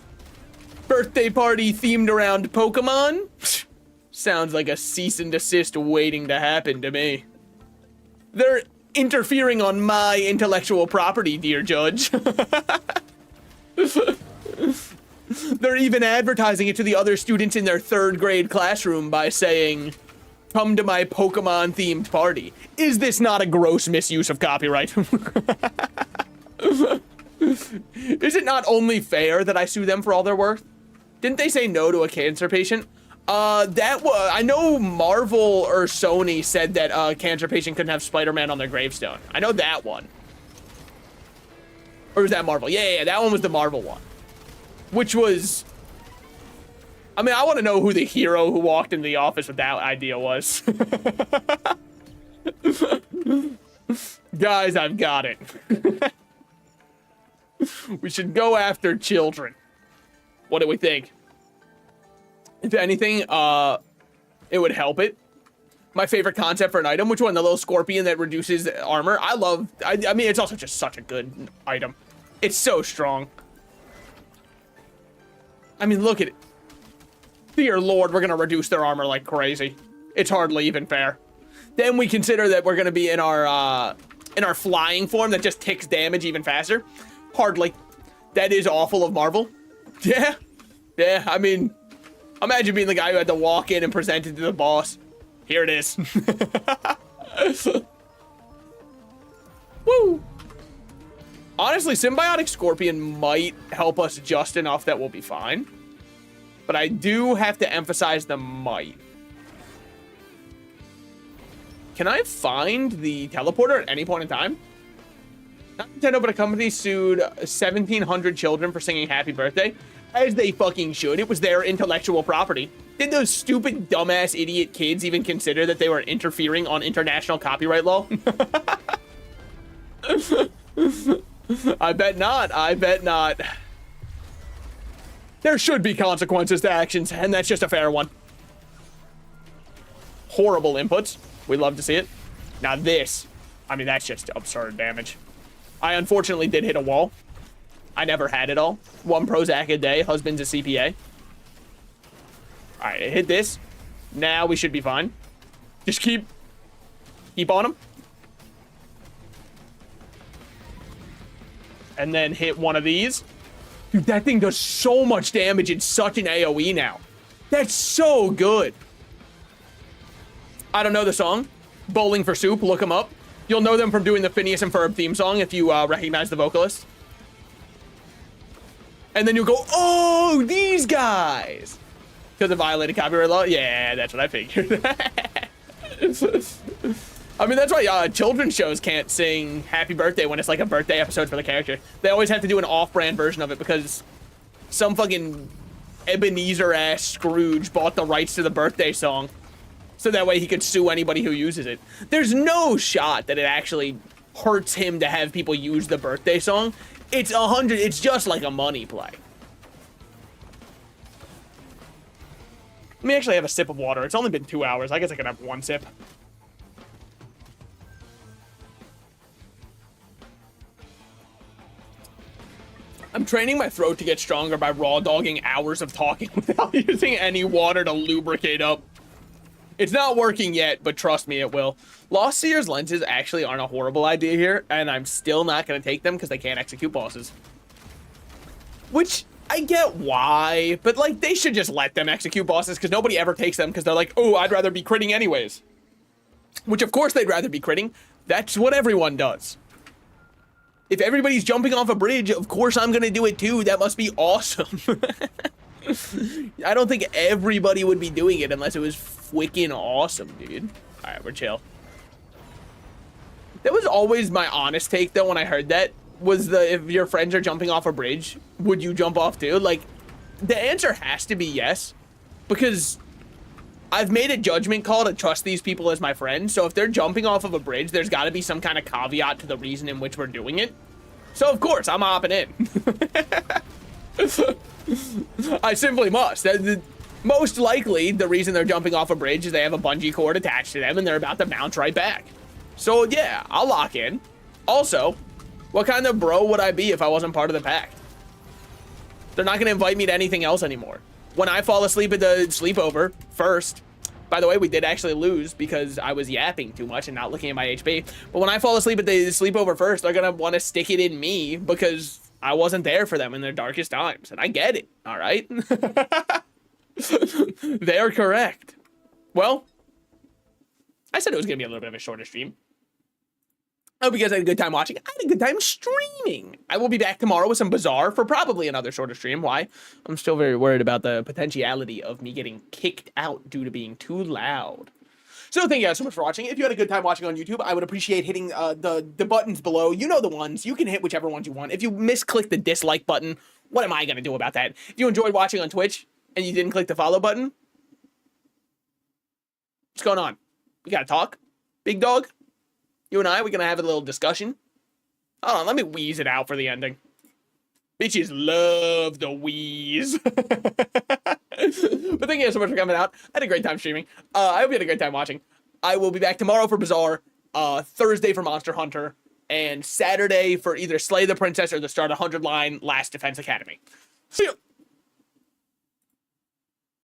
birthday party themed around Pokemon? Sounds like a cease and desist waiting to happen to me. They're interfering on my intellectual property, dear judge. They're even advertising it to the other students in their 3rd grade classroom by saying, "Come to my Pokemon themed party." Is this not a gross misuse of copyright? Is it not only fair that I sue them for all their worth? Didn't they say no to a cancer patient? I know Marvel or Sony said that a cancer patient couldn't have Spider-Man on their gravestone. I know that one. Or was that Marvel? Yeah, that one was the Marvel one. Which was... I mean, I want to know who the hero who walked into the office with that idea was. Guys, I've got it. We should go after children. What do we think? If anything, it would help it. My favorite concept for an item. Which one? The little scorpion that reduces armor. I mean, it's also just such a good item. It's so strong. I mean, look at it. Dear Lord, we're gonna reduce their armor like crazy. It's hardly even fair. Then we consider that we're gonna be in our flying form that just ticks damage even faster. Hardly. That is awful of Marvel. Yeah. Yeah, I mean, imagine being the guy who had to walk in and present it to the boss. Here it is. Woo! Honestly, Symbiotic Scorpion might help us just enough that we'll be fine. But I do have to emphasize the might. Can I find the teleporter at any point in time? Not Nintendo, but a company sued 1,700 children for singing Happy Birthday. As they fucking should. It was their intellectual property. Did those stupid, dumbass, idiot kids even consider that they were interfering on international copyright law? I bet not. I bet not. There should be consequences to actions, and that's just a fair one. Horrible inputs. We love to see it. Now this. I mean, that's just absurd damage. I unfortunately did hit a wall. I never had it all. 1 Prozac a day. Husband's a CPA. All right, hit this. Now we should be fine. Just keep on him. And then hit one of these. Dude, that thing does so much damage in such an AoE now. That's so good. I don't know the song. Bowling for Soup, look them up. You'll know them from doing the Phineas and Ferb theme song if you recognize the vocalist. And then you'll go, oh, these guys. Because it violated copyright law? Yeah, that's what I figured. I mean, that's why children's shows can't sing Happy Birthday when it's like a birthday episode for the character. They always have to do an off-brand version of it because some fucking Ebenezer-ass Scrooge bought the rights to the birthday song. So that way he could sue anybody who uses it. There's no shot that it actually hurts him to have people use the birthday song. It's just like a money play. Let me actually have a sip of water. It's only been 2 hours. I guess I can have 1 sip. I'm training my throat to get stronger by raw dogging hours of talking without using any water to lubricate up. It's not working yet, but trust me, it will. Lost Seer's lenses actually aren't a horrible idea here, and I'm still not going to take them because they can't execute bosses. Which, I get why, but like, they should just let them execute bosses because nobody ever takes them because they're like, oh, I'd rather be critting anyways. Which, of course, they'd rather be critting. That's what everyone does. If everybody's jumping off a bridge, of course I'm gonna do it too. That must be awesome. I don't think everybody would be doing it unless it was freaking awesome, dude. All right, we're chill. That was always my honest take, though, when I heard that, was if your friends are jumping off a bridge, would you jump off too? Like, the answer has to be yes, because I've made a judgment call to trust these people as my friends. So if they're jumping off of a bridge, there's got to be some kind of caveat to the reason in which we're doing it. So of course, I'm hopping in. I simply must. Most likely, the reason they're jumping off a bridge is they have a bungee cord attached to them and they're about to bounce right back. So yeah, I'll lock in. Also, what kind of bro would I be if I wasn't part of the pact? They're not gonna invite me to anything else anymore. When I fall asleep at the sleepover first, by the way, we did actually lose because I was yapping too much and not looking at my HP. But when I fall asleep at the sleepover first, they're gonna want to stick it in me because I wasn't there for them in their darkest times. And I get it, all right? They're correct. Well, I said it was gonna be a little bit of a shorter stream. I hope you guys had a good time watching. I had a good time streaming. I will be back tomorrow with some Bazaar for probably another shorter stream. Why? I'm still very worried about the potentiality of me getting kicked out due to being too loud. So thank you guys so much for watching. If you had a good time watching on YouTube, I would appreciate hitting the buttons below. You know the ones. You can hit whichever ones you want. If you misclick the dislike button, what am I going to do about that? If you enjoyed watching on Twitch and you didn't click the follow button, what's going on? You got to talk? Big dog? You and I, we're going to have a little discussion. Hold on, let me wheeze it out for the ending. Bitches love the wheeze. But thank you guys so much for coming out. I had a great time streaming. I hope you had a great time watching. I will be back tomorrow for Bazaar, Thursday for Monster Hunter, and Saturday for either Slay the Princess or the Start 100 line Last Defense Academy. See you.